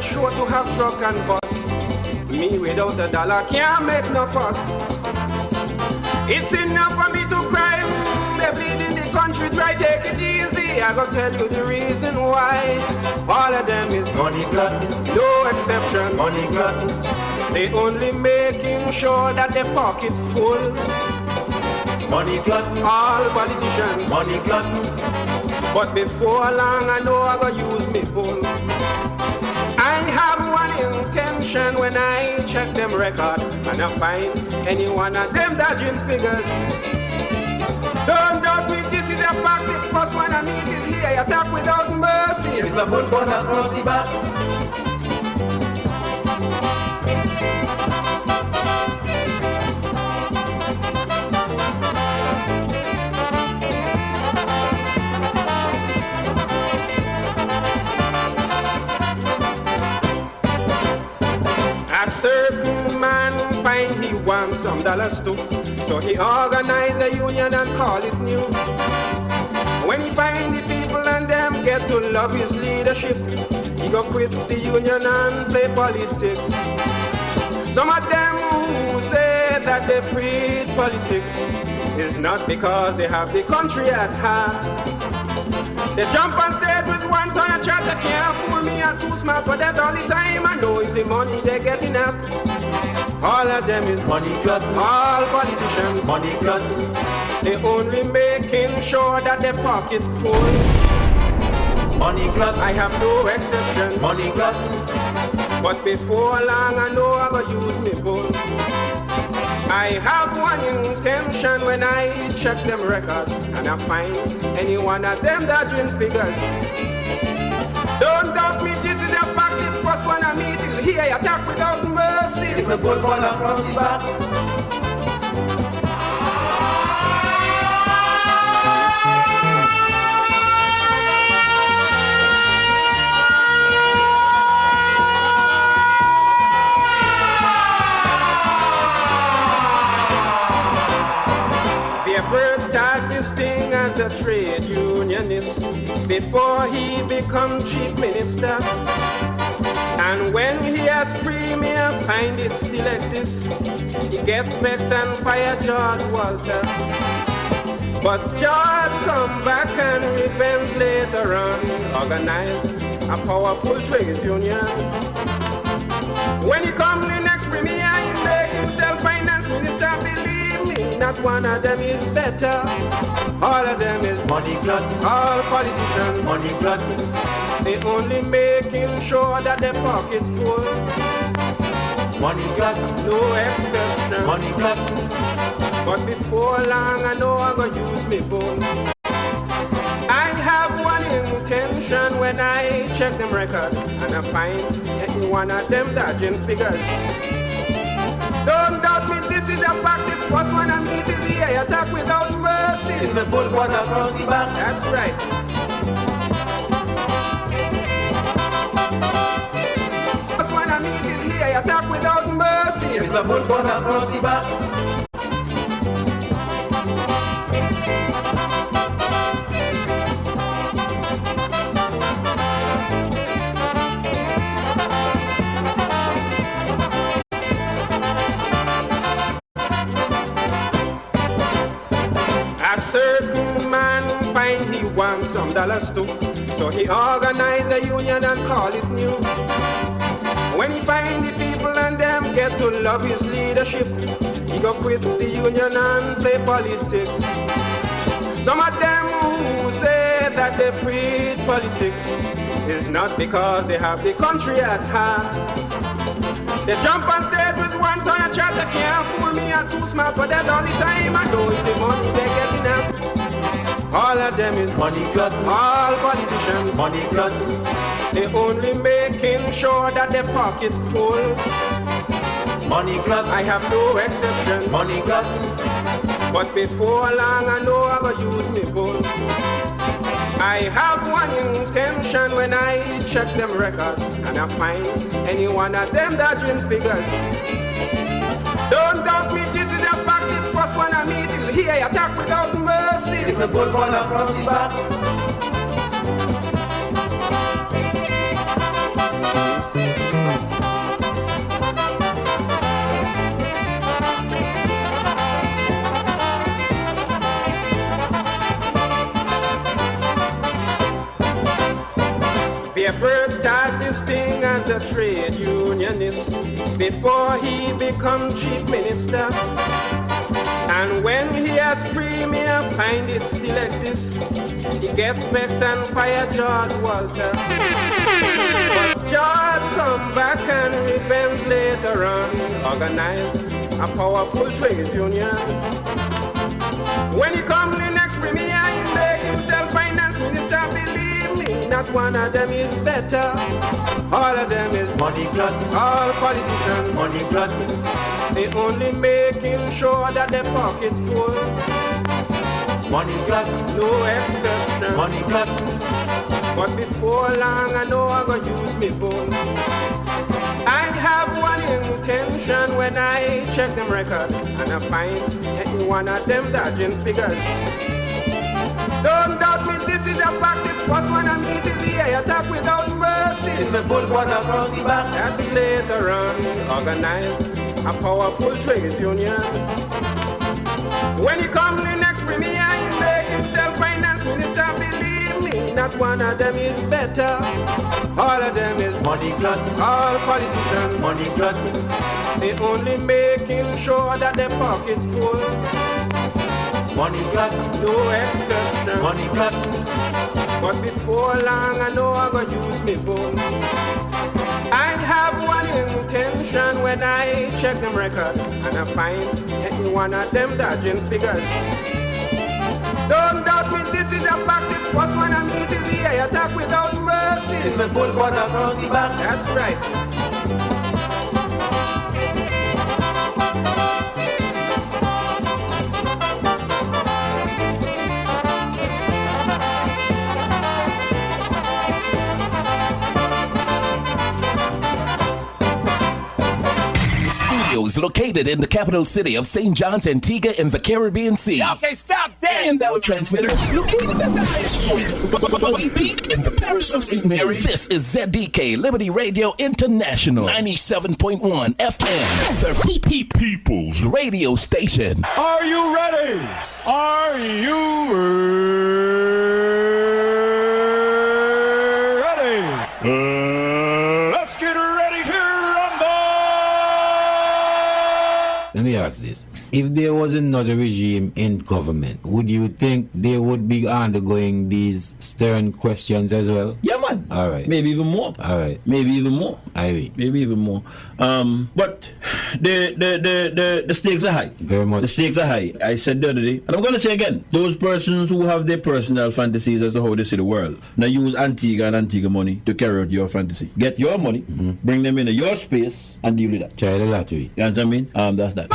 sure to have truck and bus. Me without a dollar can't make no fuss. It's enough for me to cry. They bleed in the country, try take it easy. I gotta tell you the reason why. All of them is money glutton, no exception. Money glutton. They only making sure that their pocket full. Money glutton. All politicians. Money glutton. But before long I know I gonna use me full. I have one intention when I check them record, and I find any one of them dodging figures. Don't doubt me, this is a fact. The first one I meet is here. Attack without mercy. It's the good born across the back. A certain man find he wants some dollars too, so he organize a union and call it new. When he find the people and them get to love his leadership, he go quit the union and play politics. Some of them who say that they preach politics is not because they have the country at heart. They jump on stage with one ton of chat. They can't fool me, I'm too smart for that all the time. I know it's the money they're getting up. All of them is money glutton. All politicians, money glutton. They only making sure that their pocket full. Money glutton. I have no exception. Money glutton. But before long I know I'm gonna use me full. I have one intention when I check them records, and I find any one of them dodging figures. Don't doubt me, this is a fact. The first one I meet is here. Attack without mercy. It's the good ball across the back. As a trade unionist before he become chief minister, and when he has premier find it still exists, he gets vexed and fire George Walter. But George come back and repent later on, organize a powerful trade union. When he come the next premier, he make himself finance minister. Believe me, not one of them is better. All of them is money glutton. All politicians, money glutton. They only making sure that their pocket full. Money glutton, no exception. Money glutton. But before long I know I'm gonna use me full. I have one intention when I check them records, and I find any one of them dodging figures. Don't doubt me, this is a fact. The first one I meet is here. Attack without mercy. It's the bull born across the back. That's right. First one I meet is here. Attack without mercy. It's the bull born across the back. He wants some dollars too, so he organize a union and call it new. When he find the people and them get to love his leadership, he go quit the union and play politics. Some of them who say that they preach politics is not because they have the country at heart. They jump on stage with one ton of chat. They can't fool me, I'm too smart for that all the time. I know it's the money they're getting up. All of them is money glutton. All politicians, money glutton. They only making sure that their pocket full. Money glutton. I have no exception. Money glutton. But before long I know I'm gonna use me full. I have one intention when I check them records, and I find any one of them dodging figures. Don't doubt me, this is a fact. The first one I meet is here. Attack without mercy. It's the good ball across the back. first started this thing as a trade unionist before he become chief minister. And when he has premier, find it still exists. He gets vexed and fire George Walter. But George come back and repent later on, organize a powerful trade union. When he come the next premier, he make himself finance minister. Believe me, not one of them is better. All of them is money glutton. All politicians money glutton. They only making sure that their pocket full. Money glutton. No exception. Money glutton. But before long, I know I'm gonna use me phone. I have one intention when I check them records, and I find any one of them dodging figures. Don't doubt me, this is a fact. The first one I meet is the attack without mercy. It's the bull water across the back. That's later on, organize a powerful trade union. When he come the next premier, he make himself finance minister. Believe me, not one of them is better. All of them is money glutton. All politicians money glutton. They only making sure that their pockets full. Money glutton. No exception. Money glutton. But before long, I know I'm gonna use me phone. I have one intention when I check them records, and I find any one of them dodging figures. Don't doubt me, this is a fact. The first one I meet is the attack without mercy. It's the bull water across the back. That's right. Located in the capital city of St. John's, Antigua in the Caribbean Sea. Okay, stop that! And our transmitter located at the highest point, Buggy Peak in the parish of St. Mary. This is ZDK Liberty Radio International, 97.1 FM, the People's Radio Station. Are you ready? Are you ready? Let's get ready to rumble! Let me ask this. If there was another regime in government, would you think they would be undergoing these stern questions as well? Yeah, man. All right. Maybe even more. All right. Maybe even more. Maybe even more. But the stakes are high. Very much. The stakes are high. I said the other day, and I'm going to say again, those persons who have their personal fantasies as to how they see the world, now use Antigua and Antigua money to carry out your fantasy. Get your money, bring them into your space, and deal with that. Try the lottery. You know what I mean? That's that.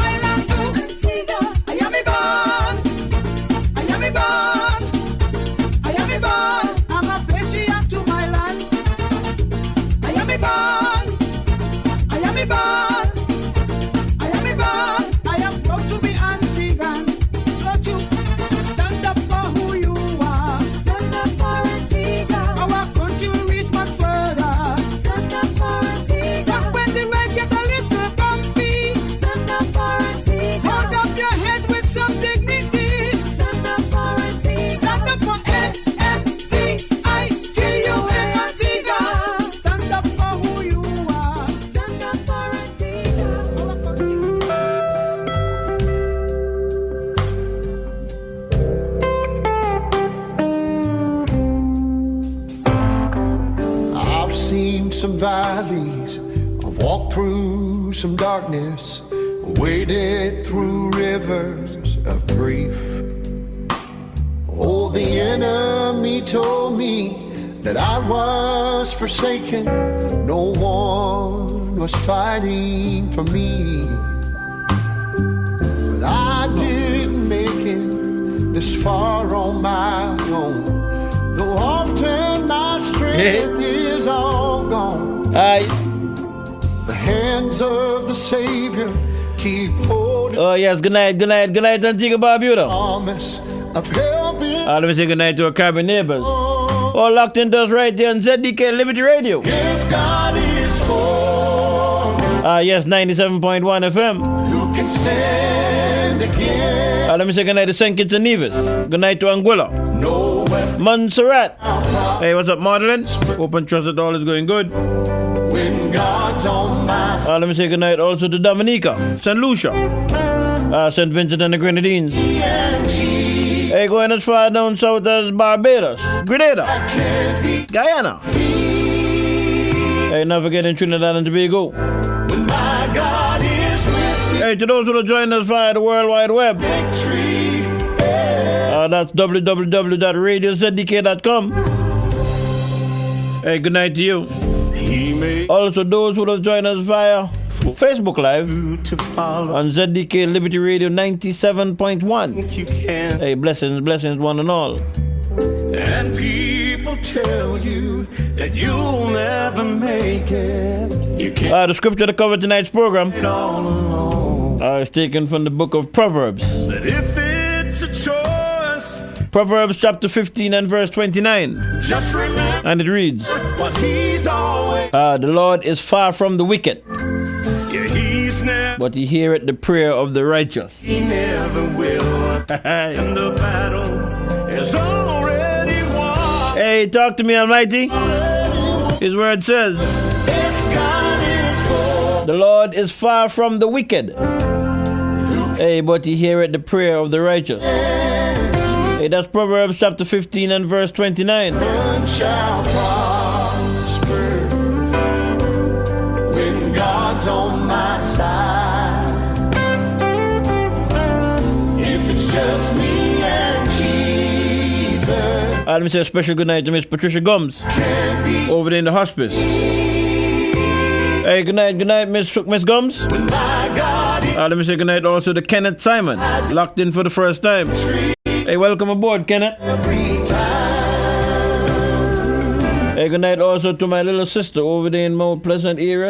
Some valleys, I've walked through some darkness, waded through rivers of grief. Oh, the enemy told me that I was forsaken, no one was fighting for me. But I didn't make it this far on my own, though often my strength is all gone. Aye. The hands of the Savior keep holding. Oh yes, good night, Antigua Barbuda. Promise of helping. Let me say good night to our Caribbean neighbors. All locked into us right there on ZDK Liberty Radio. If God is for yes, 97.1 FM. Who can stand again? Let me say good night to St. Kitts and Nevis. Good night to Anguilla. No weapon Montserrat. Hey, what's up, Madeline? Hope and trust that all is going good. When God's on my side. Let me say goodnight also to Dominica, St. Lucia, St. Vincent and the Grenadines. Hey, going as far down south as Barbados, Grenada, Guyana. Hey, not forgetting Trinidad and Tobago. When my God is with me. Hey, to those who are joining us via the World Wide Web, that's www.radiozdk.com. Hey, good night to you. Also, those who are joining us via Facebook Live on ZDK Liberty Radio 97.1. Hey, blessings, one and all. And people tell you that you'll never make it. You can't The scripture to cover tonight's program all alone. is taken from the book of Proverbs. But if it's a choice, Proverbs chapter 15 and verse 29. just remember And it reads, what he's always. the Lord is far from the wicked, Yeah, he's never, but he heareth the prayer of the righteous. he never will. And the battle is already won. Hey, talk to me, Almighty. His word says, If God is for, the Lord is far from the wicked. Hey, but he heareth the prayer of the righteous. Hey, that's Proverbs chapter 15 and verse 29. none shall prosper. When God's on my side. If it's just me and Jesus. Let me say a special good night to Miss Patricia Gums over there in the hospice. Hey, good night, Miss Gums. When my God is Let me say good night also to Kenneth Simon, locked in for the first time. Hey, welcome aboard, Kenneth. every time. Hey, good night also to my little sister over there in Mount Pleasant area.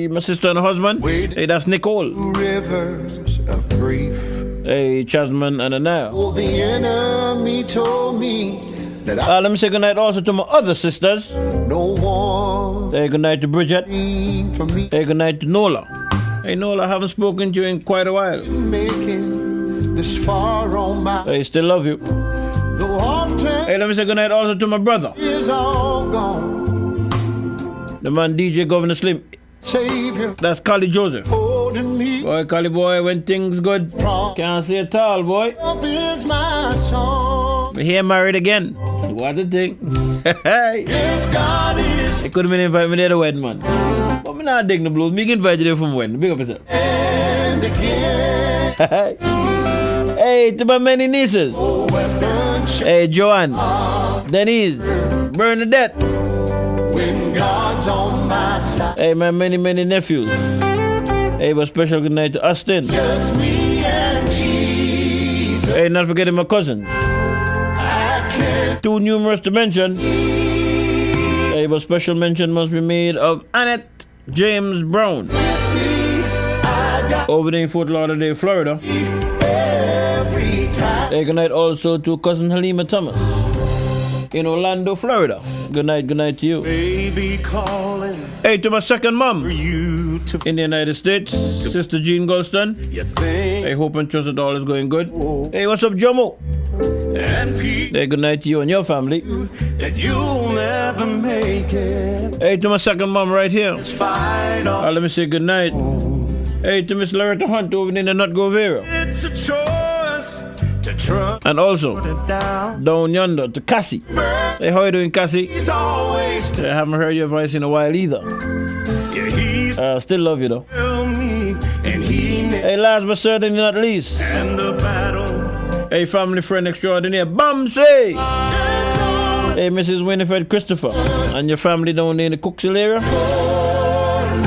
My sister and her husband. Hey, that's Nicole. Rivers of grief. Hey, Chasman and Anaya. Oh, the enemy told me that Let me say good night also to my other sisters. no one Hey, good night to Bridget. from me Hey, good night to Nola. Hey, Nola, I haven't spoken to you in quite a while. making this far on my. Hey, still love you. Though often Hey, let me say good night also to my brother, is all gone. the man DJ Governor Slim. Savior That's Collie Joseph. holding me Boy, Collie boy, when things good, can't say it all, boy. up is my song. We here married again. What a thing. Hey, If God is they could have been invited me to the wedding, man. But me not dig the blues. Me get invited there from wedding. Big up yourself. and again, Hey, to my many nieces. weapon shall Hey, Joanne, Denise, Bernadette. when God's on my side. Hey, my many nephews. Hey, but special good night to Austin. Just me and Jesus. Hey, not forgetting my cousin. I can't Too numerous to mention. Hey, but special mention must be made of Annette James Brown. Over there in Fort Lauderdale, Florida. every time. Hey, good night also to cousin Halima Thomas in Orlando, Florida. Good night to you. Baby calling Hey, to my second mom you to in the United States, Sister Jean Golston. you think Hey, hope and trust that all is going good. Hey, what's up, Jomo? and people Hey, good night to you and your family. that you'll never make it. Hey, to my second mom right here. Despite all, Let me say good night. Hey, to Miss Loretta Hunt over in the Nut Grove area. it's a choice to trust And also, it down. down yonder to Cassie. Hey, how you doing, Cassie? He's always I haven't heard your voice in a while either. yeah, he's Still love you though. tell me, and he never Hey, last but certainly not least. and the battle. Hey, family friend extraordinaire, Bamsey! Hey, Mrs. Winifred Christopher, and your family down there in the Cooksville area.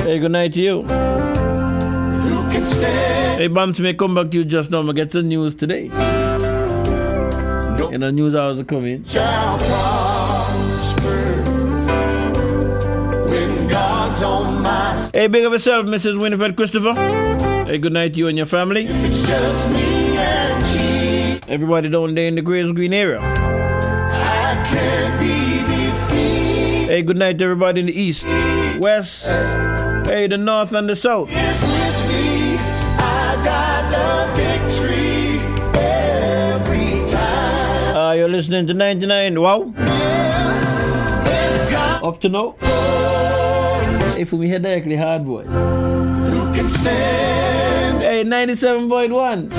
Hey, good night to you. Who can stand? Hey, Bamsey may come back to you just now. I'm going to get some news today. And the news hours are coming. Shall prosper when God's on my side. Hey, big of yourself, Mrs. Winifred Christopher. Hey, good night to you and your family. It's just me and Jesus. Everybody down there in the Grays Green area. I can't be defeated. Hey, good night to everybody in the east, west, hey, the north and the south. It's with me. I got the victory every time. You're listening to 99. Wow. Up to now. If we head directly hard, boy. Hey, 97.1.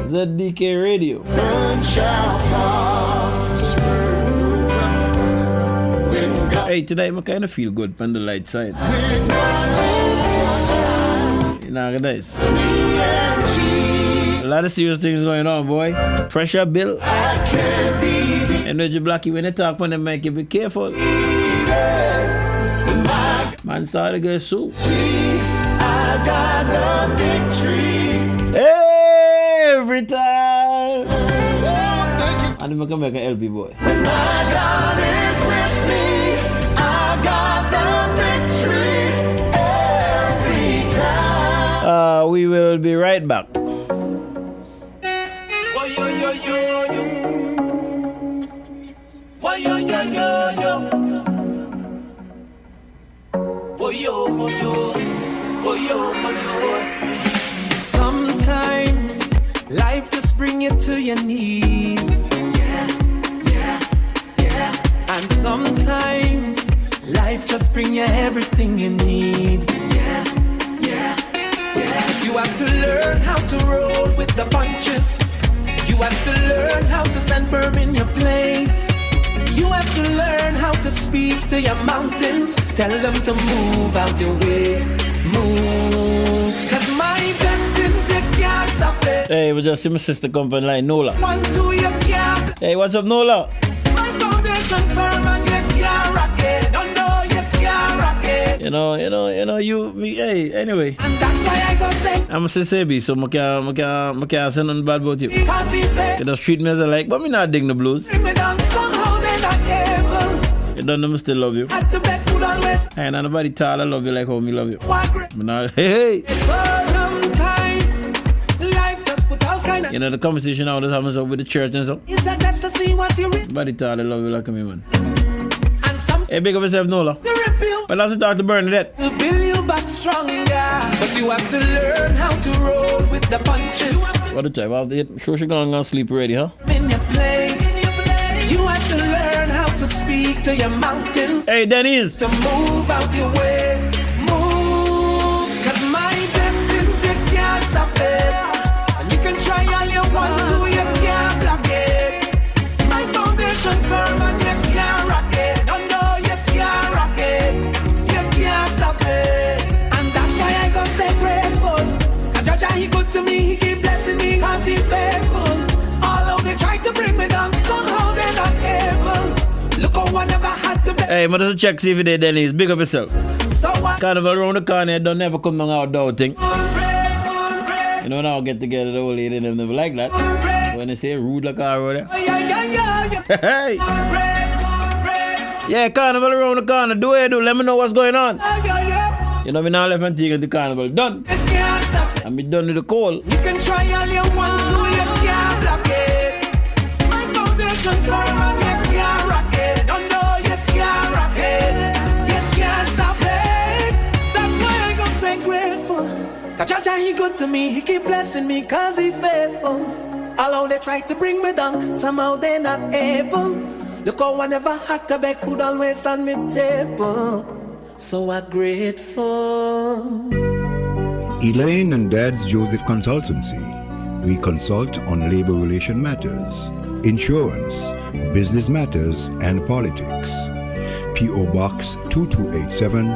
ZDK Radio. Hey, today I kind of feel good on the light side. You know, nice. A lot of serious things going on, boy. Pressure bill. And when you Blackie, when they talk on the mic, you be careful. Man started to get sued. I got the victory. Every time. And then I come back and help you, boy. When my God is with me, I got the victory. Every time. We will be right back. Sometimes life just bring you to your knees. And sometimes life just bring you everything you need. You have to learn how to roll with the punches. You have to learn how to stand firm in your place. You have to learn how to speak to your mountains. Tell them to move out your way. Move. Cause my blessings, you can't stop it. Hey, we just see my sister come on line, Nola. 1, 2, you can't. Hey, what's up, Nola? My foundation firm and you can't rock it. No, no, you can't rock it. Hey, anyway. And that's why I go say, I'm a CCB, so I can't say nothing bad about you. You just treat me as I like, but me not dig the blues. Bring me down somehow, they're not able. You don't know me still love you. Had to beg food always. Hey, not nobody tell I love you like how me love you. Hey. Sometimes life just put all kind of. You know the conversation now that happens up with the church and so. Is that just to see what you read? Nobody tell I love you like me, man. And some. Hey, big up yourself, Nola. Well, let's talk to Bernadette. To build you back stronger, but you have to learn how to roll with the punches. What the time? I'll sure she gonna sleep already, huh? In your place. You have to learn how to speak to your mountains. Hey, Denise. To move out your way. Move. Cause my blessings, you can't stop it. And you can try all you want to, you can't block it. My foundation firm and you can't rock it. No, no, you can't rock it. You can't stop it. And that's why I go stay grateful. Cause Jaja, he good to me, he keep blessing me cause he faithful. Although they try to bring me down, somehow they're not able. Look how I never had to be. Hey, but just check see if you did Denise. Big up yourself. So what? Carnival around the corner don't never come down outdoor thing. You know now get together the old lady them never like that. When they say rude like our over there. Hey. Yeah, carnival around the corner. Do it, do. Let me know what's going on. You know me now left and take the carnival done. And me done with the call. You can try all you want to, you can't block it. My foundation firm and you can't rock it. No, no, you can't rock it. You can't stop it. That's why I go stay grateful. Cause Jaja, he good to me, he keep blessing me cause he faithful. Although they try to bring me down, somehow they're not able. Look how I never had to beg food always on my table. So I'm grateful. Elaine and Dad's Joseph Consultancy. We consult on labor relation matters, insurance, business matters, and politics. P.O. Box 2287,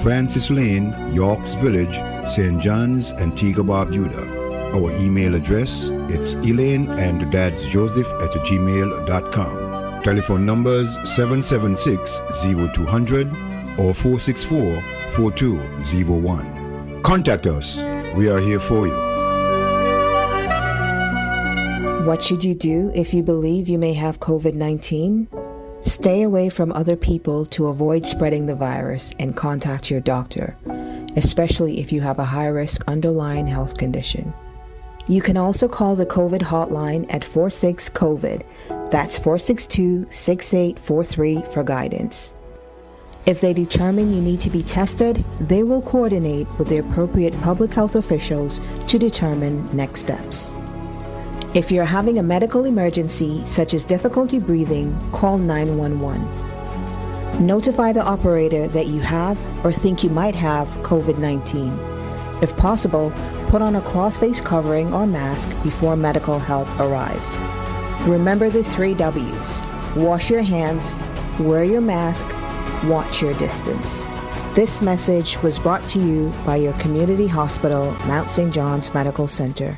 Francis Lane, Yorks Village, St. John's, Antigua Barbuda. Our email address, it's elaineanddadsjoseph@gmail.com. Telephone numbers 776-0200 or 464-4201. Contact us. We are here for you. What should you do if you believe you may have COVID-19? Stay away from other people to avoid spreading the virus and contact your doctor, especially if you have a high-risk underlying health condition. You can also call the COVID hotline at 46-COVID. That's 462-6843 for guidance. If they determine you need to be tested, they will coordinate with the appropriate public health officials to determine next steps. If you're having a medical emergency, such as difficulty breathing, call 911. Notify the operator that you have or think you might have COVID-19. If possible, put on a cloth face covering or mask before medical help arrives. Remember the 3 W's. Wash your hands, wear your mask, watch your distance. This message was brought to you by your community hospital, Mount St. John's Medical Center.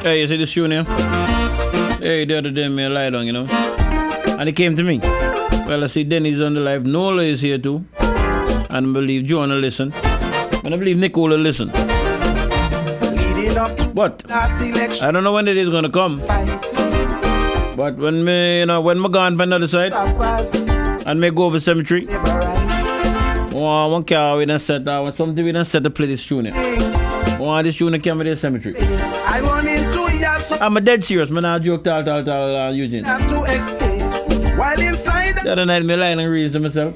Hey, you see this tune here? Hey, the other day, me lie down, you know. And he came to me. Well, I see Denny's on the live. Nola is here too. And I believe Joanna listen. And I believe Nicola listen. But I don't know when it is going to come. But when me, when me gone by another side and me go over cemetery, one car we done set, something we done set to play this tune here. This tune came with the cemetery. I'm a dead serious, man. I joke, Eugene. The other night, me lying and reason to myself.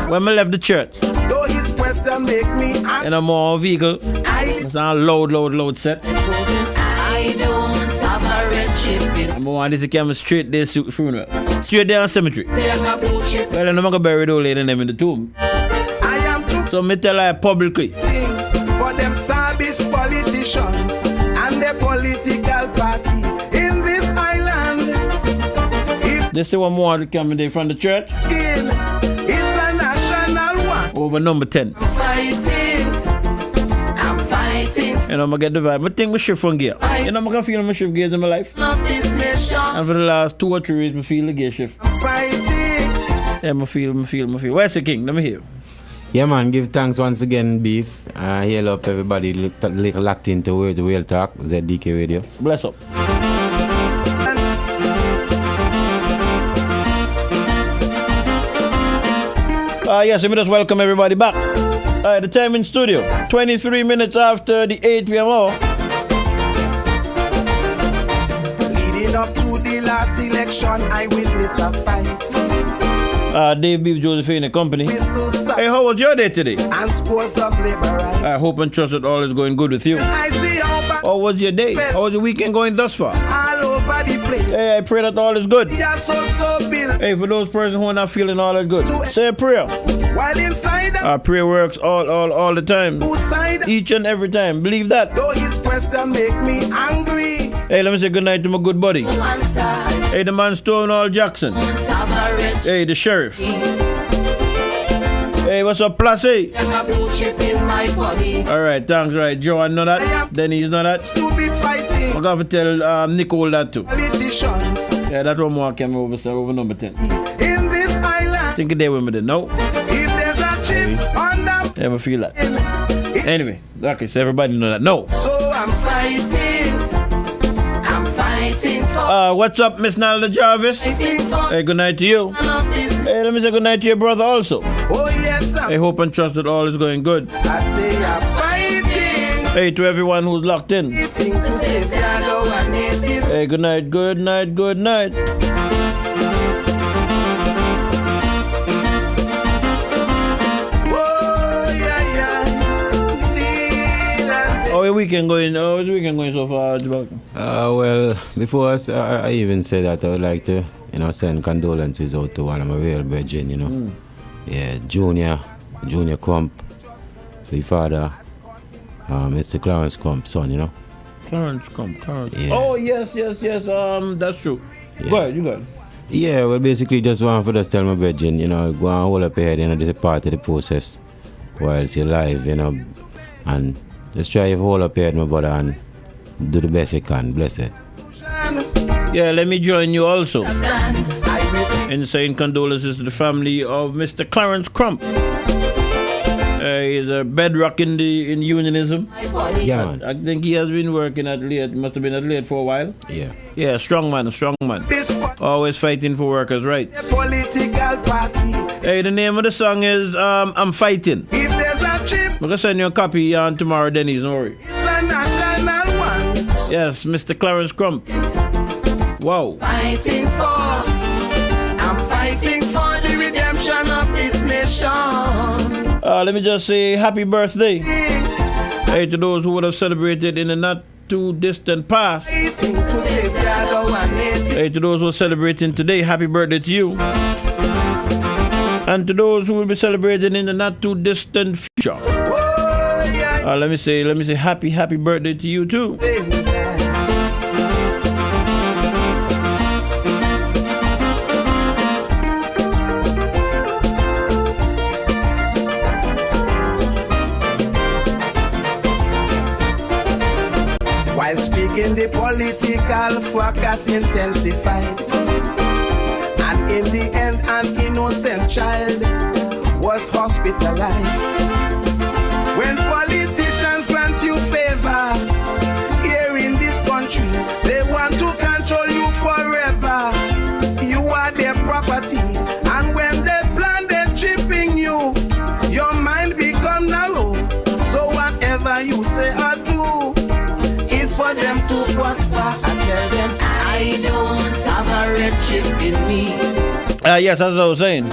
When I left the church, in a more vehicle, it's a loud set. I don't have a red chip. I'm going to come straight there, funeral. Straight there on cemetery. Well, I'm not going to bury the old lady and them in the tomb. So me tell her publicly. For them service politicians and their political party in this island. They say one more to come in from the church. Skin is a national one. Over number 10. I'm fighting. You know, I'm going to get the vibe. I think we shift from gear. You know, I'm going to feel my shift gears in my life. Of this nation. And for the last 2 or 3 weeks, I feel the gear shift. I'm fighting. Yeah, I feel. Where's the king? Let me hear you. Yeah, man, give thanks once again, Beef. Hail up everybody locked into Word to Whale Talk, ZDK Radio. Bless up. Yes, let me just welcome everybody back. The time in studio, 23 minutes after the 8 p.m. hour. Leading up to the last election, I will miss a fight. Dave Beef, Josephine and company. Hey, how was your day today? And scores of liberals. I hope and trust that all is going good with you. How was your day? How was your weekend going thus far? All over the place. Hey, I pray that all is good. Yeah, so Bill. Hey, for those persons who are not feeling all is good, say a prayer. While inside prayer works all the time. Each and every time. Believe that. Though his question make me angry. Hey, let me say good night to my good buddy. Hey, the man Stonewall Jackson. Hey, the sheriff. Hey, what's up, Placey? Alright, thanks, right. Joanne know that. Denny's know that. I'm going to tell Nicole that too. Yeah, that one more came over number 10. In this island. Think they with me then. No. If there's a chip on them. Yeah, I feel that. Anyway, okay, so everybody know that. No. So I'm fighting. What's up, Miss Nalda Jarvis? Hey, good night to you. Hey, let me say good night to your brother also. Oh, yes, I hope and trust that all is going good. I say I'm fighting. Hey, to everyone who's locked in. Hey, good night. How is the weekend going so far? Well, before I even say that, I would like to, send condolences out to one of my real brethren, Yeah, Junior Crump, to your father, Mr. Clarence Crump's son, Clarence Crump. Yeah. Oh, yes, that's true. Yeah. Go ahead, you got it. Yeah, well, basically just want to tell my brethren, go and hold up your head, this is a part of the process whilst you're alive, and just try to hold up your head, my brother, and do the best you can. Bless it. Yeah, let me join you also in saying condolences to the family of Mr. Clarence Crump. He's a bedrock in unionism. Yeah, man. I think he has been working at Late, must have been at Late for a while. Yeah. Yeah, strong man. Always fighting for workers' rights. Political party. Hey, the name of the song is I'm Fighting. If there's a chip, I'm going to send you a copy on tomorrow, Denny's, don't worry. it's a national one. Yes, Mr. Clarence Crump. Wow. Fighting for. I'm fighting for the redemption of this nation. Let me just say happy birthday. Hey, to those who would have celebrated in the not too distant past. Hey, to those who are celebrating today, happy birthday to you. And to those who will be celebrating in the not too distant future, let me say happy birthday to you too. While speaking, the political fracas intensified. And in the end, an innocent child was hospitalized. When politicians grant you favor here in this country, they want to control you forever. You are their property. And when they plan their chipping you, your mind becomes narrow. So whatever you say or do is for them to prosper. I tell them I don't have a red chip in me. Yes, as I was saying,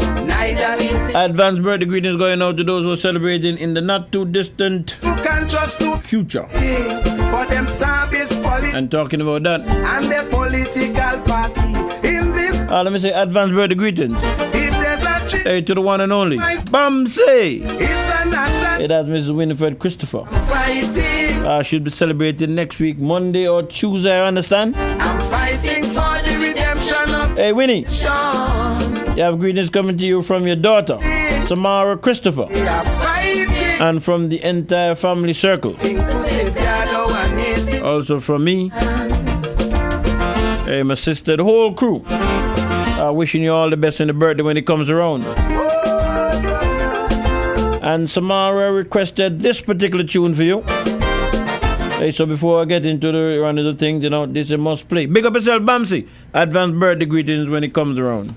advanced birthday greetings going out to those who are celebrating in the not too distant future. And talking about that, and the political party in this. Let me say advanced birthday greetings. Hey, to the one and only Bamsey. It has Mrs. Winifred Christopher. Should be celebrating next week, Monday or Tuesday, I understand. I'm fighting for the redemption of. Hey, Winnie. You have greetings coming to you from your daughter, Samara Christopher, and from the entire family circle. Also from me, hey, my sister, the whole crew. Wishing you all the best in the birthday when it comes around. And Samara requested this particular tune for you. Hey, so before I get into the run of the things, you know, this is a must play. Big up yourself, Bamsey. Advanced birthday greetings when it comes around.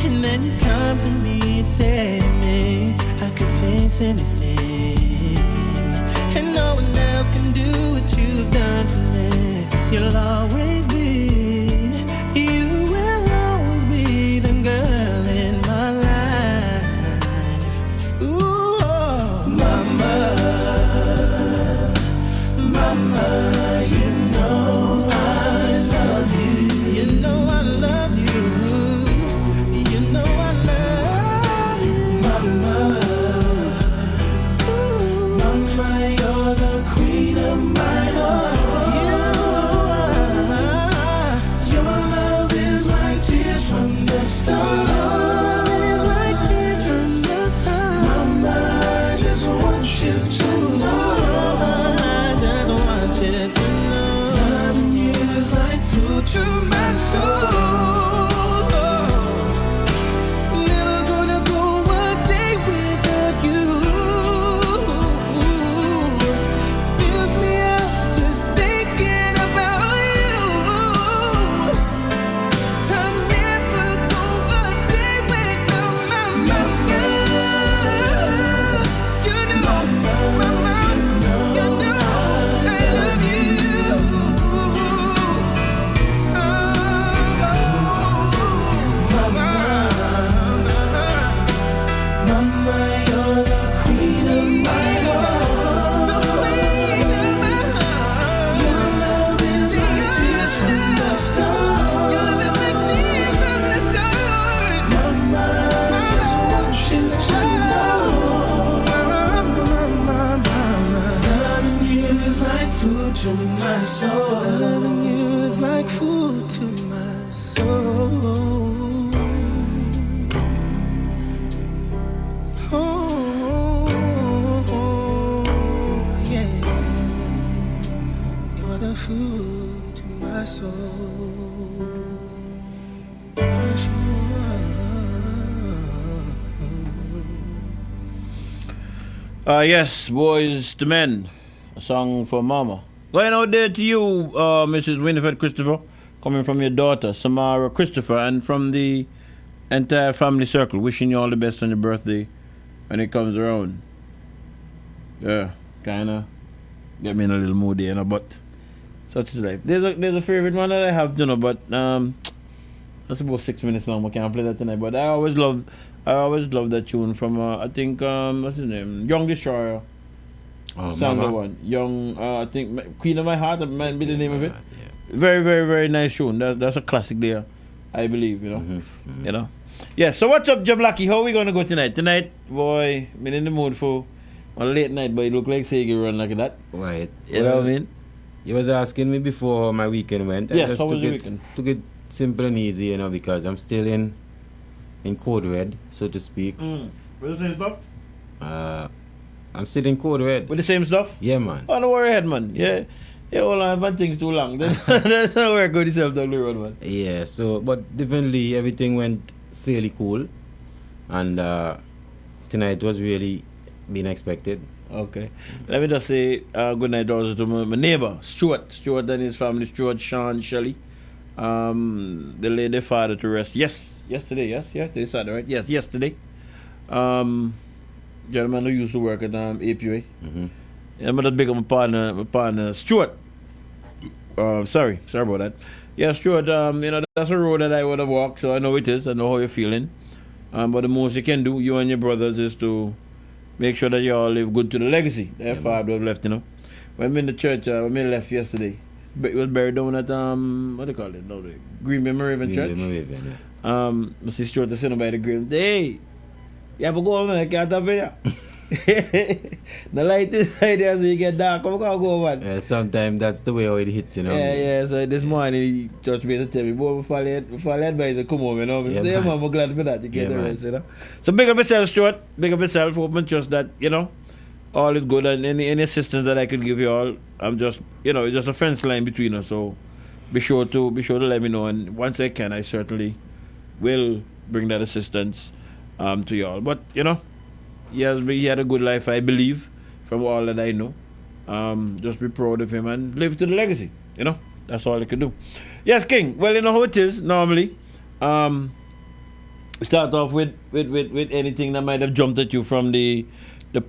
And then you come to me and say to me, I could face anything. and no one else can do what you've done for me. You'll always be, you will always be the girl in my life. Ooh, oh, mama, mama, you know I love you. You know I love you. You know I love you, mama. Ooh, mama, you're the queen of my heart. Your love is like tears from the start. Mama, I just want you to know. I just want you to know. Loving you is like food to my soul. Never gonna go a day without you. Fills me up just thinking about you. I'll never go a day without my mama. You know, mama, you know I love you. Mama, you're the queen of my heart. The queen of my heart. Your love is like tears from the stars. Your love is like tears from the stars. Mama, I just want you to know. Mama, loving you is like food to my soul. Loving you is like food to my soul. Oh, yeah. You are the food to my soul. Yes, you Yes, Boys to Men, a song for Mama. Going out there to you, Mrs. Winifred Christopher, coming from your daughter, Samara Christopher, and from the entire family circle, wishing you all the best on your birthday when it comes around. Yeah, kind of get me in a little mood there, but such is life. There's a favorite one that I have, but that's about 6 minutes long. I can't play that tonight, but I always love that tune from I think what's his name, Young Destroyer. Oh, Song Mama. one, Young. I think Queen of My Heart. That might be the name of it. Very, very, very nice tune. That's a classic there, I believe. You know. Yeah. So what's up, Jablaki? How are we gonna go tonight? Tonight, boy, I'm in the mood for a late night, but it look like say you run like that. Right. You know what I mean? You was asking me before how my weekend went. I Yes, just how was took your it, weekend? Took it simple and easy, because I'm still in code red, so to speak. With the same stuff? I'm still in code red. With the same stuff? Yeah, man. Oh, don't worry, head, man. Yeah, hold on, if things too long. That's not work with yourself down the road, man. Yeah, so, but definitely everything went fairly cool. And tonight was really being expected. Okay. Let me just say good night also to my neighbor, Stuart. Stuart and his family, Stuart, Sean, Shelley. They laid their father to rest. Yesterday, Saturday, right? Yes, yesterday. Gentleman who used to work at APA. Mm-hmm. Yeah, I'm gonna big up my partner, Stuart. Sorry about that. Yeah, Stuart, that's a road that I would have walked, so I know it is. I know how you're feeling. But the most you can do, you and your brothers, is to make sure that you all live good to the legacy that father have left, When I'm in the church, when I left yesterday, it was buried down at, what do you call it? No, the Green Bay Moravian Church. My sister was sitting by the grave. Hey, you have to go over there, I can't have you. The light is right there, so you get dark. Come on, go over. Sometimes that's the way how it hits, Yeah. So this morning, he touched me to tell me, boy, before I advise you, come home, Yeah, say, man. I'm glad for that. You get Yeah, the man. rest, So big up yourself, Stuart. Big up yourself. Hope and trust that, all is good, and any assistance that I could give you all, I'm just, it's just a fence line between us. So be sure to let me know, and once I can, I certainly will bring that assistance to you all. But he had a good life, I believe, from all that I know. Just be proud of him and live to the legacy. That's all I can do. Yes, King. Well, you know how it is normally. Start off with anything that might have jumped at you from the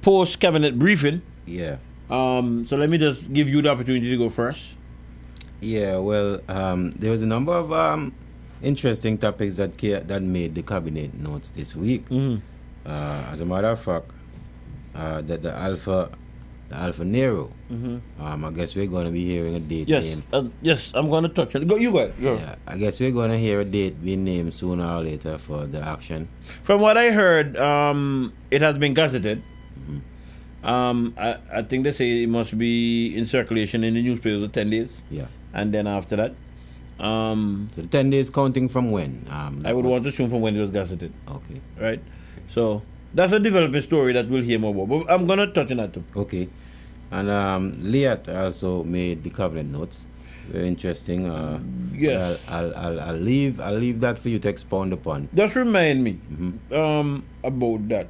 post cabinet briefing. Yeah. So let me just give you the opportunity to go first. Yeah, well, there was a number of interesting topics that made the cabinet notes this week. As a matter of fact, the Alpha Nero. I guess we're going to be hearing a date named. Yes, I'm going to touch it. Go. Yeah, I guess we're going to hear a date being named sooner or later for the action. From what I heard, it has been gazetted. I think they say it must be in circulation in the newspapers for 10 days. Yeah. And then after that. So the 10 days counting from when? I would want to assume from when it was gazetted. Okay. Right? So that's a developing story that we'll hear more about. But I'm going to touch on that too. Okay. And Liat also made the cabinet notes. Very interesting. Yes. I'll leave that for you to expound upon. Just remind me about that.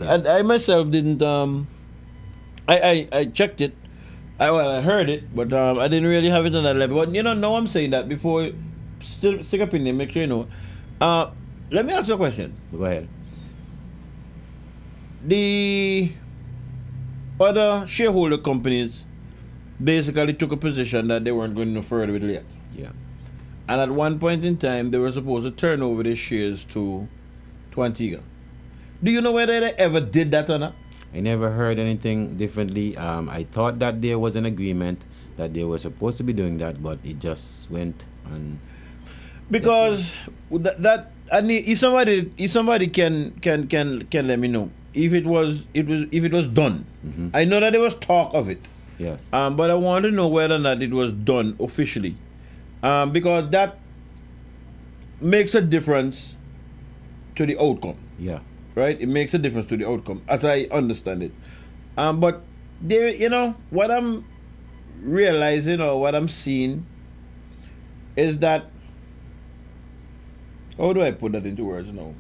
And I myself didn't. I checked it. I heard it, but I didn't really have it on that level. But now I'm saying that before. Stick opinion. Make sure you know. Let me ask you a question. Go ahead. The other shareholder companies basically took a position that they weren't going no further with Liat. Yeah. And at one point in time, they were supposed to turn over their shares to Antigua. Do you know whether they ever did that or not? I never heard anything differently. I thought that there was an agreement that they were supposed to be doing that, but it just went on. Because that I need, if somebody can let me know if it was done. I know that there was talk of it. Yes. But I want to know whether or not it was done officially, because that makes a difference to the outcome. Yeah. Right? It makes a difference to the outcome, as I understand it. But there, what I'm realizing or what I'm seeing is that, how do I put that into words now?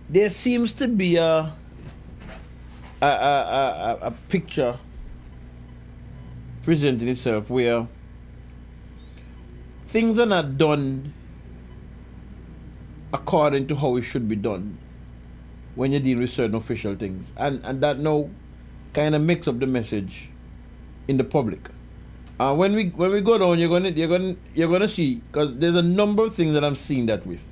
There seems to be a picture presenting itself where things are not done according to how it should be done when you deal with certain official things, and that now kind of mix up the message in the public. When we go down, you're gonna see, because there's a number of things that I'm seeing that with,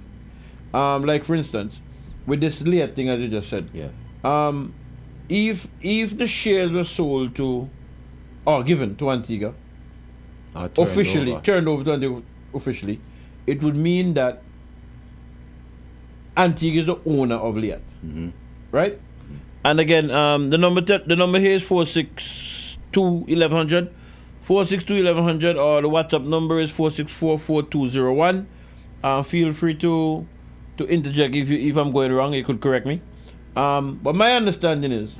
like for instance, with this Liat thing, as you just said. Yeah. If the shares were sold to or given to Antigua, turned over to Antigua officially, it would mean that Antigua is the owner of Liat. Right? And again, the number here is 462-1100. 462-1100, or the WhatsApp number is 464-4201. Feel free to interject if I'm going wrong. You could correct me. But my understanding is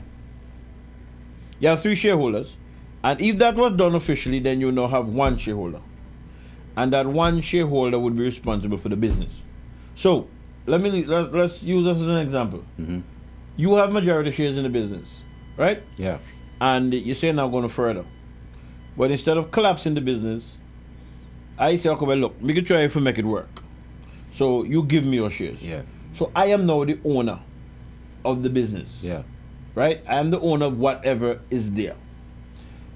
you have 3 shareholders, and if that was done officially, then you now have 1 shareholder, and that 1 shareholder would be responsible for the business. So let's use this as an example. You have majority shares in the business, right? Yeah. And you say now going further. But instead of collapsing the business, I say, okay, well, look, we can try if we make it work. So you give me your shares. Yeah. So I am now the owner of the business. Yeah. Right? I am the owner of whatever is there.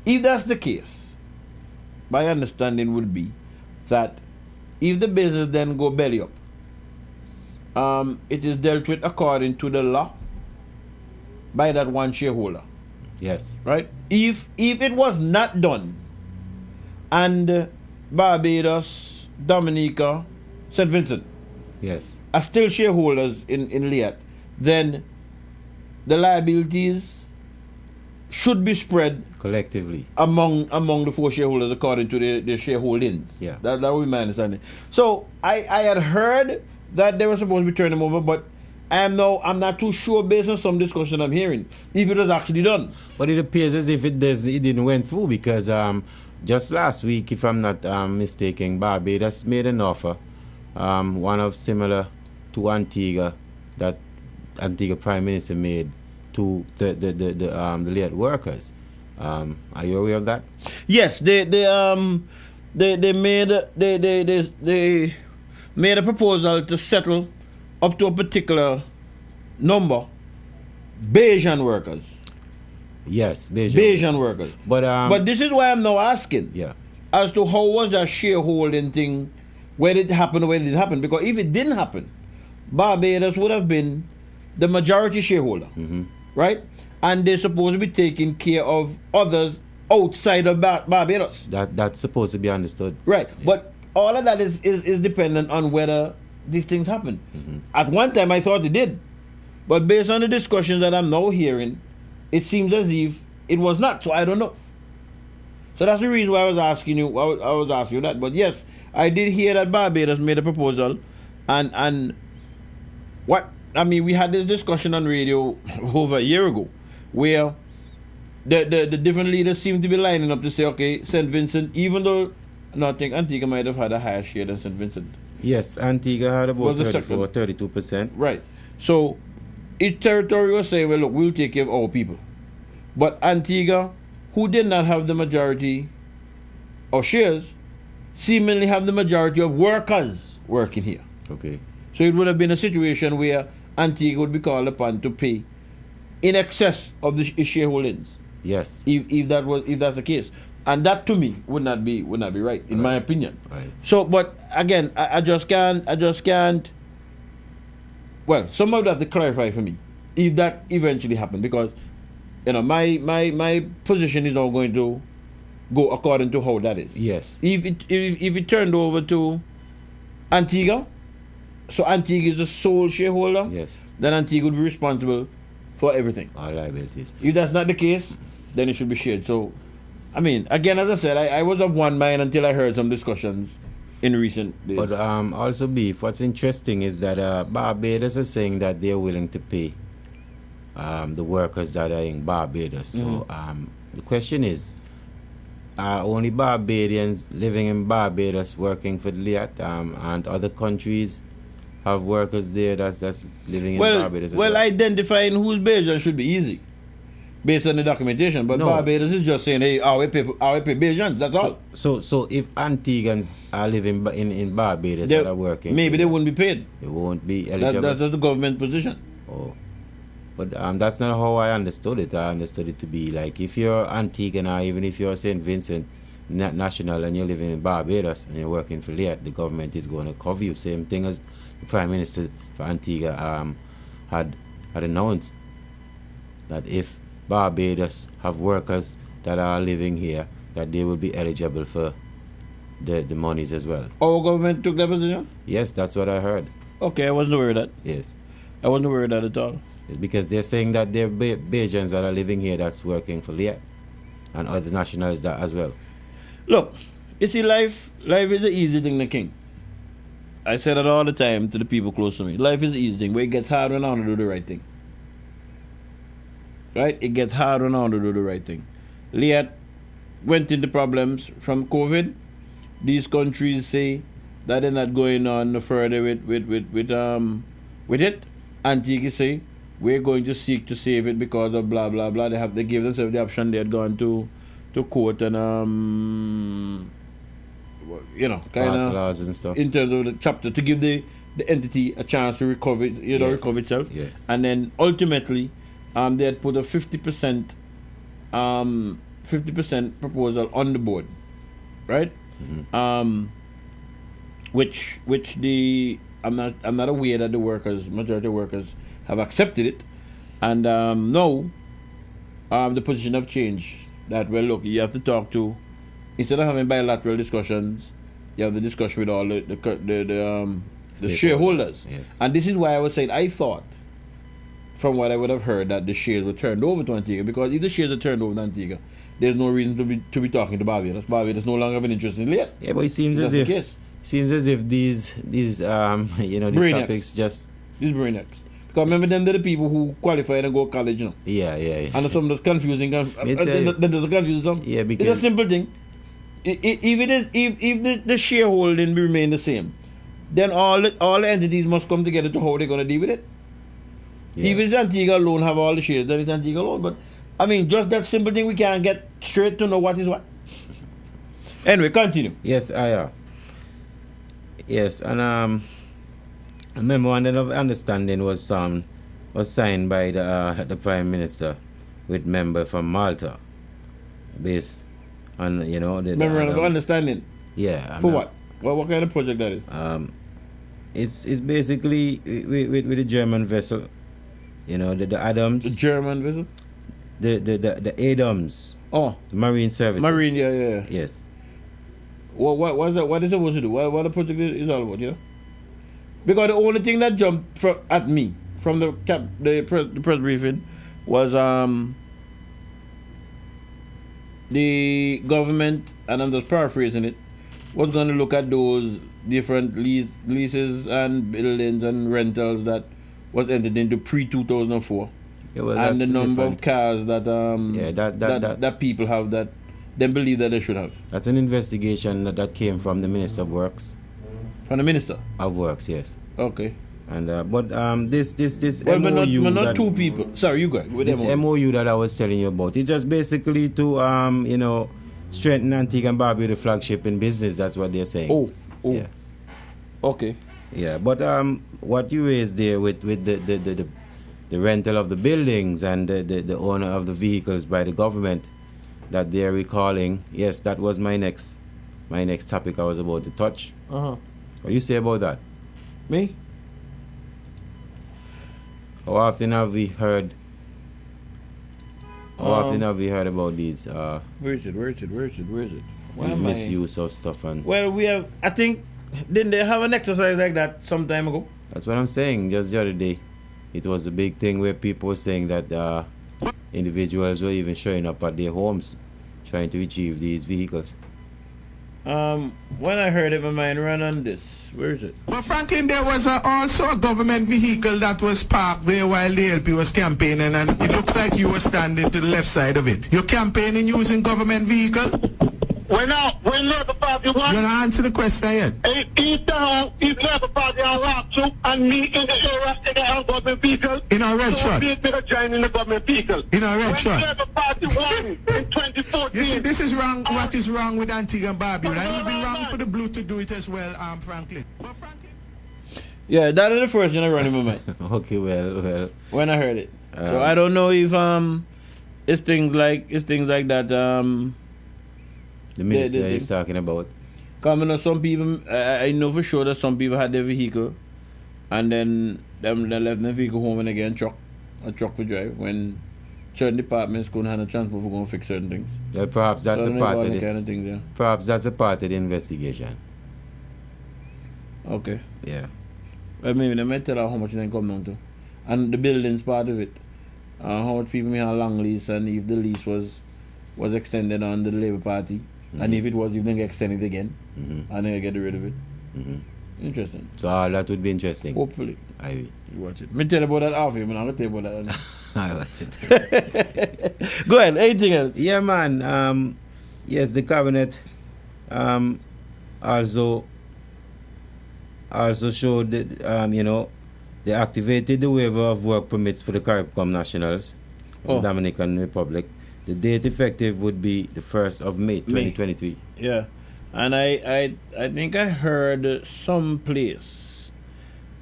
If that's the case, my understanding would be that if the business then go belly up, it is dealt with according to the law by that 1 shareholder. Yes. Right? If it was not done, and Barbados, Dominica, St. Vincent, yes, are still shareholders in Liat, then the liabilities should be spread collectively among the 4 shareholders according to their shareholdings. Yeah. That would be my understanding. So I had heard that they were supposed to be turning them over, but I'm not too sure based on some discussion I'm hearing if it was actually done. But it appears as if it didn't went through, because just last week, if I'm not mistaken, Barbados made an offer, one of similar to Antigua, that Antigua Prime Minister made to the Liat workers. Are you aware of that? Yes, they made a proposal to settle up to a particular number Bayesian workers. Yes, Bajan workers. But this is why I'm now asking. Yeah. As to how was that shareholding thing, where did it happen, where did it happen? Because if it didn't happen, Barbados would have been the majority shareholder, right? And they're supposed to be taking care of others outside of Barbados. That's supposed to be understood. Right. Yeah. But all of that is dependent on whether these things happen. At one time I thought it did. But based on the discussions that I'm now hearing, it seems as if it was not. So I don't know. So that's the reason why I was asking you. I was asking you that. But yes, I did hear that Barbados made a proposal, and what I mean, we had this discussion on radio over a year ago, where the different leaders seem to be lining up to say, okay, St. Vincent, even though I think Antigua might have had a higher share than St. Vincent. Yes, Antigua had about 32%. Right. So each territory will say, well, look, we'll take care of our people. But Antigua, who did not have the majority of shares, seemingly have the majority of workers working here. Okay. So it would have been a situation where Antigua would be called upon to pay in excess of the shareholdings. Yes. If that's the case. And that to me would not be right, in my opinion. Right. So, but again, I just can't. Well, someone would have to clarify for me if that eventually happened, because my position is not going to go according to how that is. Yes. If it turned over to Antigua, so Antigua is the sole shareholder. Yes. Then Antigua would be responsible for everything. All liabilities. If that's not the case, then it should be shared. So, I mean, again, as I said, I was of one mind until I heard some discussions in recent days. But also, Beef, what's interesting is that Barbados is saying that they're willing to pay the workers that are in Barbados. So the question is, are only Barbadians living in Barbados working for the LIAT, and other countries have workers there that's living in Barbados? Well, identifying who's Bajan should be easy, based on the documentation. But Barbados is just saying, hey, I pay Bajans, that's all. So if Antiguans are living in Barbados that are working, maybe they wouldn't be paid. They won't be eligible. That's just the government position. Oh. But that's not how I understood it. I understood it to be like, if you're Antiguan, or even if you're St. Vincent national and you're living in Barbados and you're working for LIAT, the government is going to cover you. Same thing as the Prime Minister for Antigua had announced, that if Barbados have workers that are living here, that they will be eligible for the monies as well. Our government took that position? Yes, that's what I heard. Okay, I wasn't aware of that. Yes. I wasn't aware of that at all. It's because they're saying that they're Bajans that are living here that's working for LIAT and other nationals that as well. Look, you see, life is an easy thing, the king. I say that all the time to the people close to me. Life is an easy thing, but it gets hard when I want to do the right thing. Right? It gets hard when I want to do the right thing. LIAT went into problems from COVID. These countries say that they're not going on no further with it. Antigua say, we're going to seek to save it because of blah blah blah. They gave themselves the option. They had gone to court and kind of laws and stuff in terms of the chapter to give the entity a chance to recover recover itself. Yes. And then ultimately, they had put a 50% proposal on the board, right? Which I'm not aware that the majority of workers have accepted it, and now the position have changed. That, well, look, you have to talk to, instead of having bilateral discussions, you have the discussion with all the shareholders. Yes. And this is why I was saying, I thought, from what I would have heard, that the shares were turned over to Antigua, because if the shares are turned over to Antigua, there's no reason to be talking to Barbados. Barbados no longer have an interest in LIAT. Yeah, but it seems as if these topics just these brainiacs. Because remember, them they're the people who qualified and go to college, Yeah. And some that's confusing. Then there's a confusion some. Yeah, because it's a simple thing. If the shareholding remain the same, then all the entities must come together to how they're going to deal with it. Yeah. If it's Antigua alone have all the shares, then it's Antigua alone. But I mean, just that simple thing, we can't get straight to know what is what. Anyway, continue. Yes, yes, and a memorandum of understanding was signed by the Prime Minister with member from Malta, based on the Memorandum of Adams. understanding. Yeah. For what? What kind of project that is? It's basically with the German vessel, the Adams. The German vessel. The Adams. Oh. The Marine Services. Marine, yeah. Yes. What is that? What is it supposed to do? What the project is all about, Because the only thing that jumped at me from the press briefing was the government, and I'm just paraphrasing it, was going to look at those different leases and buildings and rentals that was entered into pre-2004. Yeah, well, and the that's number different. of cars that that people have that they believe that they should have. That's an investigation that came from the Minister of Works. From the Minister of Works, yes. Okay. And but this well, MOU but not that, two people. Sorry, you go. With this MOU. MOU that I was telling you about, it's just basically to strengthen Antigua and Barbuda flagship in business. That's what they're saying. Oh. Yeah. Okay. Yeah, but what you raised there with the rental of the buildings and the owner of the vehicles by the government that they're recalling, yes, that was my next topic I was about to touch. What do you say about that? Me? How often have we heard about these Where is it? Why these am I- misuse of stuff? And Well, we have. I think didn't they have an exercise like that some time ago? that's what I'm saying. Just the other day, it was a big thing where people were saying that individuals were even showing up at their homes trying to retrieve these vehicles. When I heard it, my mind ran on this. Where is it? But Franklin, there was also a government vehicle that was parked there while the LP was campaigning, and it looks like you were standing to the left side of it. You're campaigning using government vehicle? We're not the party one. You're not answer the question yet. He's down, he's not the party I walk to, and me in the area in the government vehicle. In a red so shirt. So we join in the government vehicle. In a red shirt. When the party won in 2014. You see, this is wrong. What is wrong with Antigua and Barbuda? It would be wrong for the blue to do it as well, Franklin. Yeah, that is the first thing I run in my mind. Okay, well. When I heard it, so I don't know if it's things like that. The minister is talking about. Because some people, I know for sure that some people had their vehicle, and then they left their vehicle home and again a truck for drive when certain departments couldn't have a transport for going to fix certain things. Well, perhaps that's So a part of kind it. of thing there. Perhaps that's a part of the investigation. Okay. Yeah. Well, maybe they might tell us how much they come down to, and the building's part of it. How much people may have a long lease, and if the lease was extended on the Labour Party. And if it was, you then get extended again, and then you get rid of it. Interesting. So all that would be interesting. Hopefully. I will. You watch it. Me tell you about that after, man. I'm going to tell you about that. I watch it. Go ahead. Anything else? Yeah, man. Yes, the cabinet also showed that, they activated the waiver of work permits for the CARICOM nationals of the Dominican Republic. The date effective would be the 1st of May 2023. Yeah. And I think I heard someplace,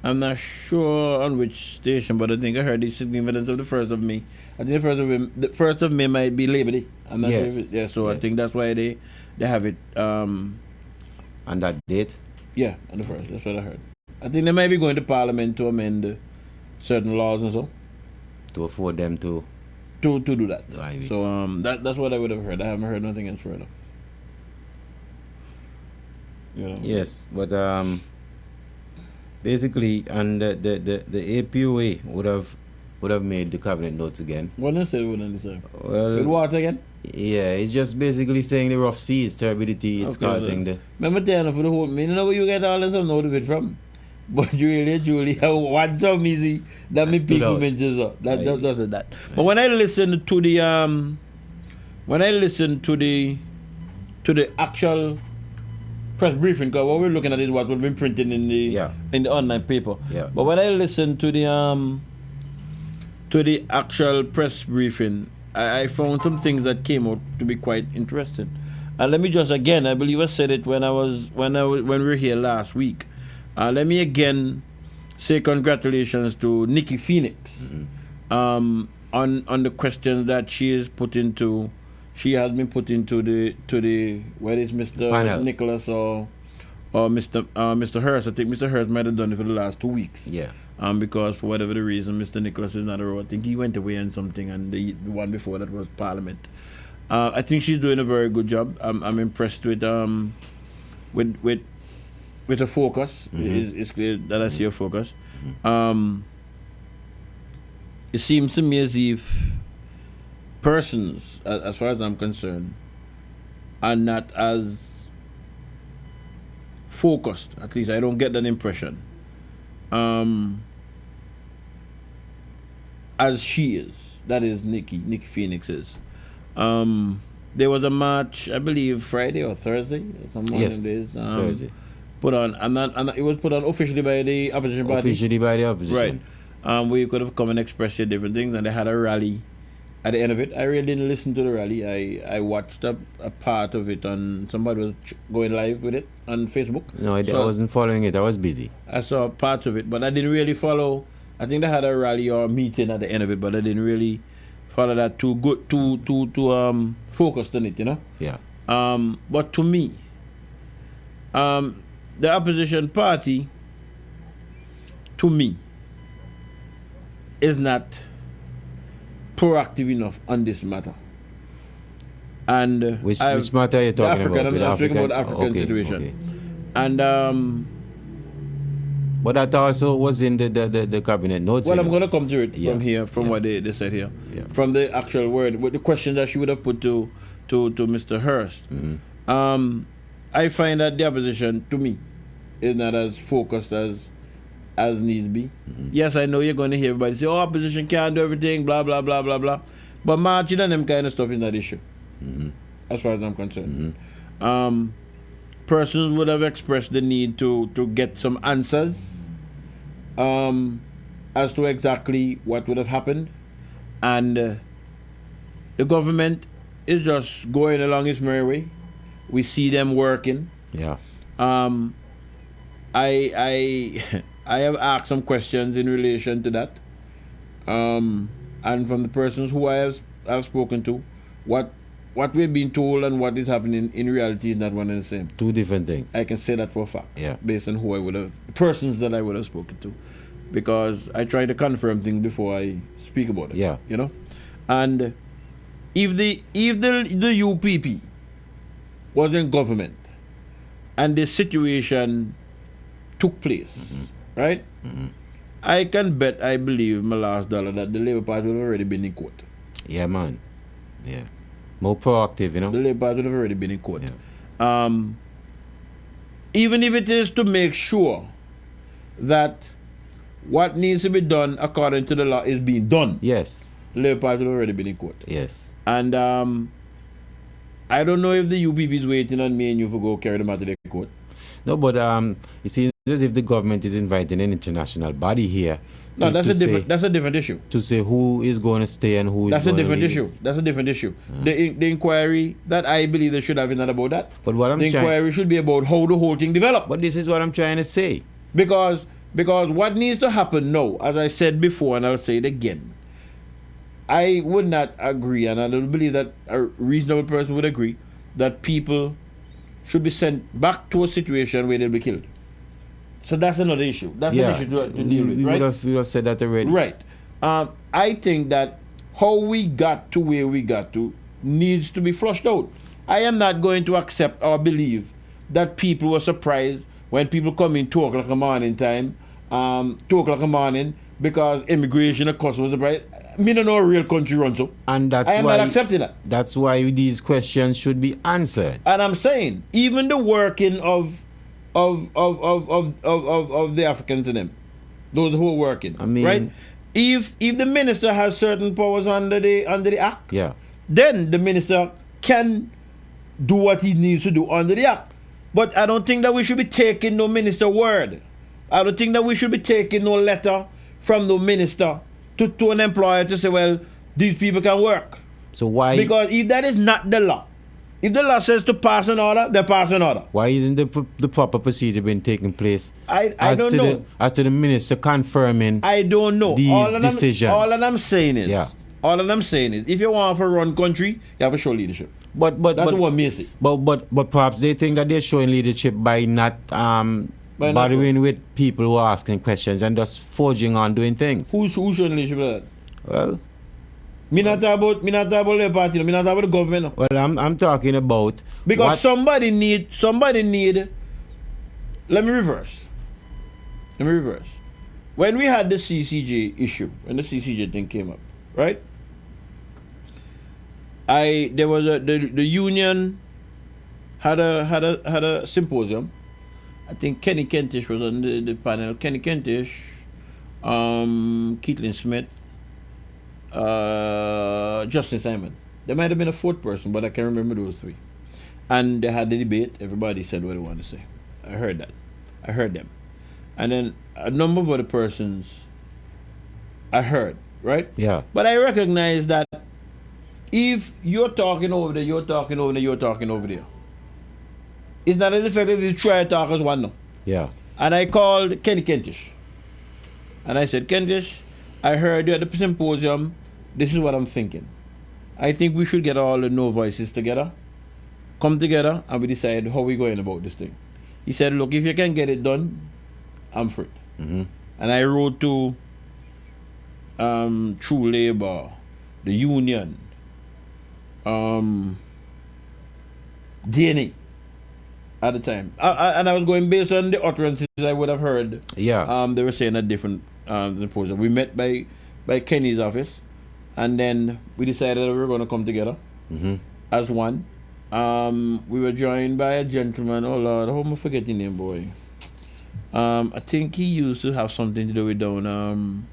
I'm not sure on which station, but I think I heard the significance of the 1st of May. I think the 1st of May might be Labor Day. I'm not sure if it, yeah, so I think that's why they have it. On that date? Yeah, on the 1st. That's what I heard. I think they might be going to Parliament to amend certain laws and so. To afford them to do that. So that's what I would have heard. I haven't heard nothing else further. Yes, but basically, and the APOA would have made the cabinet notes again. What did they say wouldn't they say? Well, with what again? Yeah, it's just basically saying the rough seas, turbidity, it's causing the. Remember telling you for the whole. You know where you get all this out of it from. But Julie, what's so easy that me people mentions up. That's that. But when I listen to the actual press briefing, because what we're looking at is what we've been printing in the online paper. Yeah. But when I listen to the actual press briefing, I found some things that came out to be quite interesting. And let me just again, I believe I said it when we were here last week. Let me again say congratulations to Nikki Phoenix. on the questions that she has been put into the whether it's Mr. Panel. Nicholas or Mr. Hurst. I think Mr. Hurst might have done it for the last 2 weeks. Yeah. Because for whatever the reason, Mr. Nicholas is not around. I think he went away on something, and the one before that was Parliament. I think she's doing a very good job. I'm impressed with her focus. It's clear that I see her focus. It seems to me as if persons, as far as I'm concerned, are not as focused. At least I don't get that impression. As she is. That is Nikki Phoenix is. There was a march, I believe, Friday or Thursday, some one Yes, of days. Thursday. Put on, and it was put on officially by the opposition party. Officially by the opposition. Right. Where you could have come and expressed your different things, and they had a rally at the end of it. I really didn't listen to the rally. I watched a part of it on, somebody was going live with it on Facebook. No, I wasn't following it. I was busy. I saw parts of it, but I didn't really follow. I think they had a rally or a meeting at the end of it, but I didn't really follow that too good, too focused on it, you know. Yeah. But to me, the opposition party, to me, is not proactive enough on this matter. And Which matter are you talking about? I'm speaking about the African situation. Okay. And but that also was in the cabinet notes. well, I'm going to come to it from here, from what they said here, from the actual word, with the question that she would have put to Mr. Hurst. I find that the opposition, to me, is not as focused as needs be. Yes, I know you're going to hear everybody say, "Oh, opposition can't do everything," blah blah blah blah blah. But marching and them kind of stuff is not the issue, as far as I'm concerned. Persons would have expressed the need to get some answers as to exactly what would have happened, and the government is just going along its merry way. We see them working. Yeah. I have asked some questions in relation to that, and from the persons who I've spoken to, what we've been told and what is happening in reality is not one and the same. Two different things. I can say that for a fact. Yeah. Based on who I would have, persons that I would have spoken to, because I try to confirm things before I speak about it. Yeah. You know, and if the UPP was in government and the situation took place, right? I can bet, I believe, my last dollar, that the Labour Party would have already been in court. Yeah, man. Yeah. More proactive, you know. The Labour Party would have already been in court. Even if it is to make sure that what needs to be done according to the law is being done. Yes. The Labour Party would have already been in court. Yes. And I don't know if the UPP is waiting on me and you for go carry them out to the court. No, but it seems as if the government is inviting an international body here. No, that's a different issue. To say who is going to stay and who is going to leave. That's a different issue. The inquiry that I believe they should have is not about that. But what I'm the inquiry should be about how the whole thing developed. But this is what I'm trying to say. Because what needs to happen now, as I said before and I'll say it again, I would not agree, and I don't believe that a reasonable person would agree, that people should be sent back to a situation where they'll be killed. So that's another issue. That's an issue to deal with, right? We would have said that already. Right. I think that how we got to where we got to needs to be flushed out. I am not going to accept or believe that people were surprised when people come in 2 o'clock in the morning time, 2 o'clock in the morning, because immigration and customs was surprised. Me don't know a real country runs so. And I am not accepting that. That's why these questions should be answered. And I'm saying, even the working of the Africans in them, those who are working, I mean, right? If the minister has certain powers under the act, yeah, then the minister can do what he needs to do under the act. But I don't think that we should be taking no minister word. I don't think that we should be taking no letter from the minister to an employer to say, well, these people can work. So why? Because if that is not the law, if the law says to pass an order, they pass an order. Why isn't the proper procedure been taking place? I don't know. As to the minister confirming I don't know. these decisions. All that I'm saying is, All that I'm saying is, if you want to run country, you have to show leadership. But that's what me say. But perhaps they think that they're showing leadership by not bothering with people who are asking questions and just forging on doing things. Who's showing leadership like that? Well, me not talk about the party. Me not talk about the government. Well, I'm talking about because somebody need. Let me reverse. When we had the CCJ issue, when the CCJ thing came up, right? There was the union had a symposium. I think Kenny Kentish was on the panel. Kenny Kentish, Keithlin Smith, Justin Simon. There might have been a fourth person, but I can't remember those three. And they had the debate. Everybody said what they wanted to say. I heard that. I heard them. And then a number of other persons I heard, right? Yeah. But I recognize that if you're talking over there, you're talking over there, you're talking over there, it's not as effective as try to talk as one now. Yeah. And I called Kenny Kentish. And I said, Kentish, I heard you at the symposium. This is what I'm thinking. I think we should get all the no voices together, come together, and we decide how we're going about this thing. He said, look, if you can get it done, I'm free. Mm-hmm. And I wrote to True Labour, the union, DNA at the time. And I was going based on the utterances I would have heard. Yeah. They were saying a different symposium. We met by Kenny's office, and then we decided that we were going to come together as one. We were joined by a gentleman. Oh Lord, how am I forgetting his name, boy? I think he used to have something to do with down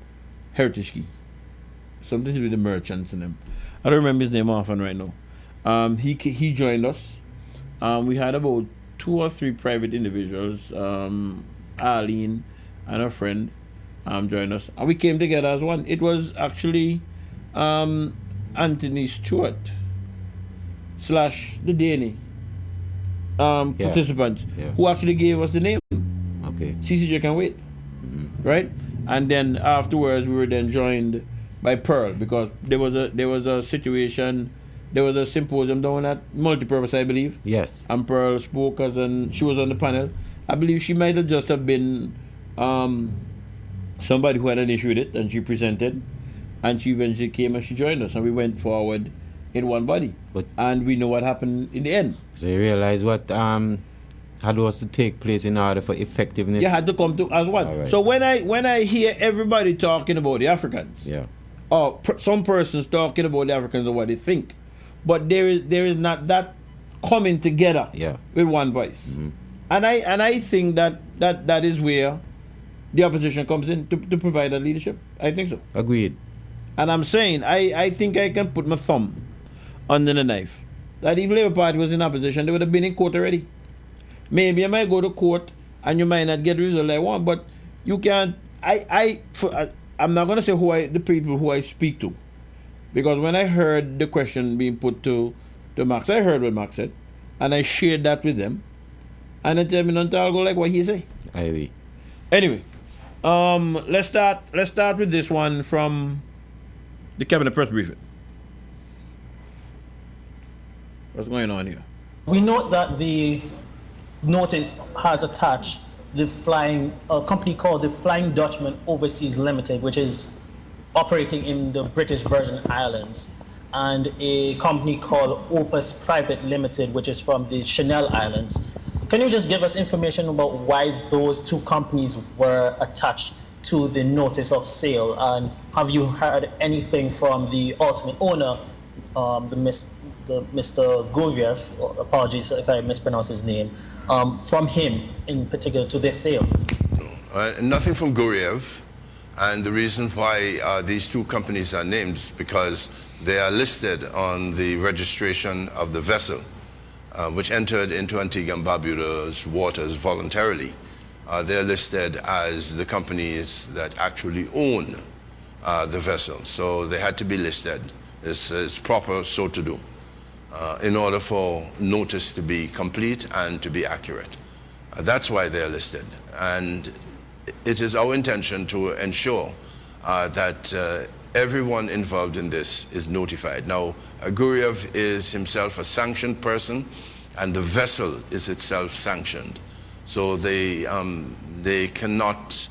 Heritage Key, something to do with the merchants and them. I don't remember his name often right now. He joined us. We had about 2 or 3 private individuals, Arlene and her friend, joined us, and we came together as one. It was actually Anthony Stewart / the DNA participants who actually gave us the name. Okay. CCJ Can Wait, right? And then afterwards, we were then joined by Pearl, because there was a situation. There was a symposium down at Multipurpose, I believe. Yes. And Pearl spoke she was on the panel. I believe she might have just have been somebody who had an issue with it, and she presented, and she eventually came and she joined us, and we went forward in one body. And we know what happened in the end. So you realize what had was to take place in order for effectiveness. You had to come to as one. Right. So when I hear everybody talking about the Africans, or some persons talking about the Africans and what they think, but there is not that coming together with one voice. And I think that is where the opposition comes in to provide that leadership. I think so. Agreed. And I'm saying I think I can put my thumb under the knife that if Labour Party was in opposition, they would have been in court already. Maybe you might go to court and you might not get the result I want, but you can't. I'm not going to say the people who I speak to, because when I heard the question being put to Max, I heard what Max said, and I shared that with them, and they tell me not to go like what he say. I agree. Anyway, let's start with this one from the cabinet press briefing. What's going on here? We note that the notice has attached a company called the Flying Dutchman Overseas Limited, which is operating in the British Virgin Islands, and a company called Opus Private Limited, which is from the Channel Islands. Can you just give us information about why those 2 companies were attached to the notice of sale, and have you heard anything from the ultimate owner, Mr. Guriev, apologies if I mispronounce his name, from him in particular to this sale? Nothing from Guriev, and the reason why these 2 companies are named is because they are listed on the registration of the vessel, which entered into Antigua and Barbuda's waters voluntarily. They're listed as the companies that actually own the vessel, so they had to be listed. It's proper so to do, in order for notice to be complete and to be accurate. That's why they're listed, and it is our intention to ensure that everyone involved in this is notified. Now, Guriev is himself a sanctioned person, and the vessel is itself sanctioned. So they cannot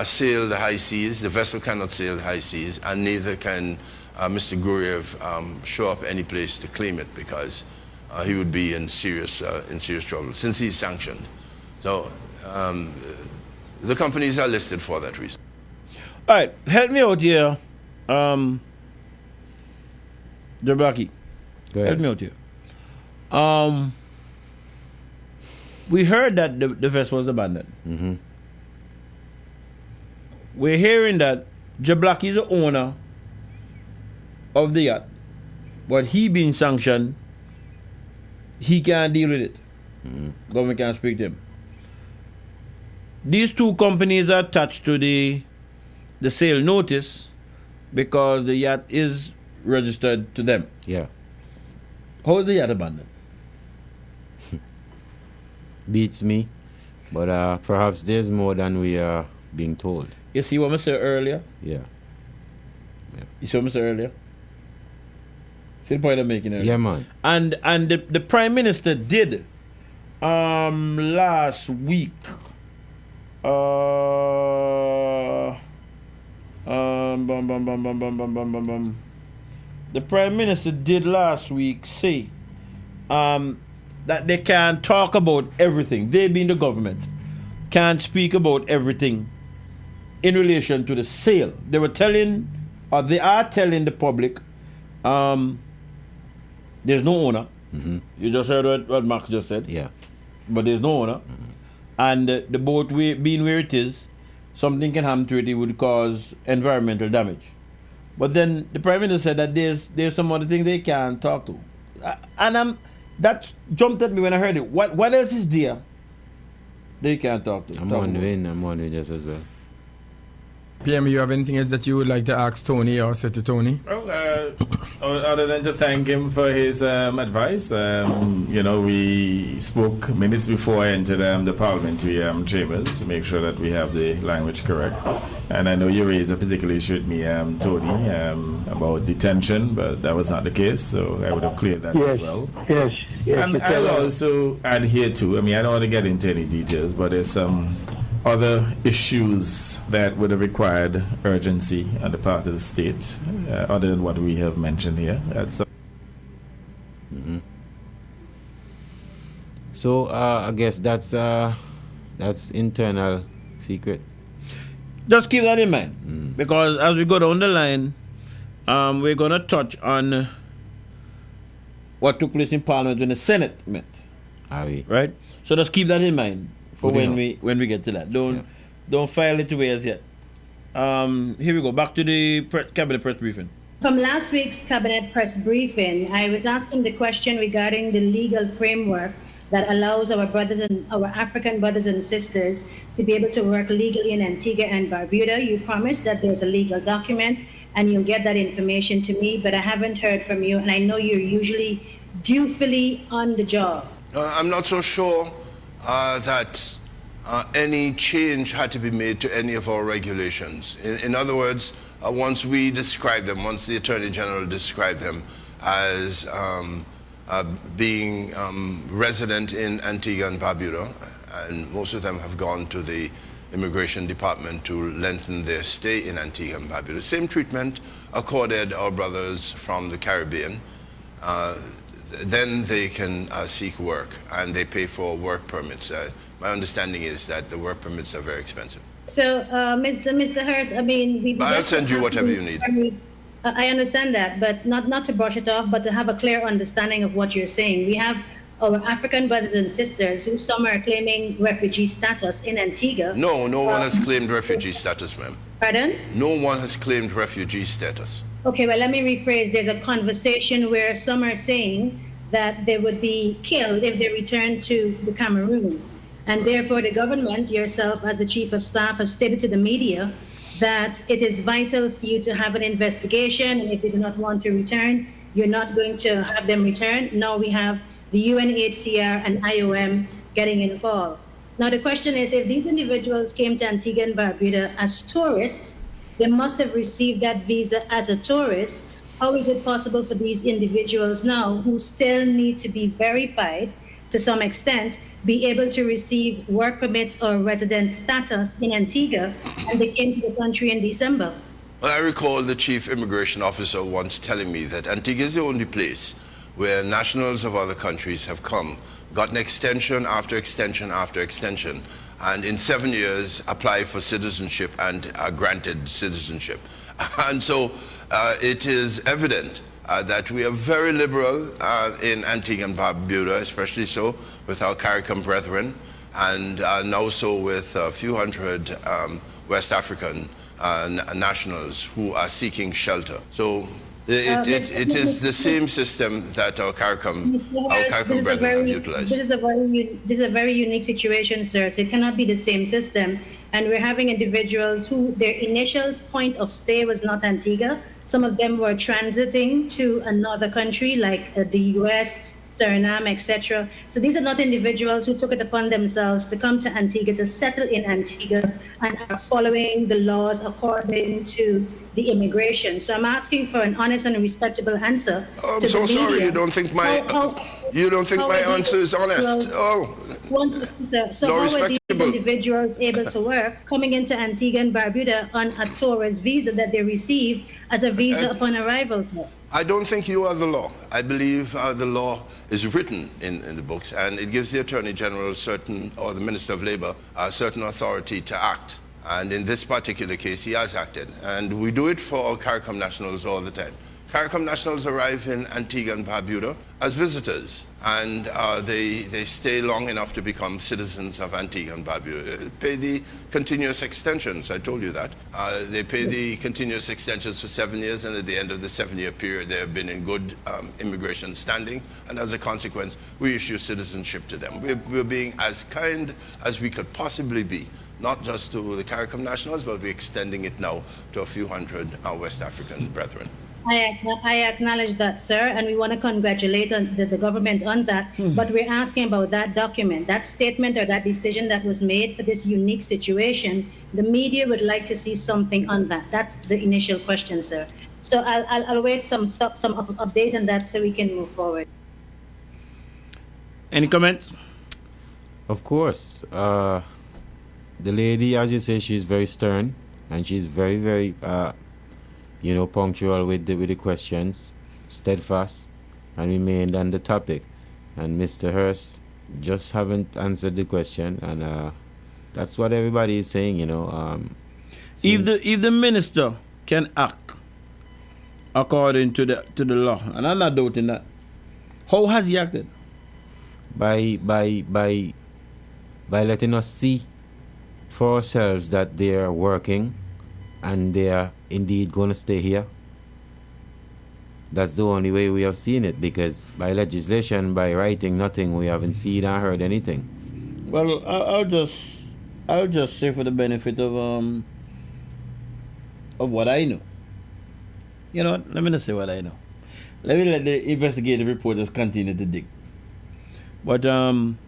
sail the high seas, the vessel cannot sail the high seas, and neither can Mr. Guriev show up any place to claim it, because he would be in serious trouble since he's sanctioned. So the companies are listed for that reason. All right, help me out here, Jablaki. Help me out here. We heard that the vessel was abandoned. Mm-hmm. We're hearing that Jablaki is the owner of the yacht, but he being sanctioned, he can't deal with it. Mm-hmm. Government can't speak to him. These two companies are attached to the sale notice because the yacht is registered to them. Yeah. How is the yacht abandoned? Beats me, but perhaps there's more than we are being told. You see what I said earlier? Yeah. You see what I said earlier? See the point I'm making earlier? Yeah, man. And the Prime Minister did last week the Prime Minister did last week say that they can't talk about everything. They being the government can't speak about everything in relation to the sale. They were telling, or they are telling the public, there's no owner. Mm-hmm. You just heard what Max just said. Yeah. But there's no owner. Mm-hmm. And the boat being where it is, something can happen to it. It would cause environmental damage. But then the Prime Minister said that there's some other thing they can't talk to. And that jumped at me when I heard it. What else is there they can't talk to? I'm wondering just as well. PM, you have anything else that you would like to ask Tony or say to Tony? Well, other than to thank him for his advice, we spoke minutes before I entered the parliamentary chambers to make sure that we have the language correct. And I know you raised a particular issue with me, Tony, about detention, but that was not the case, so I would have cleared that as well. Yes. And I'll also adhere to, I don't want to get into any details, but there's some other issues that would have required urgency on the part of the state, other than what we have mentioned here. Mm-hmm. So I guess that's internal secret. Just keep that in mind, because as we go down the line, we're going to touch on what took place in Parliament when the Senate met. Right? So just keep that in mind for when we get to that. Don't file it away as yet. Here we go. Back to the cabinet press briefing. From last week's cabinet press briefing, I was asking the question regarding the legal framework that allows our African brothers and sisters to be able to work legally in Antigua and Barbuda. You promised that there's a legal document and you'll get that information to me, but I haven't heard from you, and I know you're usually dutifully on the job. I'm not so sure that any change had to be made to any of our regulations. In other words, once we describe them, once the Attorney General described them as being resident in Antigua and Barbuda, and most of them have gone to the Immigration Department to lengthen their stay in Antigua and Barbuda. Same treatment accorded our brothers from the Caribbean. Then they can seek work, and they pay for work permits. My understanding is that the work permits are very expensive. So, Mr. Hurst, I'll send you whatever you need. I understand that, but not to brush it off, but to have a clear understanding of what you're saying. We have our African brothers and sisters who some are claiming refugee status in Antigua. No one has claimed refugee status, ma'am. Pardon? No one has claimed refugee status. Okay, well, let me rephrase. There's a conversation where some are saying that they would be killed if they return to the Cameroon. And therefore, the government, yourself as the chief of staff, have stated to the media that it is vital for you to have an investigation, and if they do not want to return, you're not going to have them return. Now we have the UNHCR and IOM getting involved. Now the question is, if these individuals came to Antigua and Barbuda as tourists, they must have received that visa as a tourist. How is it possible for these individuals now, who still need to be verified to some extent, be able to receive work permits or resident status in Antigua, and they came to the country in December? Well, I recall the chief immigration officer once telling me that Antigua is the only place where nationals of other countries have come, gotten extension after extension after extension, and in 7 years applied for citizenship and are granted citizenship. And so it is evident that we are very liberal in Antigua and Barbuda, especially so with our CARICOM brethren, and now so with a few hundred West African nationals who are seeking shelter. So it is the same system that our CARICOM brethren have utilized. This is a very unique situation, sir. So it cannot be the same system. And we're having individuals who their initial point of stay was not Antigua. Some of them were transiting to another country like the U.S., Suriname, etc. So these are not individuals who took it upon themselves to come to Antigua, to settle in Antigua, and are following the laws according to the immigration. So I'm asking for an honest and respectable answer. I'm to so the sorry. media. You don't think my answer is honest? So how are these individuals able to work coming into Antigua and Barbuda on a tourist visa that they received as a visa upon arrival, sir? I don't think you are the law. I believe the law is written in the books, and it gives the Attorney General or the Minister of Labor certain authority to act. And in this particular case, he has acted. And we do it for our CARICOM nationals all the time. CARICOM nationals arrive in Antigua and Barbuda as visitors, and they stay long enough to become citizens of Antigua and Barbuda. Pay the continuous extensions, I told you that. They pay the continuous extensions for 7 years, and at the end of the 7-year period, they have been in good immigration standing, and as a consequence, we issue citizenship to them. We're being as kind as we could possibly be, not just to the CARICOM nationals, but we're extending it now to a few hundred West African brethren. I acknowledge that, sir, and we want to congratulate the government on that. But we're asking about that document, that statement or that decision that was made for this unique situation. The media would like to see something on that. That's the initial question, sir. So I'll wait some update on that so we can move forward. Any comments? Of course. The lady, as you say, she's very stern, and she's very, very punctual with the questions, steadfast, and remained on the topic. And Mr. Hurst just haven't answered the question, and that's what everybody is saying. If the minister can act according to the law, and I'm not doubting that, how has he acted? By letting us see for ourselves that they are working and they are indeed going to stay here. That's the only way we have seen it, because by legislation, by writing, nothing, we haven't seen or heard anything. Well, I'll just say for the benefit of what I know. You know what? Let me not say what I know. Let me let the investigative reporters continue to dig. But from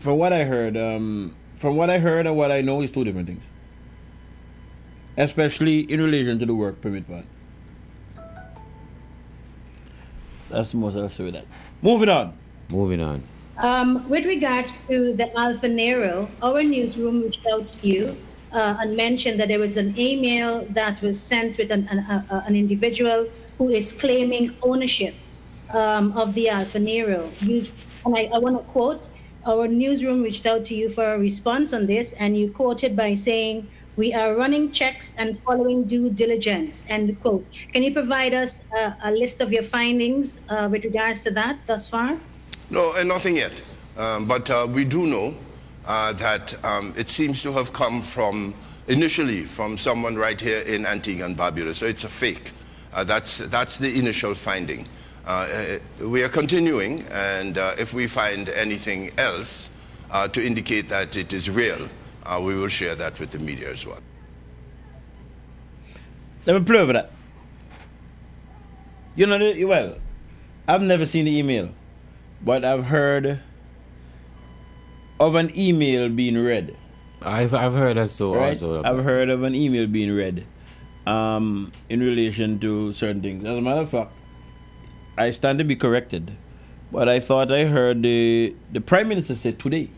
what I heard and what I know is two different things, especially in relation to the work permit part. That's the most I'll say with that. Moving on. With regards to the Alpha Nero, our newsroom reached out to you and mentioned that there was an email that was sent with an individual who is claiming ownership of the Alpha Nero. I want to quote, our newsroom reached out to you for a response on this, and you quoted by saying, "We are running checks and following due diligence," end quote. Can you provide us a list of your findings with regards to that thus far? No, nothing yet. But we do know that it seems to have come initially from someone right here in Antigua and Barbuda. So it's a fake. That's the initial finding. We are continuing, and if we find anything else to indicate that it is real, we will share that with the media as well. Let me prove that. Well, I've never seen the email, but I've heard of an email being read I've heard that so Right? also. I've heard of an email being read in relation to certain things. As a matter of fact, I stand to be corrected, but I thought I heard the Prime Minister said today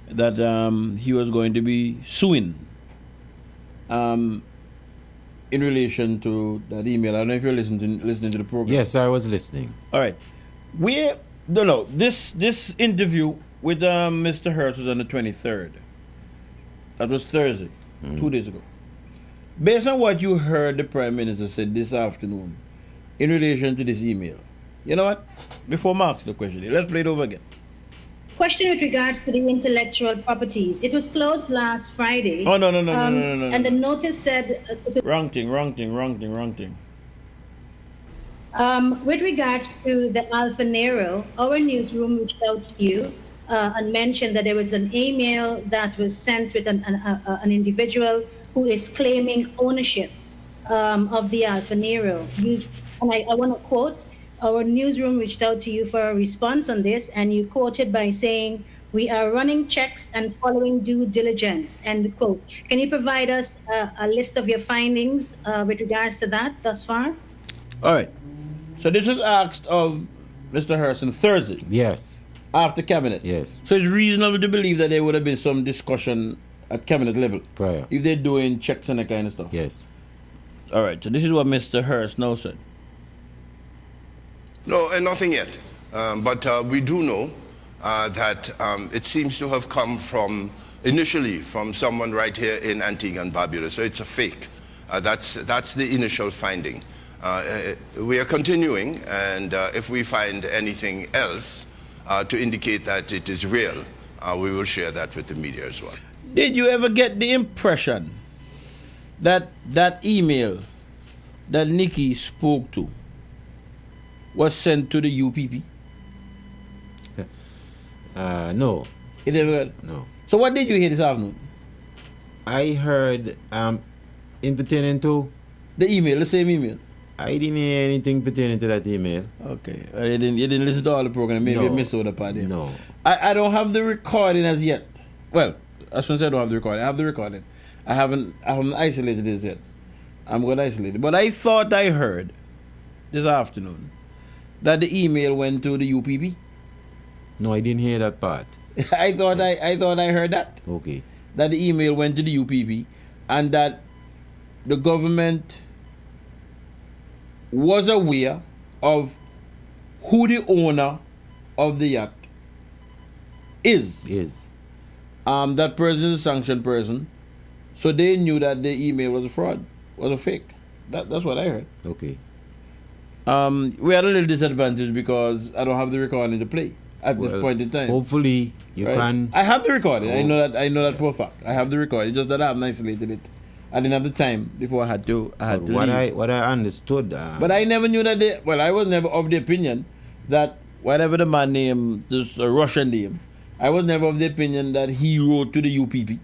that he was going to be suing in relation to that email. I don't know if you're listening to the program. Yes, I was listening. All right. This interview with Mr. Hurst was on the 23rd. That was Thursday, 2 days ago. Based on what you heard the Prime Minister said this afternoon in relation to this email, you know what? Before Mark's the question, let's play it over again. Question with regards to the intellectual properties. It was closed last Friday. Oh, no. And the notice said... Wrong thing. With regards to the Alpha Nero, our newsroom reached out to you and mentioned that there was an email that was sent with an individual who is claiming ownership of the Alpha Nero. And I want to quote, our newsroom reached out to you for a response on this, and you quoted by saying, "We are running checks and following due diligence," end quote. Can you provide us a list of your findings with regards to that thus far? All right. So this was asked of Mr. Hurst on Thursday. Yes. After Cabinet. Yes. So it's reasonable to believe that there would have been some discussion at Cabinet level. Prior. If they're doing checks and that kind of stuff. Yes. All right. So this is what Mr. Hurst now said. No, nothing yet. But we do know that it seems to have come initially from someone right here in Antigua and Barbuda. So it's a fake. That's the initial finding. We are continuing, and if we find anything else to indicate that it is real, we will share that with the media as well. Did you ever get the impression that that email that Nikki spoke to was sent to the UPP? No. You never got? No. So what did you hear this afternoon? I heard in pertaining to the email, the same email. I didn't hear anything pertaining to that email. Okay. You didn't listen to all the program. Maybe No. you missed out the part there. No. I don't have the recording as yet. Well, I shouldn't say I don't have the recording. I have the recording. I haven't isolated this yet. I'm going to isolate it. But I thought I heard this afternoon that the email went to the UPP. No, I didn't hear that part. I thought I heard that. Okay. That the email went to the UPP and that the government was aware of who the owner of the yacht is. That person is a sanctioned person. So they knew that the email was a fraud, was a fake. That's what I heard. Okay. We had a little disadvantage because I don't have the recording to play at this point in time. Hopefully you can. I have the recording. I know that for a fact. I have the recording. Just that I haven't isolated it. I didn't have the time before I had to. What I understood. But I never knew that. I was never of the opinion that whatever the man name, just a Russian name, I was never of the opinion that he wrote to the UPP,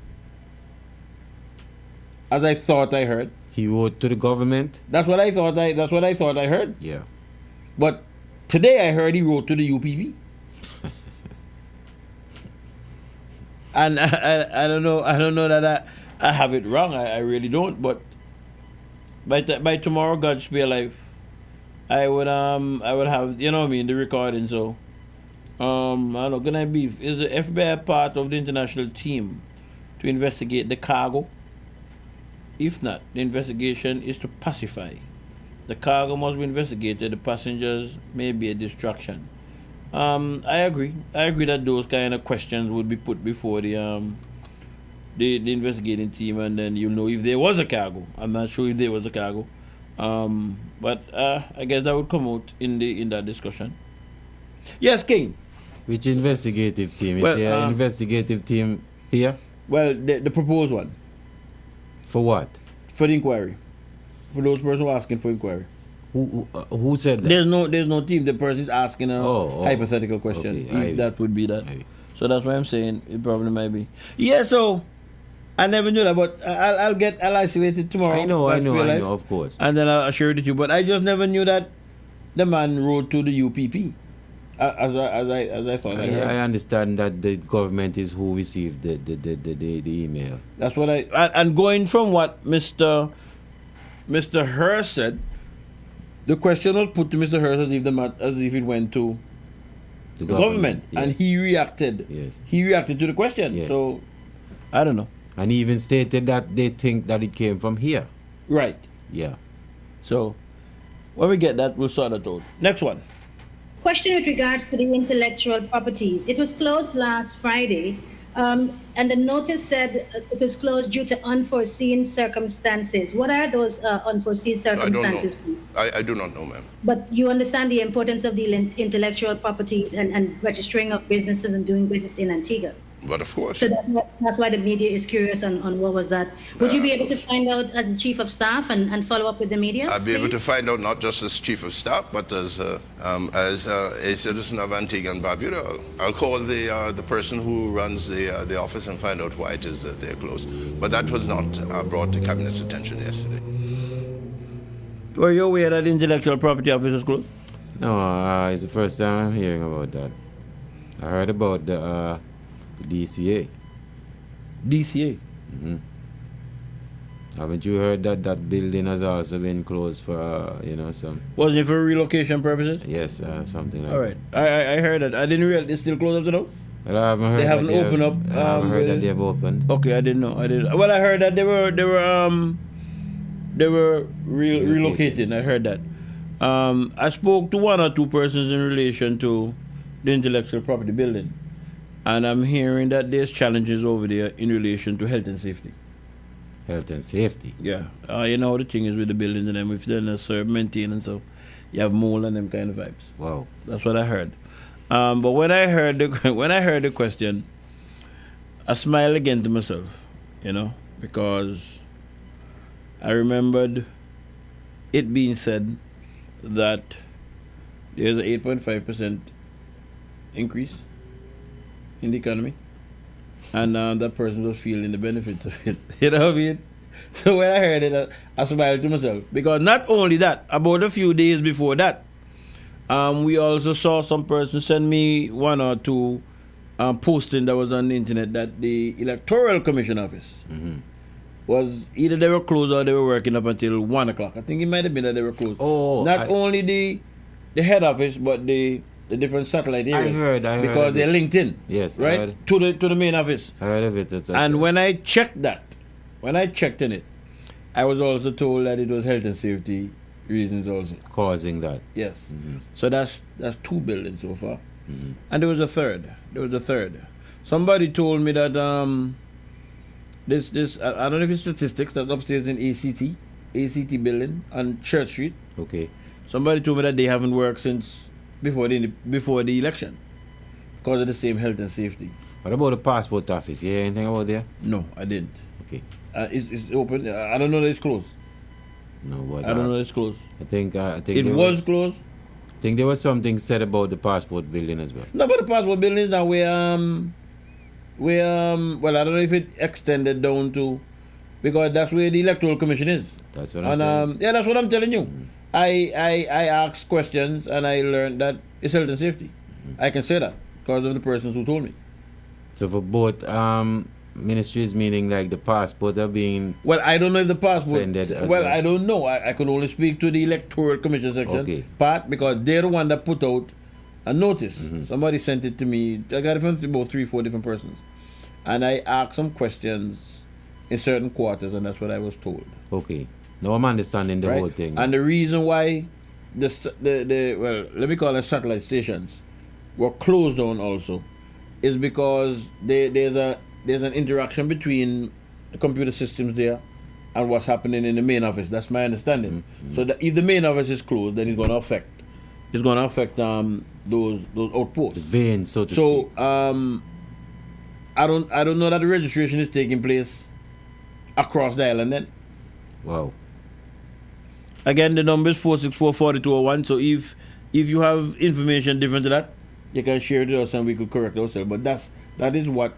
as I thought I heard. He wrote to the government. That's what I thought. That's what I thought I heard. Yeah. But today I heard he wrote to the UPP. And I don't know. I don't know that I have it wrong. I really don't. But by tomorrow, God spare life, I would have, you know what I mean, the recording. So I don't know. Can I be? Is the FBI part of the international team to investigate the cargo? If not, the investigation is to pacify. The cargo must be investigated. The passengers may be a distraction. I agree. I agree that those kind of questions would be put before the investigating team, and then you'll know if there was a cargo. I'm not sure if there was a cargo, but I guess that would come out in that discussion. Yes, King. Which investigative team? Well, is there an investigative team here? Well, the proposed one. For what? For the inquiry. For those persons who are asking for inquiry. Who said that? There's no team. The person is asking a hypothetical question. Okay, If that would be that. So that's why I'm saying it probably might be. Yeah, so I never knew that, but I'll isolate it tomorrow. I know, of course. And then I'll share it with you. But I just never knew that the man wrote to the UPP. As I thought. I understand that the government is who received the email. That's what and going from what Mr. Hurst said, the question was put to Mr. Hurst as if it went to the government. Yes. And he reacted. Yes. He reacted to the question. Yes. So I don't know. And he even stated that they think that it came from here. Right. Yeah. So when we get that, we'll sort it out. Next one. Question with regards to the intellectual properties. It was closed last Friday, and the notice said it was closed due to unforeseen circumstances. What are those unforeseen circumstances? I do not know, ma'am. But you understand the importance of the intellectual properties and registering of businesses and doing business in Antigua. But of course. So that's why the media is curious on what was that. Would you be able to find out as the chief of staff and follow up with the media? I'll be able to find out not just as chief of staff, but as a citizen of Antigua and Barbuda. I'll call the person who runs the office and find out why it is that they're closed. But that was not brought to Cabinet's attention yesterday. Were you aware that the intellectual property office is closed? No, it's the first time I'm hearing about that. I heard about the DCA. DCA? Mm-hmm. Haven't you heard that that building has also been closed for, some... Was it for relocation purposes? Yes, something like that. All right. I heard that. I didn't realize it's still closed up to now? Well, I haven't heard they haven't opened up. I haven't heard that they have opened. Okay, I didn't know. Well, I heard that they were relocating. I heard that. I spoke to one or two persons in relation to the intellectual property building. And I'm hearing that there's challenges over there in relation to health and safety. Health and safety? Yeah. You know how the thing is with the buildings and them. If they're not serve maintenance, so you have mold and them kind of vibes. Wow. That's what I heard. But when I heard the question, I smiled again to myself, because I remembered it being said that there's an 8.5% increase in the economy, and that person was feeling the benefits of it. You know what I mean? So when I heard it, I smiled to myself, because not only that, about a few days before that, we also saw some person send me one or two posting that was on the internet that the Electoral Commission office was either they were closed or they were working up until 1 o'clock. I think it might have been that they were closed. Not only the head office, but the different satellite areas. I heard because they're linked in. Yes, right to the main office. I heard of it. And when I checked in it, I was also told that it was health and safety reasons also causing that. Yes. So that's two buildings so far, and there was a third. Somebody told me that this I don't know if it's statistics that's upstairs in ACT building on Church Street. Okay. Somebody told me that they haven't worked since before the election because of the same health and safety. What about the passport office? You hear anything about there? No, I didn't. Okay. It's open. I don't know that it's closed. No, but I don't know that it's closed. I think it was closed. I think there was something said about the passport building as well. No, but the passport building is now where well, I don't know if it extended down to, because that's where the Electoral Commission is. That's what I'm saying. Yeah, that's what I'm telling you. I asked questions and I learned that it's health and safety. I can say that because of the persons who told me. So for both ministries, meaning like the passport are being... Well, I don't know if the passport... Well, I don't know. I could only speak to the Electoral Commission section part, because they're the one that put out a notice. Somebody sent it to me. I got it from about 3-4 different persons. And I asked some questions in certain quarters, and that's what I was told. Okay. Now I'm understanding the whole thing. And the reason why well, let me call it satellite stations were closed down also is because there's an interaction between the computer systems there and what's happening in the main office. That's my understanding. So that if the main office is closed, then it's going to affect those outposts. The veins, so to speak. I don't know that the registration is taking place across the island then. Wow. Again, the number is 464-4201. So if you have information different to that, you can share it with us and we could correct ourselves. But that is what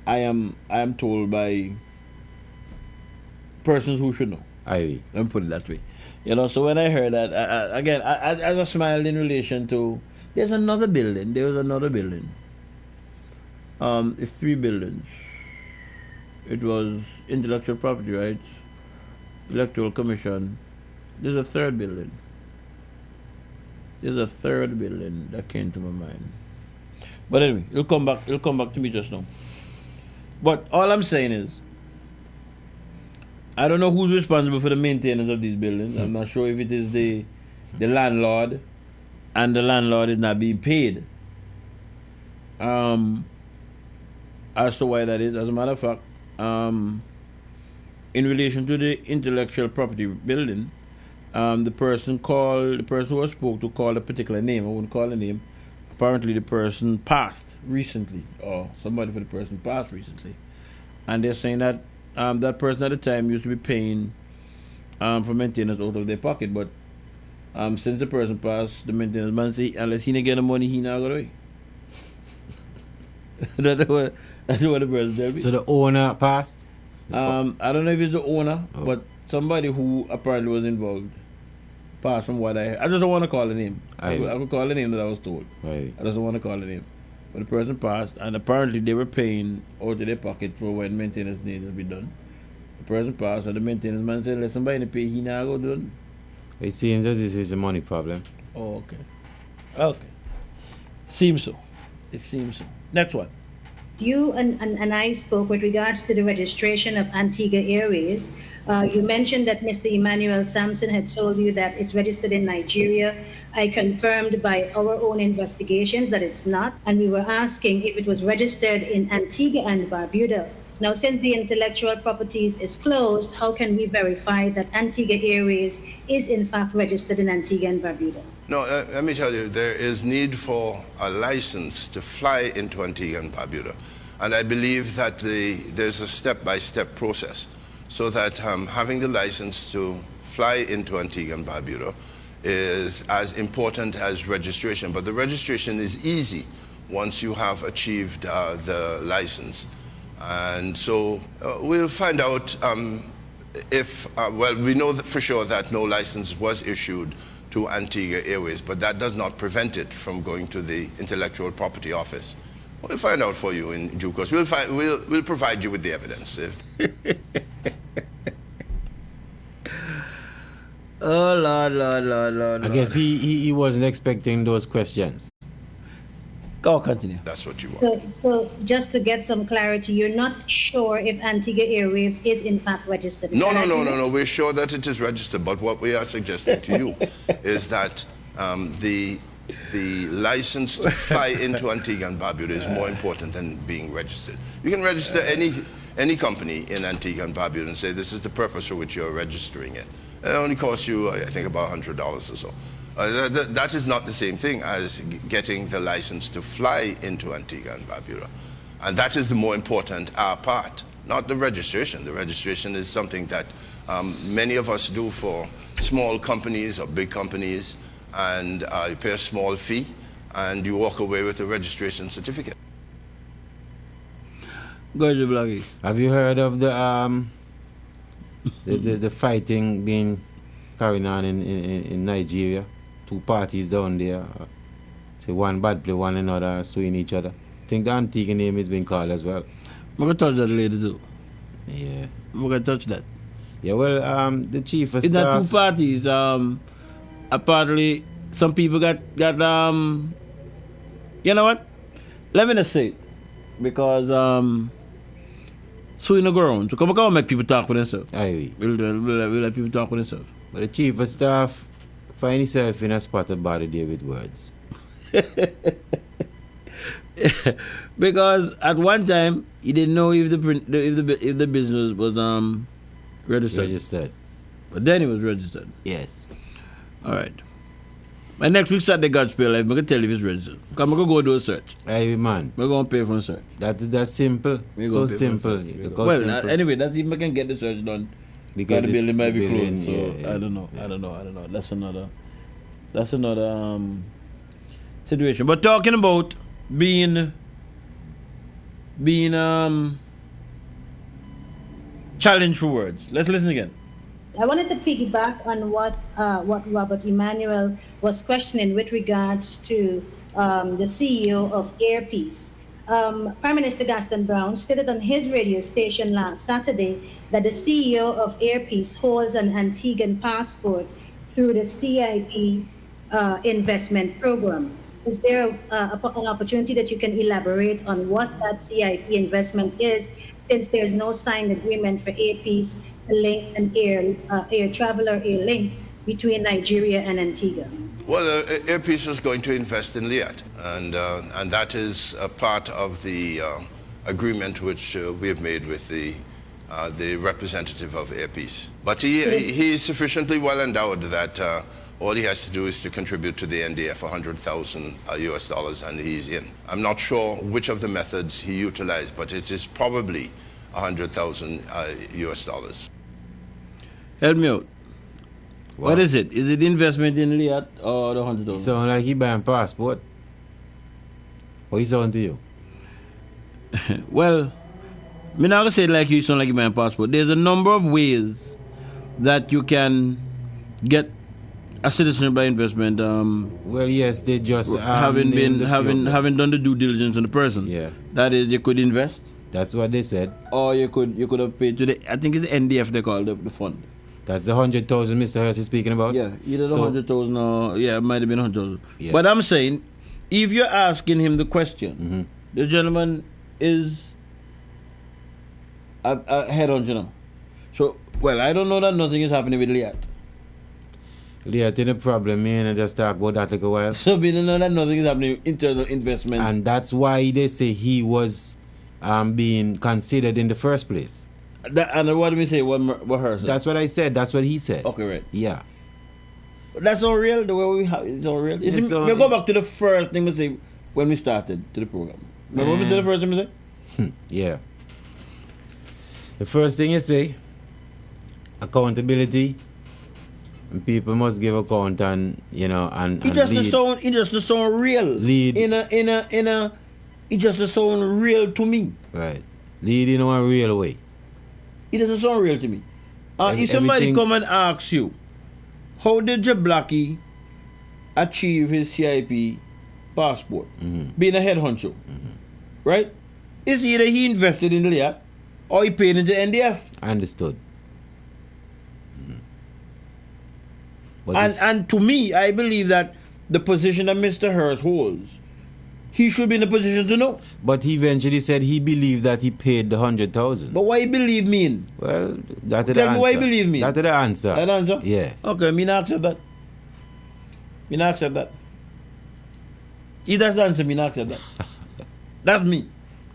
I am told by persons who should know. Let me put it that way. So when I heard that, I smiled in relation to There's another building. There was another building. It's 3 buildings. It was Intellectual Property Rights, Electoral Commission. There's a third building. There's a third building that came to my mind. But anyway, it'll come back to me just now. But all I'm saying is, I don't know who's responsible for the maintenance of these buildings. I'm not sure if it is the landlord, and the landlord is not being paid. As to why that is, as a matter of fact, in relation to the intellectual property building, the person who spoke to called a particular name. I wouldn't call a name. Apparently, the person passed recently, or somebody for the person passed recently, and they're saying that that person at the time used to be paying for maintenance out of their pocket, but since the person passed, the maintenance man say unless he didn't get the money, he not go away. That's what the person tell me. So the owner passed? I don't know if it's the owner, but somebody who apparently was involved passed from what I heard. I just don't want to call the name. I could call the name that I was told. I just don't want to call the name. But the person passed, and apparently they were paying out of their pocket for when maintenance needed to be done. The person passed, and the maintenance man said, let somebody pay, he now go done. It seems that this is a money problem. Oh, okay. Okay. Seems so. It seems so. Next one. You and I spoke with regards to the registration of Antigua Airways. You mentioned that Mr. Emmanuel Sampson had told you that it's registered in Nigeria. I confirmed by our own investigations that it's not, and we were asking if it was registered in Antigua and Barbuda. Now, since the intellectual properties is closed, how can we verify that Antigua Airways is in fact registered in Antigua and Barbuda? No, let me tell you, there is need for a license to fly into Antigua and Barbuda. And I believe that there's a step-by-step process, so that having the license to fly into Antigua and Barbuda is as important as registration. But the registration is easy once you have achieved the license. And so we'll find out if, well, we know that for sure that no license was issued to Antigua Airways, but that does not prevent it from going to the Intellectual Property Office. We'll find out for you in due course. We'll provide you with the evidence. Oh, Lord. I guess he wasn't expecting those questions. Go continue. That's what you want. So just to get some clarity, you're not sure if Antigua Airways is in fact registered? No. We're sure that it is registered, but what we are suggesting to you is that the license to fly into Antigua and Barbuda is more important than being registered. You can register any company in Antigua and Barbuda and say this is the purpose for which you're registering it. It only costs you, I think, about $100 or so. That is not the same thing as getting the license to fly into Antigua and Barbuda. And that is the more important part, not the registration. The registration is something that many of us do for small companies or big companies, and you pay a small fee, and you walk away with a registration certificate. Have you heard of the fighting being carried on in Nigeria? 2 parties down there, say one bad play one another, suing each other. I think the Antigua name is being called as well. We're going to touch that later too. Yeah. We're going to touch that. Yeah, well, the chief of staff... It's not 2 parties. Apparently, some people got you know what? Let me just say it. Because, suing the ground. So come on, make people talk for themselves. Aye. We'll let people talk for themselves. But the chief of staff find himself in a spot of body there with words. Because at one time he didn't know if the business was registered. But then it was registered. Yes. All right. And next week Saturday Gospel Live, I'm gonna tell you if it's registered. I'm gonna go do a search. Hey man, we're gonna pay for a search. That's simple. So simple. Well, simple. Anyway, that's if I can get the search done. Because the building might be closed, so yeah. I don't know. That's another situation. But talking about being challenged for words. Let's listen again. I wanted to piggyback on what Robert Emmanuel was questioning with regards to the CEO of Airpeace. Prime Minister Gaston Brown stated on his radio station last Saturday that the CEO of Airpeace holds an Antiguan passport through the CIP investment program. Is there an opportunity that you can elaborate on what that CIP investment is, since there's no signed agreement for Airpeace to link an air traveler air link between Nigeria and Antigua? Well, Airpeace is going to invest in Liat, and that is a part of the agreement which we have made with the representative of Airpeace. But he is sufficiently well endowed that all he has to do is to contribute to the NDF $100,000 and he's in. I'm not sure which of the methods he utilized, but it is probably $100,000. Help me out. What is it? Is it investment in Liat or the $100,000? Sound like he buying passport. What he sound to you? Well, I'm not gonna say it like you sound like you buying passport. There's a number of ways that you can get a citizenship by investment. Well, yes, they just having done the due diligence on the person. Yeah, that is, you could invest. That's what they said. Or you could have paid to the, I think it's the NDF they call the fund. That's the 100,000 Mr. Hurst is speaking about? Yeah, either the 100,000 or, yeah, it might have been 100,000. Yeah. But I'm saying, if you're asking him the question, the gentleman is a head on, you know. So, well, I don't know that nothing is happening with Liat. Liat in a problem, man, and just talk about that like a while. So, we don't know that nothing is happening with internal investment. And that's why they say he was being considered in the first place. And what did we say? What her said? That's what I said. That's what he said. Okay, right. Yeah. That's all real. The way we have it's all real. We'll go back to the first thing we say when we started to the program. Remember what we said the first thing we said? Yeah. The first thing you say, accountability, and people must give account, and you know, and it just lead. It just sound real. Lead in a. It just sound real to me. Right. Lead in a real way. It doesn't sound real to me. If somebody come and asks you, how did Jablaki achieve his CIP passport? Being a head honcho, right? It's either he invested in Liat or he paid into NDF. Understood. And to me, I believe that the position that Mr. Hurst holds, he should be in a position to know. But he eventually said he believed that he paid the 100,000. But what he believe mean? Well, that's the Tell answer. me what he believe mean. That's the answer. That answer? Yeah. Okay, me not accept that. Me not accept that. If that's the answer, me not accept that. That's me.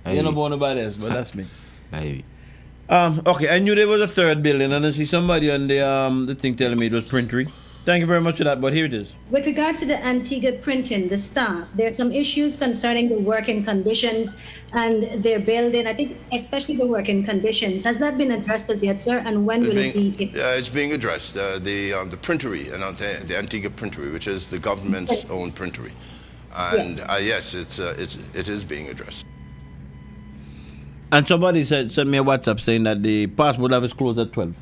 You're not born about this, but that's me. Okay, I knew there was a third building, and I see somebody on the thing telling me it was Printery. Thank you very much for that, but here it is. With regard to the Antigua printing, the staff, there are some issues concerning the working conditions and their building. I think especially the working conditions. Has that been addressed as yet, sir? And when will it be? Yeah, it's being addressed. The printery, the Antigua printery, which is the government's own printery. And yes, it is being addressed. And somebody sent me a WhatsApp saying that the passport office closed at 12.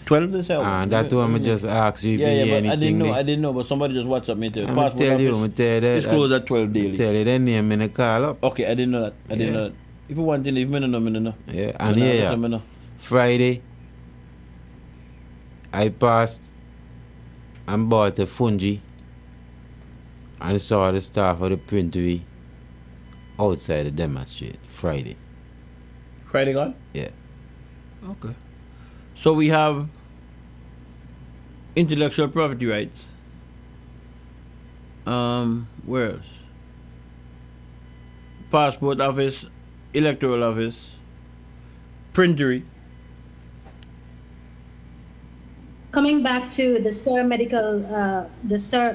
12 they said. And that's why I just asked you if you hear anything. I didn't know, but somebody just WhatsApp me. I'm going to tell you that. It's closed at 12 daily. Tell you the name in the call up. Okay, I didn't know that. I didn't know that. If you want to, if you don't know. Yeah, and yeah. Friday, I passed and bought a fungi and saw the staff of the printery outside the demonstrate. Friday. Friday gone? Yeah. Okay. So we have intellectual property rights. Where else? Passport office, electoral office, printery. Coming back to the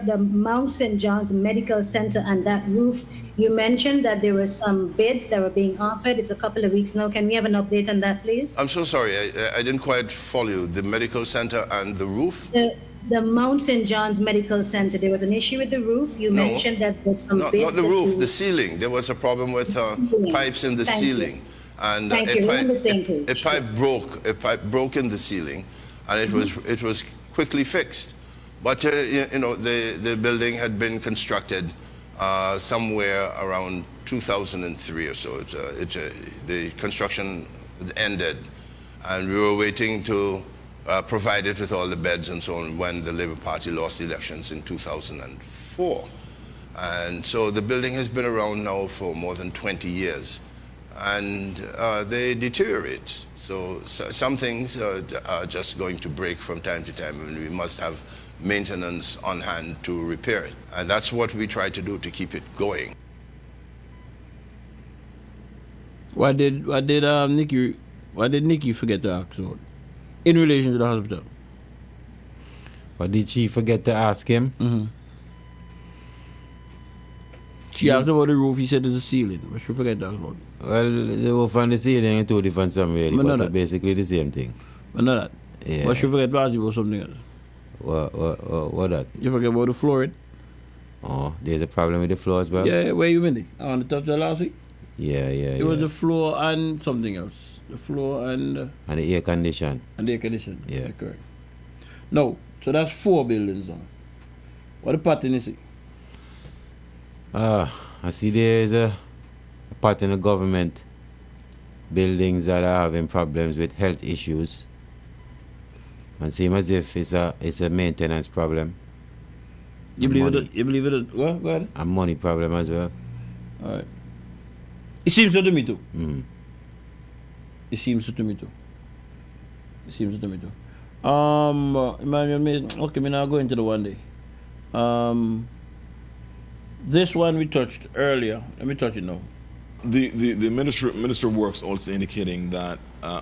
the Mount St. John's Medical Center and that roof, you mentioned that there were some bids that were being offered. It's a couple of weeks now. Can we have an update on that, please? I'm so sorry. I didn't quite follow you. The medical center and the roof? The Mount St. John's Medical Center. There was an issue with the roof. You mentioned that there's some bids. Not the roof, the ceiling. There was a problem with pipes in the ceiling. And a pipe broke in the ceiling, and it was quickly fixed. But you know, the building had been constructed somewhere around 2003 or so. The construction ended, and we were waiting to provide it with all the beds and so on when the Labour Party lost the elections in 2004. And so the building has been around now for more than 20 years, and they deteriorate. So some things are just going to break from time to time, and we must have maintenance on hand to repair it. And that's what we try to do to keep it going. What did Nikki forget to ask about in relation to the hospital? What did she forget to ask him? Mm-hmm. She asked about the roof. He said there's a ceiling. What she forget to ask about? Well, the roof and the ceiling are two different some really, but basically the same thing. But not that. Yeah. What she forget to ask you about something else? What that? You forget about the flooring? Oh, there's a problem with the floor as well? Yeah, where you been? I want to touch that last week. Yeah. It was the floor and something else. The floor and the air condition. And the air condition. Yeah. Correct. No, so that's 4 buildings now. What the pattern is it? I see there's a part in the government buildings that are having problems with health issues. And seem as if it's a maintenance problem. You believe it? What? Go ahead. A money problem as well. All right. It seems so to me too. Mm. It seems so to me too. Emmanuel, okay, me now go into the one day. This one we touched earlier. Let me touch it now. The Minister of Works also indicating that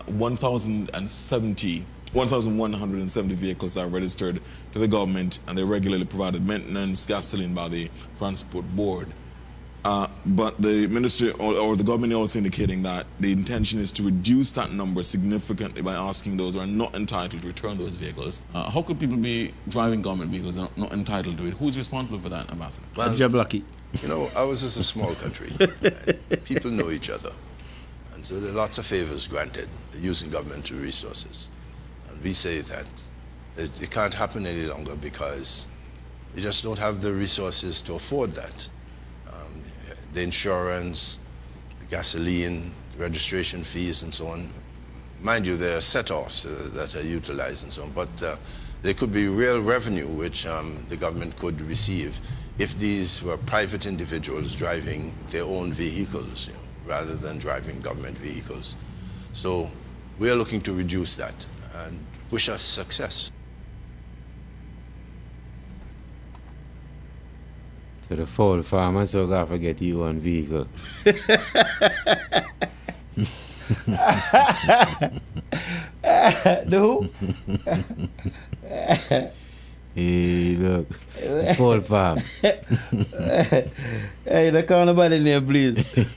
1,170 vehicles are registered to the government, and they're regularly provided maintenance, gasoline by the Transport Board. But the minister or the government is also indicating that the intention is to reduce that number significantly by asking those who are not entitled to return those vehicles. How could people be driving government vehicles and not entitled to it? Who's responsible for that, Ambassador? Well, Lucky. You know, ours is a small country. People know each other. And so there are lots of favors granted using governmental resources. And we say that it can't happen any longer because they just don't have the resources to afford that. The insurance, the gasoline, the registration fees, and so on. Mind you, there are set-offs that are utilized and so on, but there could be real revenue which the government could receive if these were private individuals driving their own vehicles, rather than driving government vehicles. So we are looking to reduce that and wish us success. So the fowl farmer so gotta forget you one vehicle. The who? Hey, look. Fowl farm. Hey, don't call nobody name, please.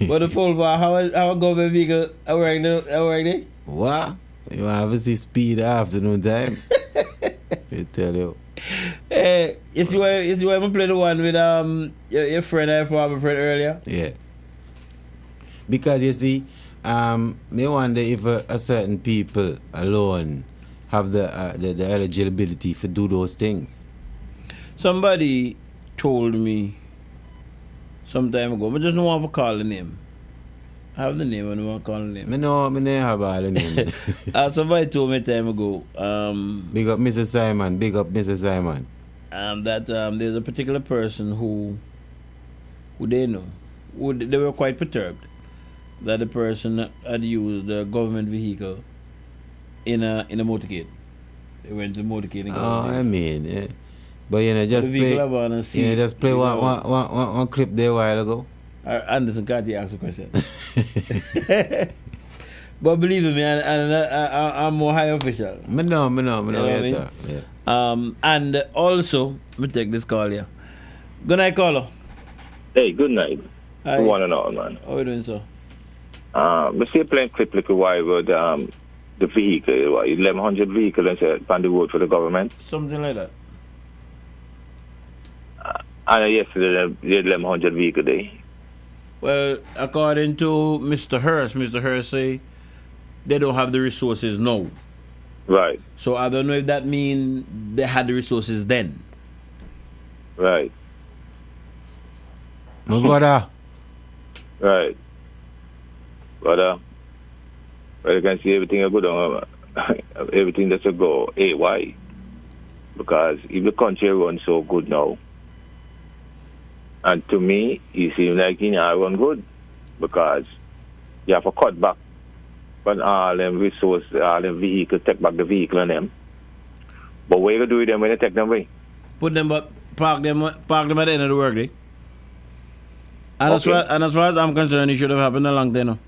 But the fowl farm, how a government vehicle are wearing there? What? You want to see speed afternoon time? I tell you. Hey, you see why I play the one with your friend, your former friend earlier? Yeah. Because you see, me wonder if a certain people alone have the eligibility to do those things. Somebody told me some time ago, but just don't want to call the name. I have the name, I don't want to call the name. I know, I have all the name. Somebody told me time ago. Big up Mrs. Simon, big up Mrs. Simon. That there's a particular person who they know, they were quite perturbed that the person had used a government vehicle in a motorcade. They went to motorcade and I mean, yeah. But just play one clip there a while ago. Anderson Carty asked a question. But believe me, I'm more high official. Me know. Yeah. And also, let me take this call here. Good night, caller. Hey, good night. Hi. One and all, man. How are you doing, sir? I see a plane clip like a while with the vehicle, 1,100 vehicles on the road for the government. Something like that. And yesterday, the 1,100 vehicle day. Well, according to Mr. Hurst say they don't have the resources now. Right. So I don't know if that means they had the resources then. Right. My brother. Right. But you can see everything is good on everything that's a go AY. Because if the country runs so good now, and to me, it seems like it run good. Because you have to cut back on all them resources, all them vehicles, take back the vehicle on them. But what you do with them when you take them away? Put them up, park them at the end of the workday. And, Okay. as far as I'm concerned, it should have happened a long time now.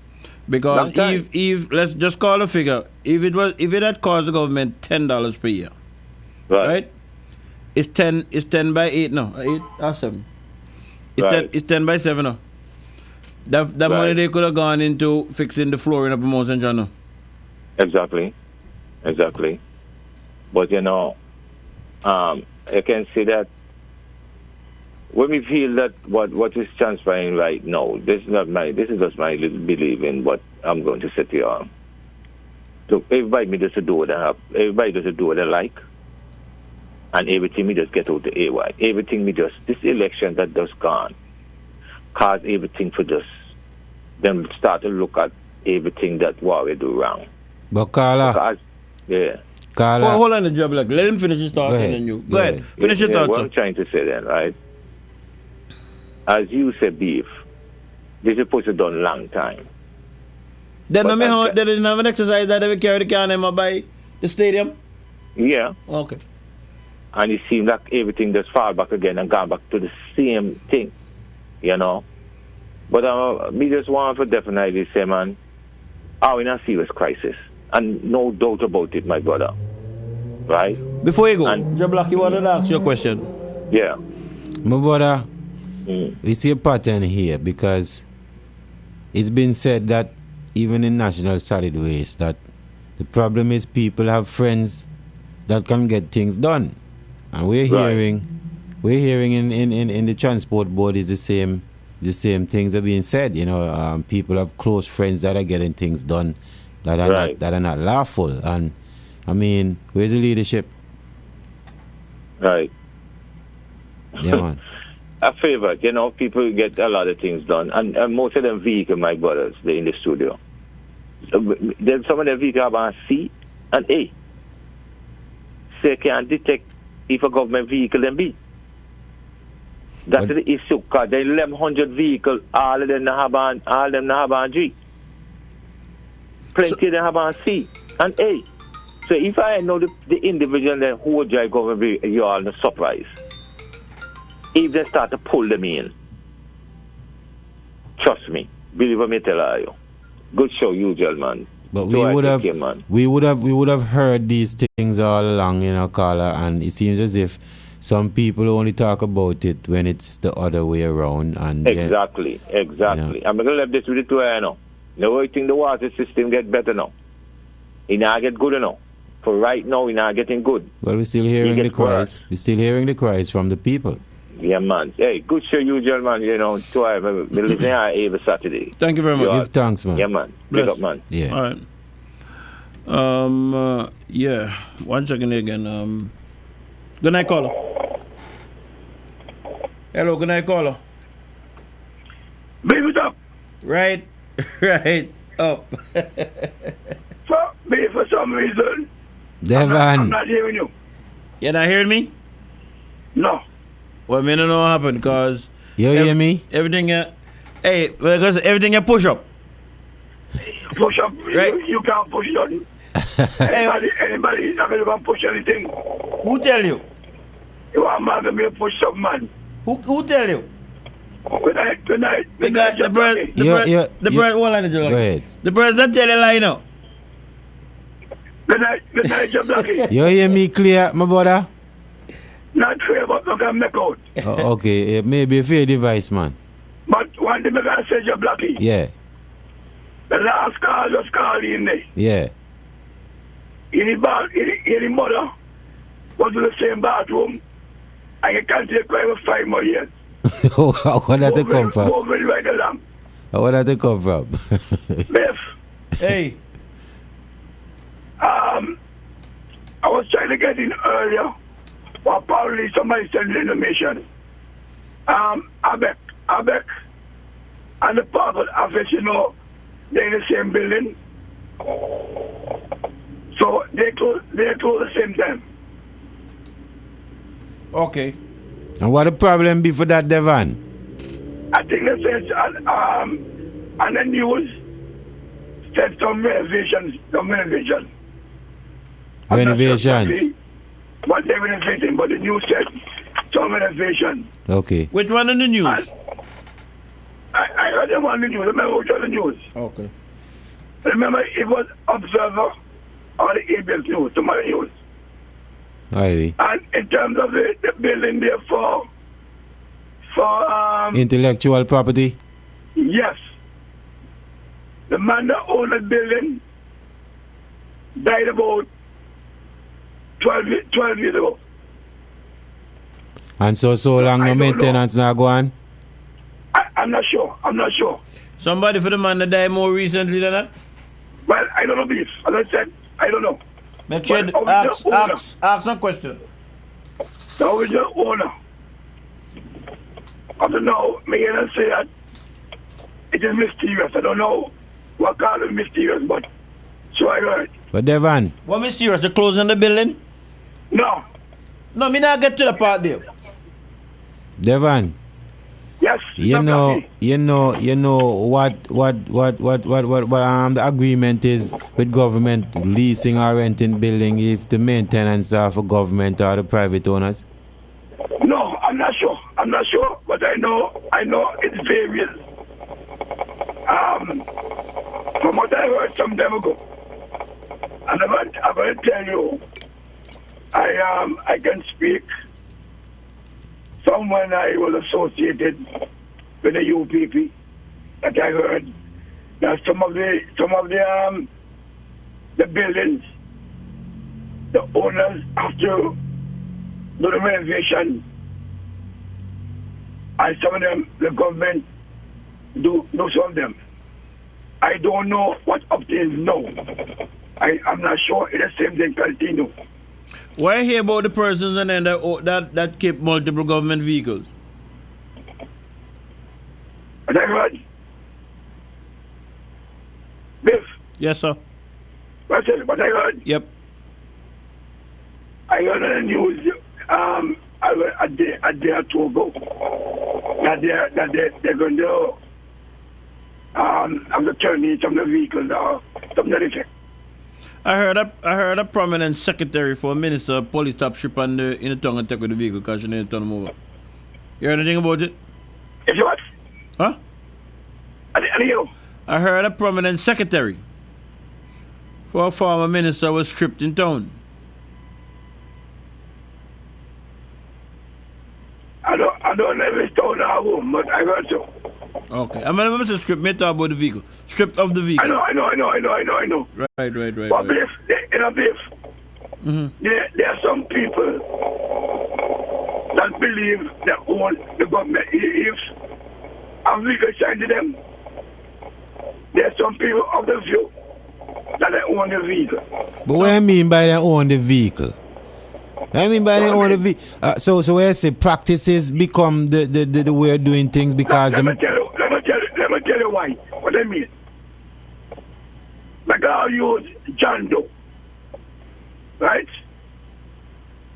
Because Long time. if let's just call a figure, if it had cost the government $10 per year, right? It's 10 by 8 now, 8 or 7. It's 10 by 7 now. That money they could have gone into fixing the flooring up in Mount St. John now. Exactly. But you know, you can see that when we feel that what is transpiring right now, this is just my little belief in what I'm going to say to you all. So everybody does do what they like, and everything we just get out the AY. Everything we just this election that just gone cause everything for just them start to look at everything that what we do wrong. But Carla. Yeah. Carla. Hold on the job, like, let him finish his thought and then you. Go ahead. Finish your thought, What sir. I'm trying to say then, right? As you said, beef, this is supposed to be done long time. Then they didn't have an exercise that they would carry the can by the stadium? Yeah. Okay. And it seemed like everything just fall back again and gone back to the same thing, you know. But me just want to definitely say, man, are in a serious crisis. And no doubt about it, my brother. Right? Before you go, Joe Black, you wanted to ask your question? Yeah. My brother, we see a pattern here because it's been said that even in National Solid Waste that the problem is people have friends that can get things done. And we're hearing in the transport board is the same things are being said. You know, people have close friends that are getting things done that are not lawful. And I mean, where's the leadership? Right. Yeah, man. A favor, you know, people get a lot of things done. And most of them vehicle, my brothers, they're in the studio. Then some of them vehicle have a C and A. So you can detect if a government vehicle then B. That's the issue, because they 1,100 vehicles, all of them have a G. Plenty of them have a C and A. So if I know the individual then who would drive government vehicle, you're all not surprised. If they start to pull them in, trust me, believe me, tell you. Good show, usual man. But So we would have heard these things all along, you know, Carla, and it seems as if some people only talk about it when it's the other way around. And Exactly. I'm going to leave this with it to you now. Now I think the water system get better now. It not get good enough. For right now, it's not getting good. Well, we're still hearing the cries. We're still hearing the cries from the people. Yeah, man. Hey, good show, usual man. You know, to I listen here every Saturday. Thank you very much. Give thanks, man. Yeah, man. Big up, man. Yeah. All right. Yeah. 1 second again. Good night, caller. Hello, good night, caller. Beef it up. Right. Right. Up. So, beef for some reason. Devon. I'm not hearing you. You're not hearing me? No. Well, I don't know what happened because. You hear me? Everything. Hey, because everything you push up. Push up. Right. You can't push nothing. anybody is not going to push anything. Who tell you? You want man to be push up, man. Who tell you? Good night. Because the bird, hold on, Go ahead. The bird not tell you lie now. Good night, Joe Blackie. You hear me clear, my brother? Not fair, but not can make out. Okay, maybe a fair device, man. But one thing I can say, Joe Blackie. Yeah, The last call just called in there. yeah. In the mother was in the same bathroom, and you can't take for 5 more years. Where did that come from? Over right along. Where did that come from? Biff. Hey. I was trying to get in earlier, but probably somebody sent information. I bet ABEC and the passport office, you know, they're in the same building. So they close the same time. Okay. And what the problem be for that, Devon? I think they said on the news said some renovations. Renovations. What they're renovating, but the news said some renovations. Okay. Which one in the news? I heard them on the news. Remember which was the news? Okay. Remember it was Observer or the ABS News, some other news. Aye. And in terms of the building there for intellectual property? Yes. The man that owned the building died about 12 years ago. And so long no maintenance now go on? I'm not sure. Somebody for the man that died more recently than that? Well, I don't know this. As I said, I don't know. Make sure ask a question. The original owner. I don't know. May I say that it is mysterious. I don't know what kind of mysterious, but so I heard. But Devon. What mysterious? The closing the building? No. No, me not get to the part there. Devon. Yes. You know what the agreement is with government leasing or renting building if the maintenance are for government or the private owners? No, I'm not sure, but I know it's various. From what I heard some time ago, and I'm going to tell you, I can speak. Someone I was associated with the UPP that I heard that some of the buildings, the owners have to do the renovation, and some of them the government do some of them. I don't know what up to now. I'm not sure if the same thing continue. Why hear about the persons and then that keep multiple government vehicles? What I heard? Biff? Yes, sir. What I heard? Yep. I heard on the news a day or two ago that they're going to have to turn in some of the vehicles or something like that. I heard a prominent secretary for a minister pull his top strip in the tongue and take with the vehicle because she didn't turn him over. You heard anything about it? If you what? Huh? You? I heard a prominent secretary for a former minister was stripped in town. I don't know if it's town or home, but I heard so. Okay. I mean, Mr. Strip, me talk about the vehicle. Stripped of the vehicle. I know. Right. But Biff, there are some people that believe they own the government. If a vehicle signed to them, there are some people of the view that they own the vehicle. But what do you mean by they own the vehicle? I mean by they own the vehicle. So where I say practices become the way of doing things because let me tell you why. What I mean. Like I'll use John Doe. Right?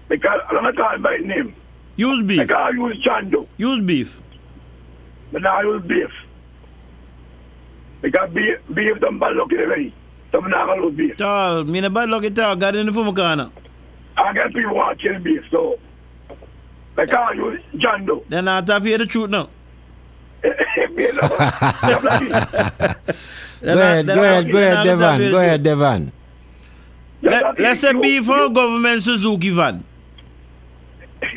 Because I'm not calling by name. Use beef. Like I'll use John Doe. Use beef. But now I use beef. Because beef don't bad luck already. So I'm not going to use beef. Tall, me not bad luck at all. Got in the phone corner. I get people want to kill beef, so like I'll use John Doe. Then I'll tap you the truth now. Go ahead, Devon. Let's say beef for government Suzuki van. Go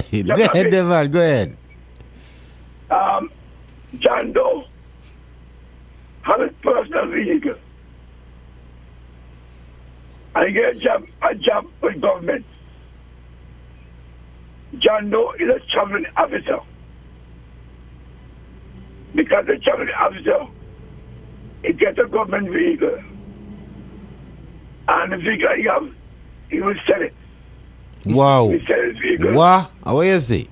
ahead, Devon, go ahead. John Doe has a personal vehicle. I get a job with government. John Doe is a traveling officer. Because the traveling officer, he gets a government vehicle. And the vehicle he will sell it. Wow. He sell his vehicle. What? What you say?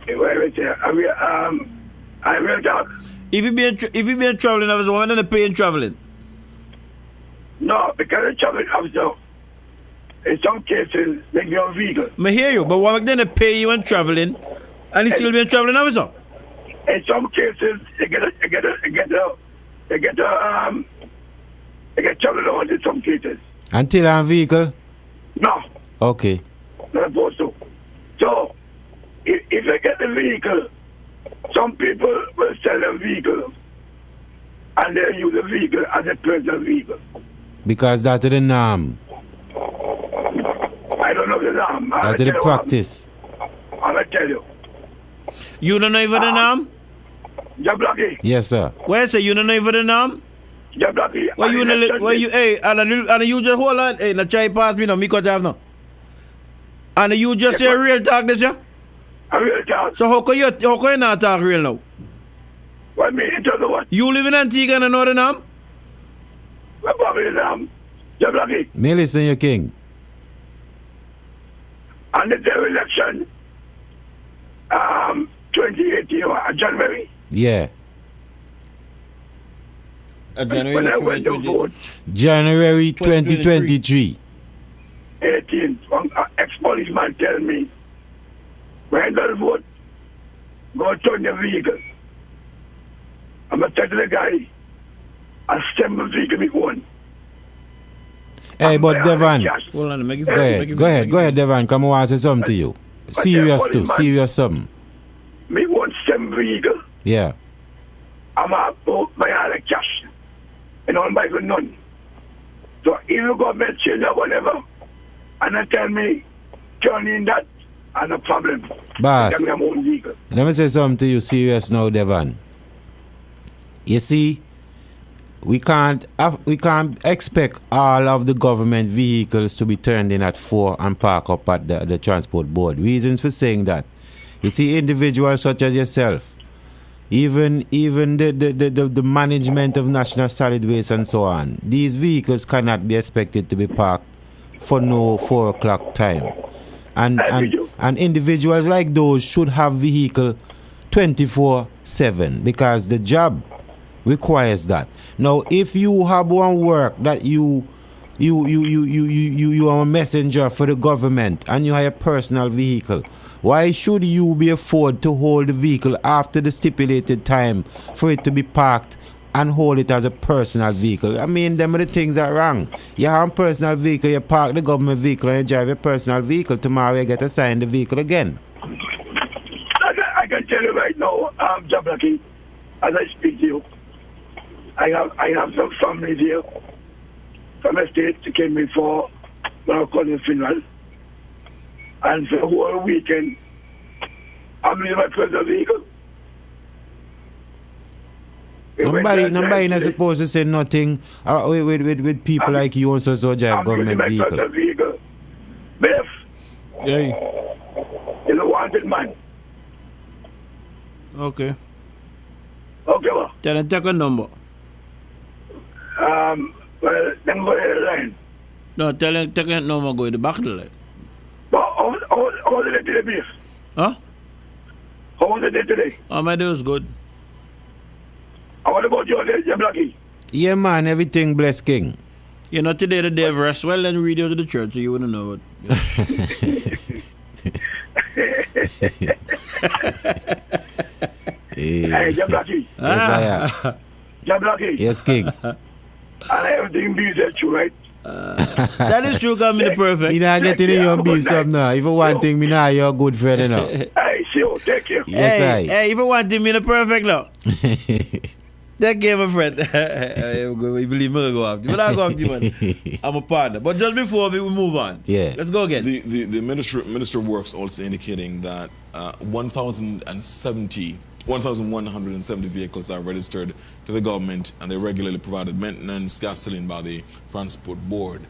Wait. I will talk. If you been traveling officer, why not paying traveling? No, because the traveling officer, in some cases, they give a vehicle. I hear you, but why then they pay you when traveling, and you still be a traveling officer? In some cases, they get travel allowance in some cases. Until I'm vehicle? No, Okay. not supposed to. So, if they get the vehicle, some people will sell a vehicle and they use the vehicle as a personal vehicle. Because that's the norm. I don't know the norm. That's the practice. I'm going to tell you. You don't know even the norm? Jablaki. Yes, sir. Where say you don't know even the norm? Jablaki. Why you hey, and you just hold on, hey, na try pass me now, me cut have no. And you just say real talk this year? A real talk. So how can you not talk real now? What mean in terms of what? You live in Antigua and know the norm? What probably the norm? Jablaki. Me listen, you king. And the election 2018 January. Yeah. January when I went to vote. January 2023. 18. One ex-policeman tell me, when you vote, go turn your vehicle. I'm going to tell the guy, I send my vehicle me one. Hey, but Devon. Hold on, make it Go ahead, Devon. Come on, I say something to you. Serious too, serious something. Me want same vehicle. Yeah. I'm going to buy all the cash. And I don't buy for none. So if you government change or whatever, and they tell me, turn in that, and no problem. Boss, Tell me I'm own vehicle. let me say something to you serious now, Devon. You see, we can't expect all of the government vehicles to be turned in at 4 and park up at the transport board. Reasons for saying that. You see, individuals such as yourself, even the management of National Solid Waste and so on, these vehicles cannot be expected to be parked for no 4 o'clock time. And individuals like those should have vehicle 24/7 because the job requires that. Now, if you have one work that you are a messenger for the government and you have a personal vehicle, why should you be afforded to hold the vehicle after the stipulated time for it to be parked and hold it as a personal vehicle? I mean, them are the things that are wrong. You have a personal vehicle, you park the government vehicle and you drive your personal vehicle. Tomorrow you get assigned the vehicle again. I can tell you right now, Jablaki, as I speak to you, I have some family here from the States who came before when I was calling funeral. And for the whole weekend, I'm in my personal vehicle. Nobody not supposed to say nothing with people like you and so drive government vehicle. Vehicle. Biff, Yeah. you're a wanted man. Okay. Okay, well. Tell them take a number. Well, then go ahead and line. No, tell them take a number, go to the back of the line. But how was the day today, Biff? Huh? How was the day today? Oh, my day was good. What about your day, Jablaki? Yeah, man, everything bless King. You know, today the day of rest. Well, then read you to the church so you wouldn't know it. Hey, Jablaki. Yes, I am. Jablaki. Yes, King. And everything be there too, right? That is true, because I'm the perfect. Me not getting in your business now. If you want thing, me not your good friend enough. Hey, see you. Take care. Yes, hey, hey, if you want to be the perfect now. Take care, my friend. You believe me, I go after you. But I go after you, man. I'm a partner. But just before we move on, yeah, let's go again. The Minister of Works also indicating that 1,170 vehicles are registered to the government and they regularly provided maintenance, gasoline by the Transport Board.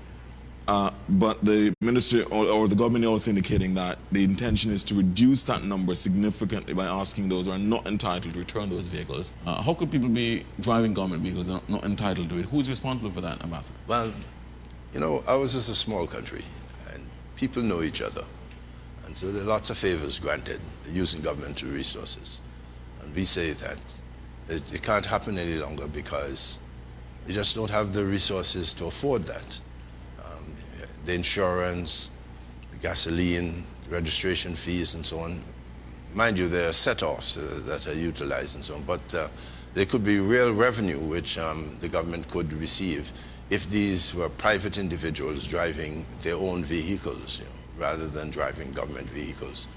But the ministry or the government is also indicating that the intention is to reduce that number significantly by asking those who are not entitled to return those vehicles. How could people be driving government vehicles and not entitled to it? Who's responsible for that, Ambassador? Well, you know, ours is a small country and people know each other. And so there are lots of favors granted using governmental resources. And we say that it can't happen any longer because we just don't have the resources to afford that. The insurance, the gasoline, registration fees and so on. Mind you, there are set-offs that are utilized and so on, but there could be real revenue which the government could receive if these were private individuals driving their own vehicles, rather than driving government vehicles.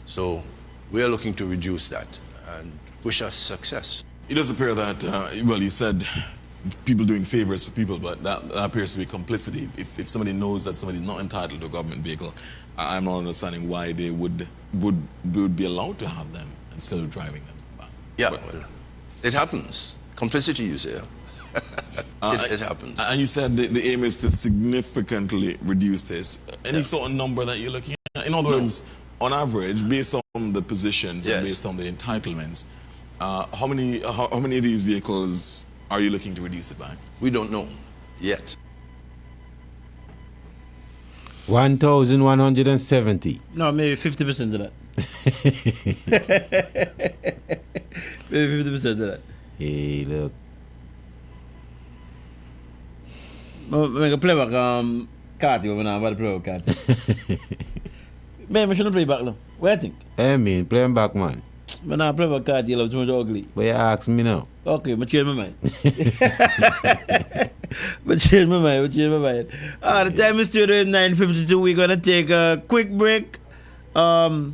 So we are looking to reduce that and wish us success. It does appear that, well, you said people doing favors for people, but that appears to be complicity. If somebody knows that somebody is not entitled to a government vehicle, I'm not understanding why they would be allowed to have them instead of driving them. Yeah, well, it happens. Complicity, you say. It happens. And you said the aim is to significantly reduce this. Any sort of number that you're looking at? In other words, on average, based on the positions and based on the entitlements, how many of these vehicles are you looking to reduce it by? We don't know yet. 1,170. No, maybe 50% of that. Maybe 50% of that. Hey, look. I'm going to play back Carty when I'm about to play back Carty. Man, I shouldn't play back now. What do you think? I mean, play him back, man. When I play back Carty, you'll have too much ugly. But you ask me now. Okay, but change my mind. But change my mind. The time is studio is 9:52. We're going to take a quick break. Well,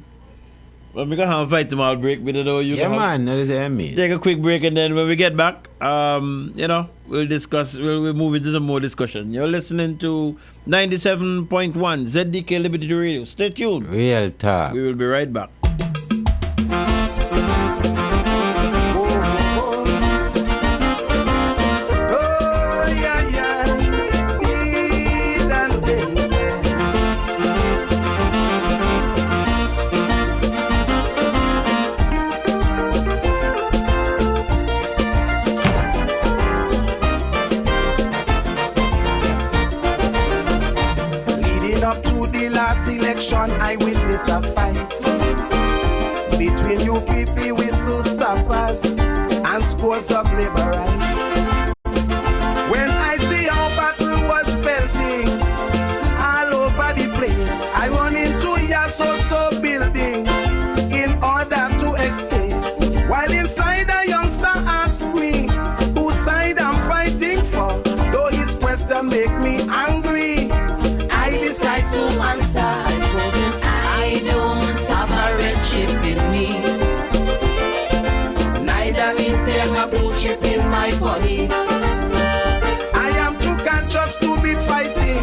we're going to have a fight tomorrow break. We don't know you yeah, man, that is what I mean. Take a quick break, and then when we get back, we'll discuss, we'll move into some more discussion. You're listening to 97.1 ZDK Liberty Radio. Stay tuned. Real talk. We will be right back. I witness a fight between you people whistle stoppers and scores of laborers. When I see how battle was pelting all over the place, I run into your so-so building in order to escape. While inside a youngster asks me whose side I'm fighting for, though his question make me angry, I decide to answer. I don't have a red chip in me. Neither is there a blue chip in my body. I am too conscious to be fighting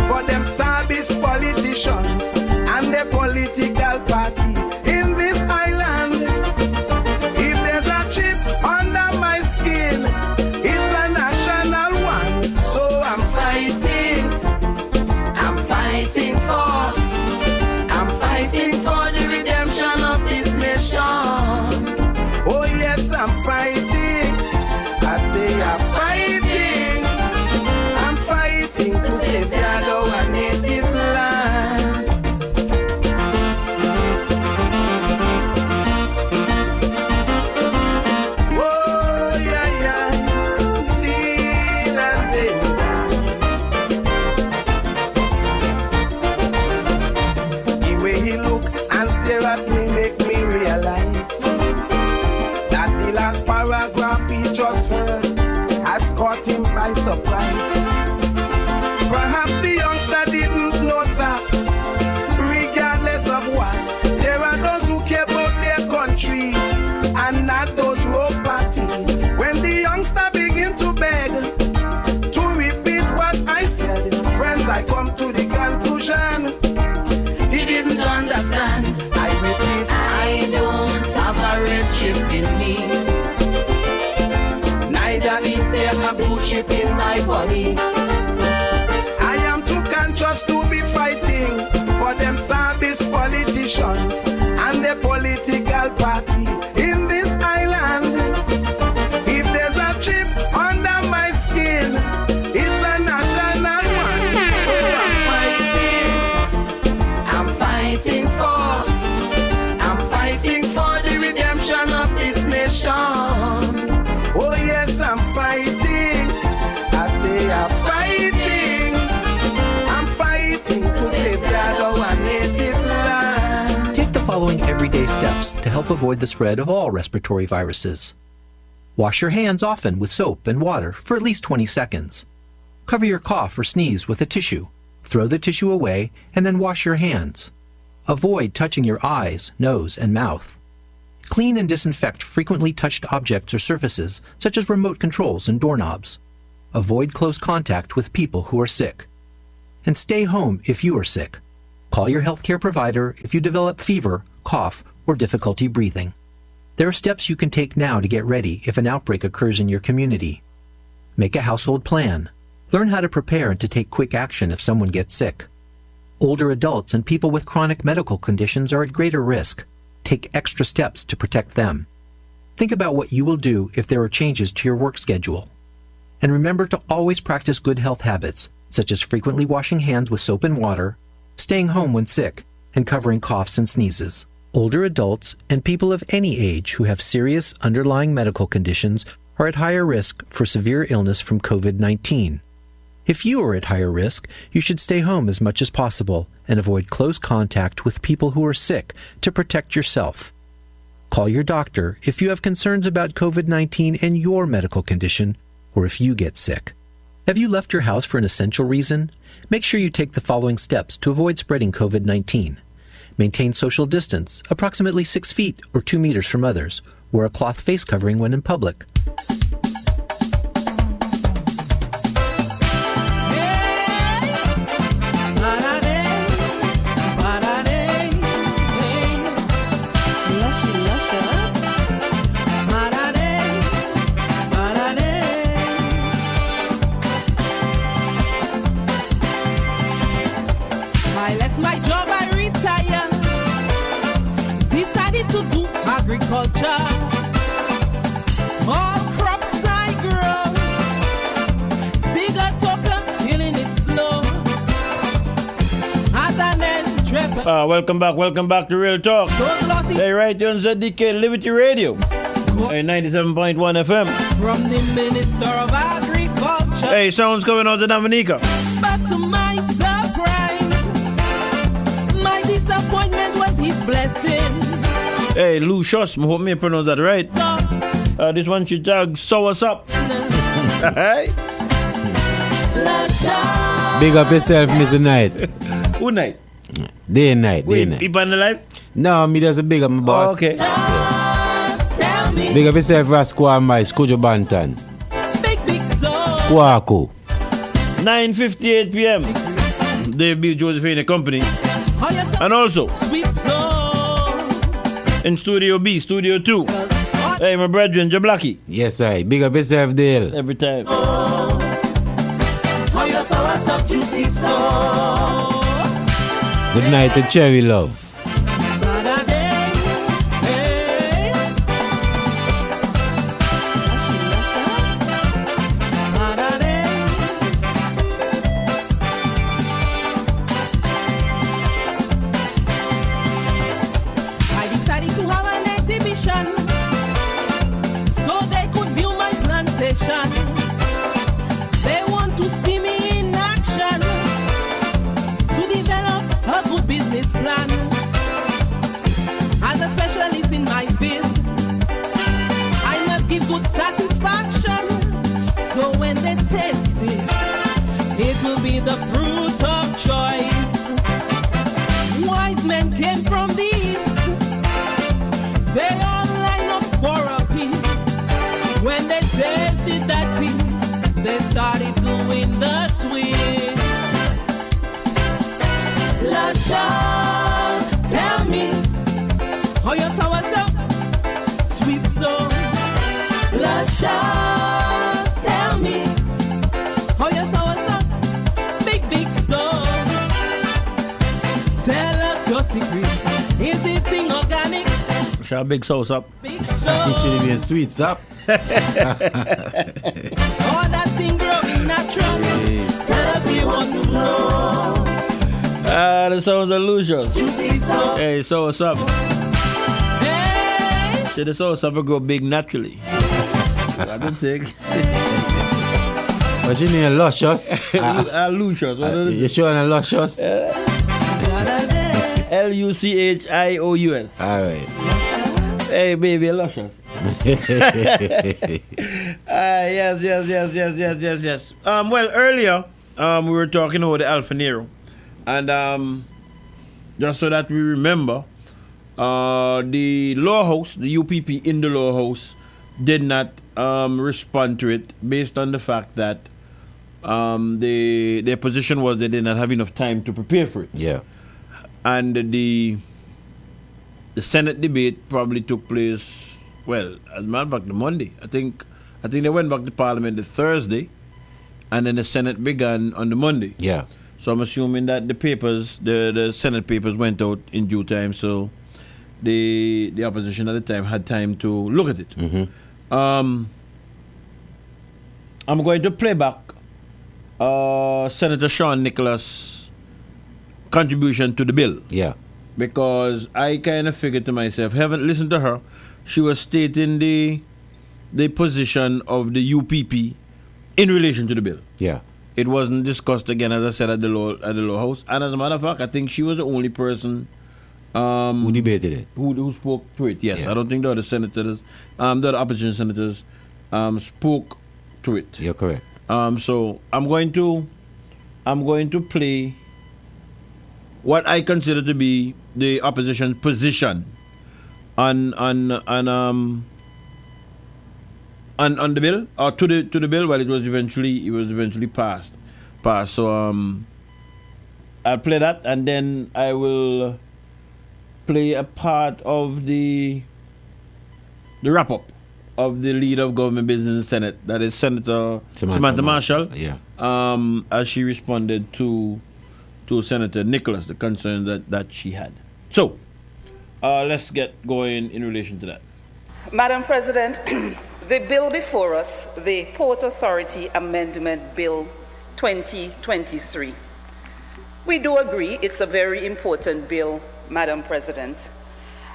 for them service politicians and the political party in this island. If there's a chip under my skin, it's a national one. So I'm fighting for the redemption of this nation. Oh yes, I'm fighting. I say I'm fighting to save our native land. Oh yeah, the way he look and stare at me make me realize that the last paragraph he just heard has caught him by surprise. Perhaps the youngster didn't know that regardless of what, there are those who care about their country and not those who are party. When the youngster begin to beg to repeat what I said, friends, I come to the conclusion he didn't understand. I repeat, I don't have a red chip in me. Neither is there a blue chip in my body. I am too conscious to be fighting for them service politicians and the political party in this island. If there's a chip under my skin, it's a national one. So I'm fighting for following everyday steps to help avoid the spread of all respiratory viruses. Wash your hands often with soap and water for at least 20 seconds. Cover your cough or sneeze with a tissue. Throw the tissue away and then wash your hands. Avoid touching your eyes, nose, and mouth. Clean and disinfect frequently touched objects or surfaces, such as remote controls and doorknobs. Avoid close contact with people who are sick. And stay home if you are sick. Call your healthcare provider if you develop fever, cough, or difficulty breathing. There are steps you can take now to get ready if an outbreak occurs in your community. Make a household plan. Learn how to prepare and to take quick action if someone gets sick. Older adults and people with chronic medical conditions are at greater risk. Take extra steps to protect them. Think about what you will do if there are changes to your work schedule. And remember to always practice good health habits, such as frequently washing hands with soap and water, staying home when sick, and covering coughs and sneezes. Older adults and people of any age who have serious underlying medical conditions are at higher risk for severe illness from COVID-19. If you are at higher risk, you should stay home as much as possible and avoid close contact with people who are sick to protect yourself. Call your doctor if you have concerns about COVID-19 and your medical condition, or if you get sick. Have you left your house for an essential reason? Make sure you take the following steps to avoid spreading COVID-19. Maintain social distance, approximately 6 feet or 2 meters from others. Wear a cloth face covering when in public. Agriculture, all crops I grow, still got talker, killing it slow. As an end, welcome back to Real Talk. Hey, right here on ZDK Liberty Radio, 97.1 FM. From the Minister of Agriculture. Hey, sounds coming out of Dominica. But to my surprise, my disappointment was his blessing. Hey, Lucius, I hope me pronounce that right. This one should tag, so what's up? Hey. Big up yourself, Mr. Knight. Who night? Day and night. Wait, people on the live? No, me just a big up my boss. Oh, okay. Big up yourself, Rasco Mai, Skujo Bantan. Kwaku. 9:58 p.m. Dave B. Josephine and Company. And also in Studio B, Studio 2. Hey, my brethren, Jablaki. Yes, I. Big up yourself, Dale. Every time. Good night to Cherry Love. They want to see me in action to develop a good business plan. As a specialist in my field, I must give good satisfaction. So when they taste it, it will be the fruit of choice. Wise men came from the east. They all line up for a piece. When they tasted that piece, they started doing the twist. Lasha, tell me how your sour sweet soul. Lasha, tell me how your sour big soul. Tell us your secret. Is this thing organic? Shall big sauce up. It should be a sweet sap. All that thing growing naturally. Tell us you want to know. The sounds of Lucius. Hey, so what's up? Hey. See, the sauce up grow big naturally. I don't think. But you need a Luscious. Lucius. You showing a Luscious? Lucious. All right. Hey, baby, luscious. Yes. Well, earlier, we were talking about the Alfa Nero. And just so that we remember, the law house, the UPP in the law house, did not respond to it based on the fact that their position was they did not have enough time to prepare for it. Yeah. And the Senate debate probably took place, well, as a matter of fact, the Monday. I think they went back to Parliament the Thursday, and then the Senate began on the Monday. Yeah. So I'm assuming that the papers, the Senate papers went out in due time, so the opposition at the time had time to look at it. Mm-hmm. I'm going to play back Senator Sean Nicholas' contribution to the bill. Yeah. Because I kind of figured to myself, haven't listened to her. She was stating the position of the UPP in relation to the bill. Yeah. It wasn't discussed again, as I said, at the law house. And as a matter of fact, I think she was the only person who debated it, who spoke to it. Yes, Yeah. I don't think the other senators, the other opposition senators, spoke to it. You're correct. So I'm going to play what I consider to be the opposition position on the bill, or to the bill. Well, it was eventually passed. So I'll play that, and then I will play a part of the wrap up of the leader of government business in the Senate, that is Senator Samantha Marshall. Yeah. As she responded to Senator Nicholas, the concern that she had. So let's get going in relation to that. Madam President, the bill before us, the Port Authority Amendment Bill 2023. We do agree it's a very important bill, Madam President.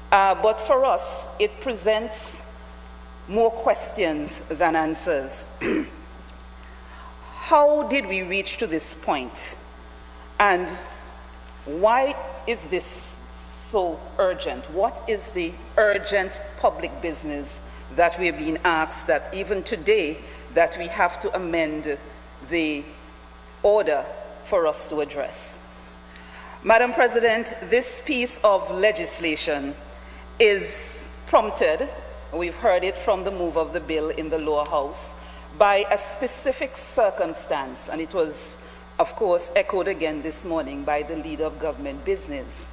But for us, it presents more questions than answers. How did we reach to this point? And why is this so urgent? What is the urgent public business that we're being asked that even today that we have to amend the order for us to address? Madam President, this piece of legislation is prompted, we've heard it from the move of the bill in the lower house, by a specific circumstance, and it was, of course, echoed again this morning by the leader of government business,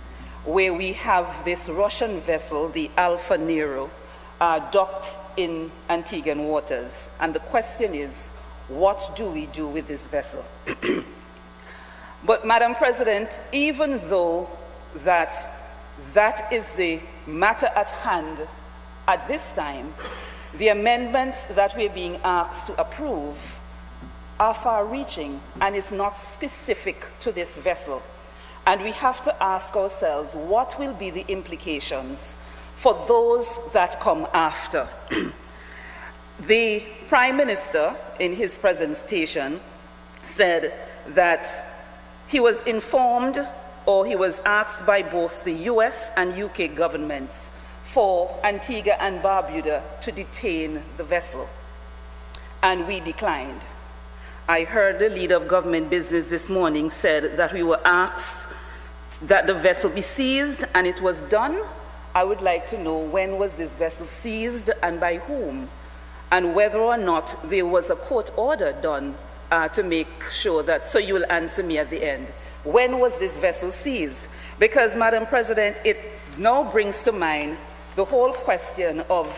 where we have this Russian vessel, the Alfa Nero, docked in Antiguan waters. And the question is, what do we do with this vessel? But, Madam President, even though that is the matter at hand at this time, the amendments that we're being asked to approve are far-reaching and is not specific to this vessel. And we have to ask ourselves, what will be the implications for those that come after? The Prime Minister, in his presentation, said that he was informed, or he was asked by both the US and UK governments for Antigua and Barbuda to detain the vessel. And we declined. I heard the leader of government business this morning said that we were asked that the vessel be seized, and it was done. I would like to know, when was this vessel seized and by whom? And whether or not there was a court order done to make sure that, so you will answer me at the end. When was this vessel seized? Because, Madam President, it now brings to mind the whole question of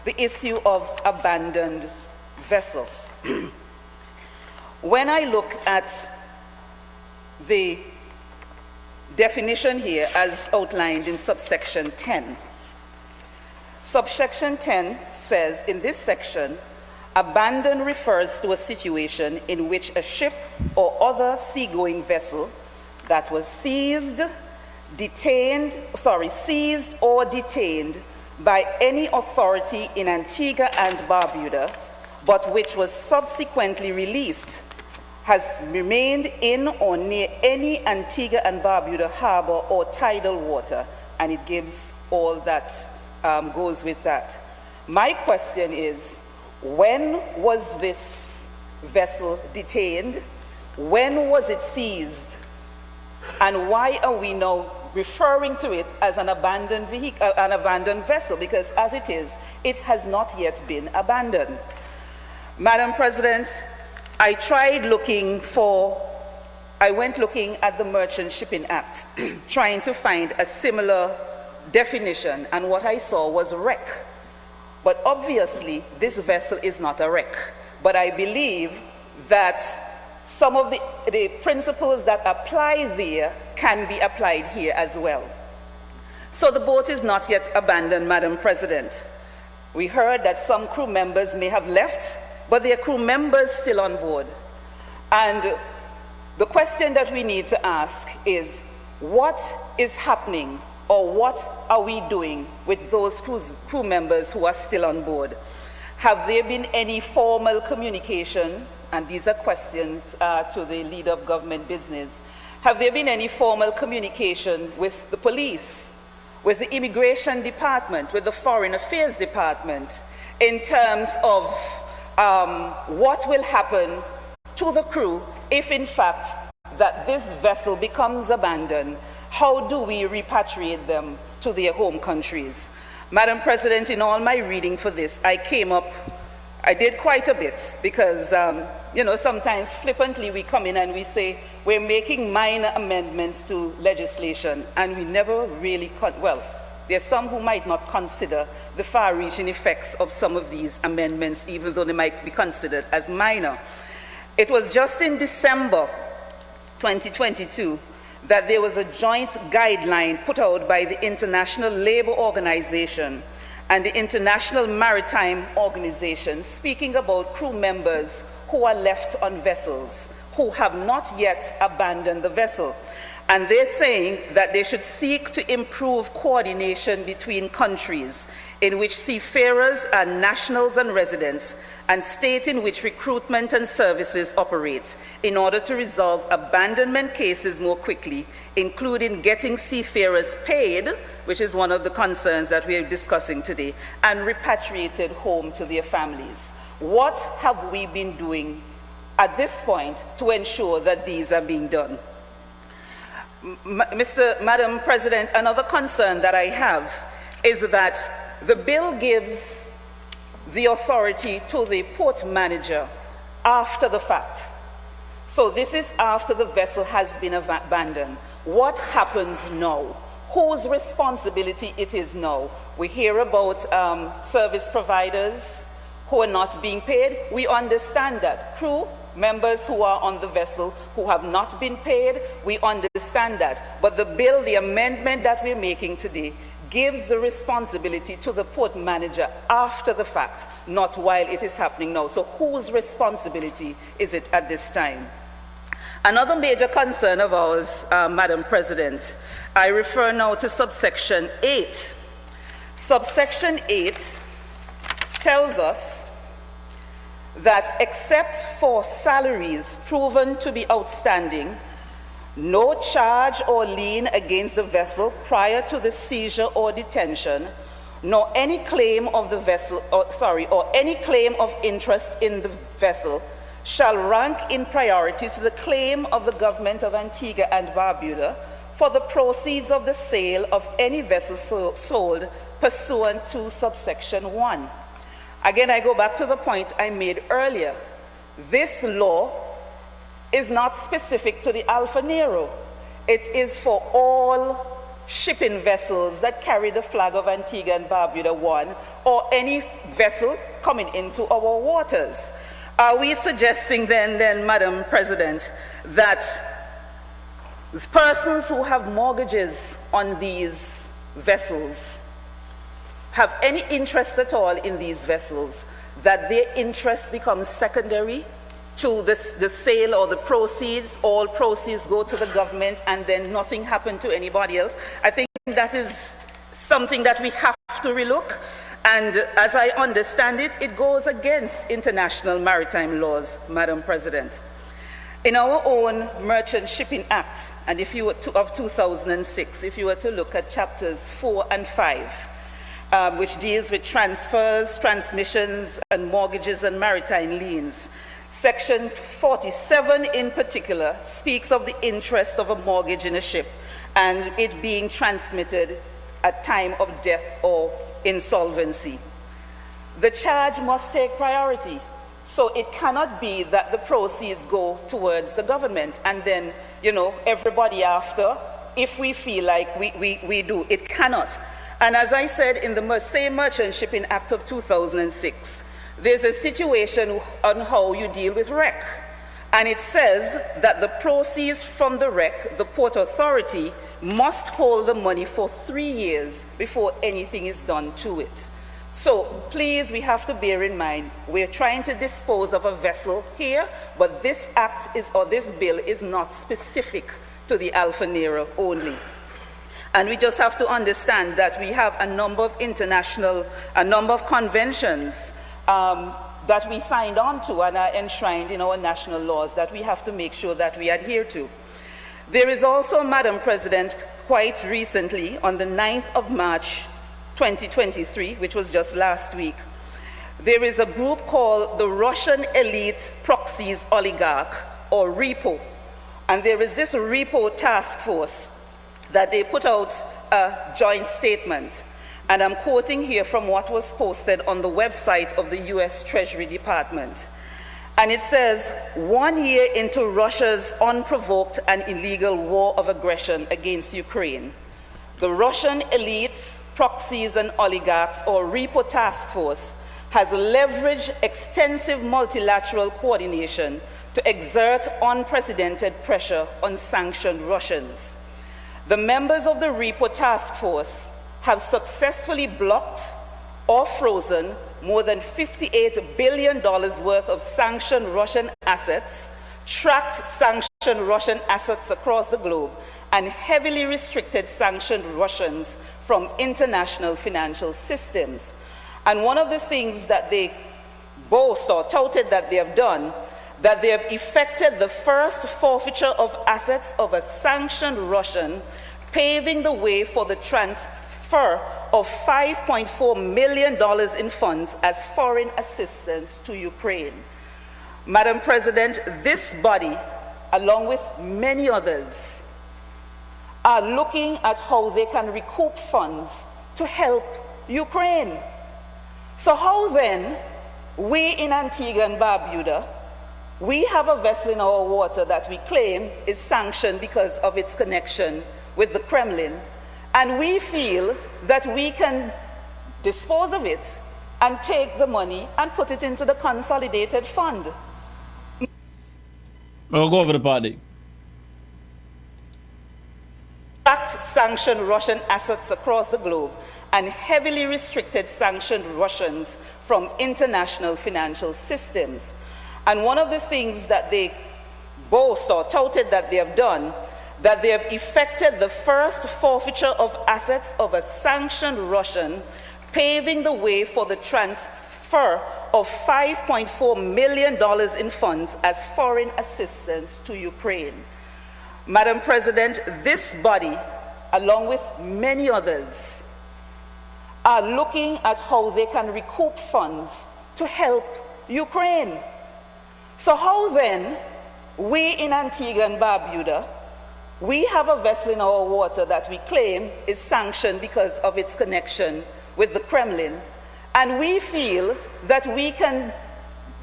the issue of abandoned vessel. When I look at the definition here as outlined in subsection 10, subsection 10 says in this section, abandon refers to a situation in which a ship or other seagoing vessel that was seized or detained by any authority in Antigua and Barbuda, but which was subsequently released has remained in or near any Antigua and Barbuda harbor or tidal water, and it gives all that goes with that. My question is, when was this vessel detained? When was it seized? And why are we now referring to it as an abandoned vehicle, an abandoned vessel? Because as it is, it has not yet been abandoned. Madam President, I went looking at the Merchant Shipping Act, trying to find a similar definition, and what I saw was wreck. But obviously, this vessel is not a wreck. But I believe that some of the principles that apply there can be applied here as well. So the boat is not yet abandoned, Madam President. We heard that some crew members may have left, but there are crew members still on board. And the question that we need to ask is, what is happening, or what are we doing with those crew members who are still on board? Have there been any formal communication? And these are questions to the leader of government business. Have there been any formal communication with the police, with the Immigration Department, with the Foreign Affairs Department, in terms of what will happen to the crew if, in fact, that this vessel becomes abandoned? How do we repatriate them to their home countries? Madam President, in all my reading for this, I did quite a bit, because sometimes flippantly we come in and we say we're making minor amendments to legislation, and we never really, there's some who might not consider the far-reaching effects of some of these amendments, even though they might be considered as minor. It was just in December 2022 that there was a joint guideline put out by the International Labour Organization and the International Maritime Organization, speaking about crew members who are left on vessels, who have not yet abandoned the vessel. And they're saying that they should seek to improve coordination between countries in which seafarers are nationals and residents, and state in which recruitment and services operate, in order to resolve abandonment cases more quickly, including getting seafarers paid, which is one of the concerns that we are discussing today, and repatriated home to their families. What have we been doing at this point to ensure that these are being done? Madam President, another concern that I have is that the bill gives the authority to the port manager after the fact. So this is after the vessel has been abandoned. What happens now? Whose responsibility it is now? We hear about service providers who are not being paid. We understand that. Crew members who are on the vessel who have not been paid, we understand that. But the bill, the amendment that we're making today, gives the responsibility to the port manager after the fact, not while it is happening now. So whose responsibility is it at this time? Another major concern of ours, Madam President, I refer now to subsection 8. Subsection 8 tells us that except for salaries proven to be outstanding, no charge or lien against the vessel prior to the seizure or detention, nor any claim of the vessel, or any claim of interest in the vessel shall rank in priority to the claim of the government of Antigua and Barbuda for the proceeds of the sale of any vessel sold pursuant to subsection 1. Again, I go back to the point I made earlier. This law is not specific to the Alfa Nero. It is for all shipping vessels that carry the flag of Antigua and Barbuda 1, or any vessel coming into our waters. Are we suggesting then, Madam President, that persons who have mortgages on these vessels have any interest at all in these vessels, that their interest becomes secondary to the sale or the proceeds? All proceeds go to the government and then nothing happened to anybody else? I think that is something that we have to relook. And as I understand it, it goes against international maritime laws, Madam President. In our own Merchant Shipping Act, and if you were of 2006, if you were to look at chapters 4 and 5, which deals with transfers, transmissions, and mortgages and maritime liens, Section 47 in particular speaks of the interest of a mortgage in a ship and it being transmitted at time of death or insolvency. The charge must take priority. So it cannot be that the proceeds go towards the government and then, everybody after, if we feel like we do. It cannot. And as I said in the same Merchant Shipping Act of 2006, there's a situation on how you deal with wreck. And it says that the proceeds from the wreck, the Port Authority must hold the money for 3 years before anything is done to it. So please, we have to bear in mind, we're trying to dispose of a vessel here, but this this bill is not specific to the Alpha Nero only. And we just have to understand that we have a number of conventions that we signed on to and are enshrined in our national laws that we have to make sure that we adhere to. There is also, Madam President, quite recently, on the 9th of March, 2023, which was just last week, there is a group called the Russian Elite Proxies Oligarch, or REPO. And there is this REPO task force that they put out a joint statement. And I'm quoting here from what was posted on the website of the US Treasury Department. And it says, 1 year into Russia's unprovoked and illegal war of aggression against Ukraine, the Russian elites, proxies and oligarchs, or REPO task force, has leveraged extensive multilateral coordination to exert unprecedented pressure on sanctioned Russians. The members of the REPO task force have successfully blocked or frozen more than $58 billion worth of sanctioned Russian assets, tracked sanctioned Russian assets across the globe, and heavily restricted sanctioned Russians from international financial systems. And one of the things that they boast or touted that they have done, that they have effected the first forfeiture of assets of a sanctioned Russian, paving the way for the transfer of $5.4 million in funds as foreign assistance to Ukraine. Madam President, this body, along with many others, are looking at how they can recoup funds to help Ukraine. So how then, we in Antigua and Barbuda, we have a vessel in our water that we claim is sanctioned because of its connection with the Kremlin, and we feel that we can dispose of it and take the money and put it into the consolidated fund. We'll go over the party. Sanctioned Russian assets across the globe and heavily restricted sanctioned Russians from international financial systems. And one of the things that they boast or touted that they have done, that they have effected the first forfeiture of assets of a sanctioned Russian, paving the way for the transfer of $5.4 million in funds as foreign assistance to Ukraine. Madam President, this body, along with many others, are looking at how they can recoup funds to help Ukraine. So how then, we in Antigua and Barbuda, we have a vessel in our water that we claim is sanctioned because of its connection with the Kremlin, and we feel that we can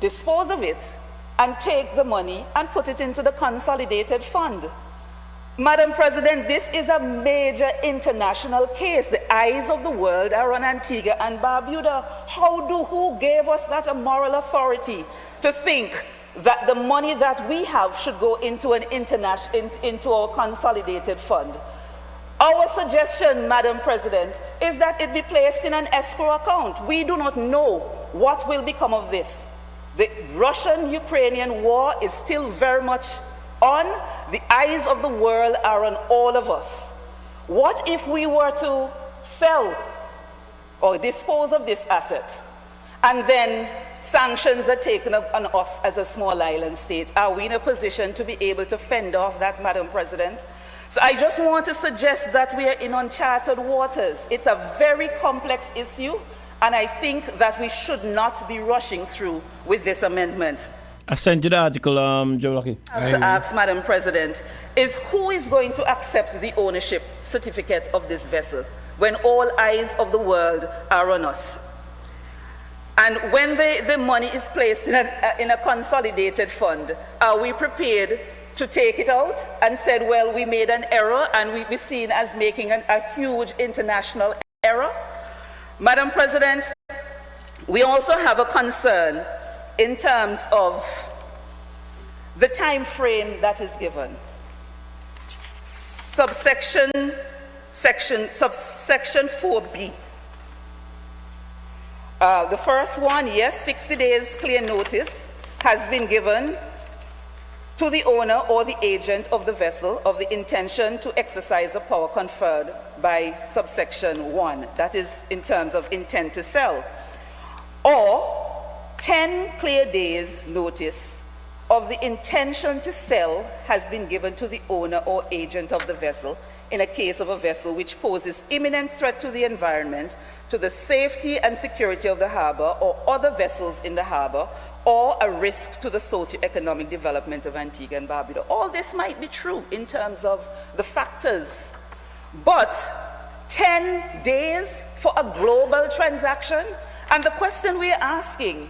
dispose of it and take the money and put it into the consolidated fund. Madam President, this is a major international case. The eyes of the world are on Antigua and Barbuda. Who gave us that moral authority to think that the money that we have should go into into our consolidated fund? Our suggestion, Madam President, is that it be placed in an escrow account. We do not know what will become of this. The Russian-Ukrainian war is still very much on. The eyes of the world are on all of us. What if we were to sell or dispose of this asset and then sanctions are taken up on us as a small island state, are we in a position to be able to fend off that, Madam President? So I just want to suggest that we are in uncharted waters. It's a very complex issue, and I think that we should not be rushing through with this amendment. I sent you the article, Joe Lucky. I have to ask, Madam President, is who is going to accept the ownership certificate of this vessel when all eyes of the world are on us? And when the money is placed in a consolidated fund, are we prepared to take it out and said, well, we made an error and we be seen as making a huge international error? Madam President, we also have a concern in terms of the time frame that is given. Subsection 4B. The first one, yes, 60 days clear notice has been given to the owner or the agent of the vessel of the intention to exercise the power conferred by subsection 1. That is in terms of intent to sell. Or 10 clear days notice of the intention to sell has been given to the owner or agent of the vessel in a case of a vessel which poses imminent threat to the environment, to the safety and security of the harbor or other vessels in the harbor, or a risk to the socio-economic development of Antigua and Barbuda. All this might be true in terms of the factors, but 10 days for a global transaction? And the question we are asking,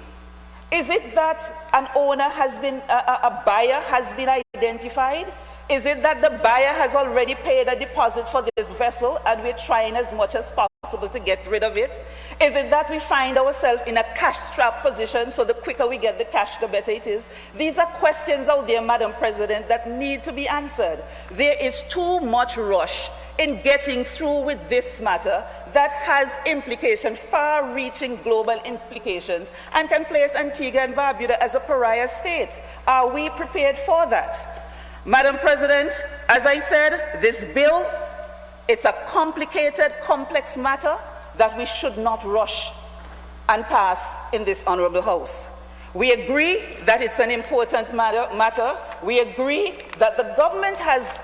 is it that an owner has been, a buyer has been identified? Is it that the buyer has already paid a deposit for this vessel and we're trying as much as possible to get rid of it? Is it that we find ourselves in a cash-strapped position, so the quicker we get the cash, the better it is? These are questions out there, Madam President, that need to be answered. There is too much rush in getting through with this matter that has implications, far-reaching global implications, and can place Antigua and Barbuda as a pariah state. Are we prepared for that? Madam President, as I said, this bill, it's a complicated, complex matter that we should not rush and pass in this honorable House. We agree that it's an important matter. We agree that the government has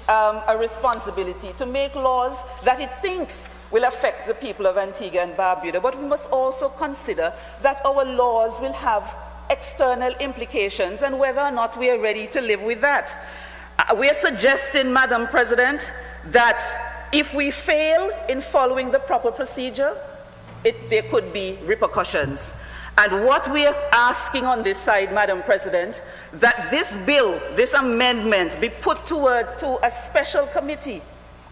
a responsibility to make laws that it thinks will affect the people of Antigua and Barbuda, but we must also consider that our laws will have external implications and whether or not we are ready to live with that. We are suggesting, Madam President, that if we fail in following the proper procedure, there could be repercussions. And what we are asking on this side, Madam President, that this bill, this amendment, be put to a special committee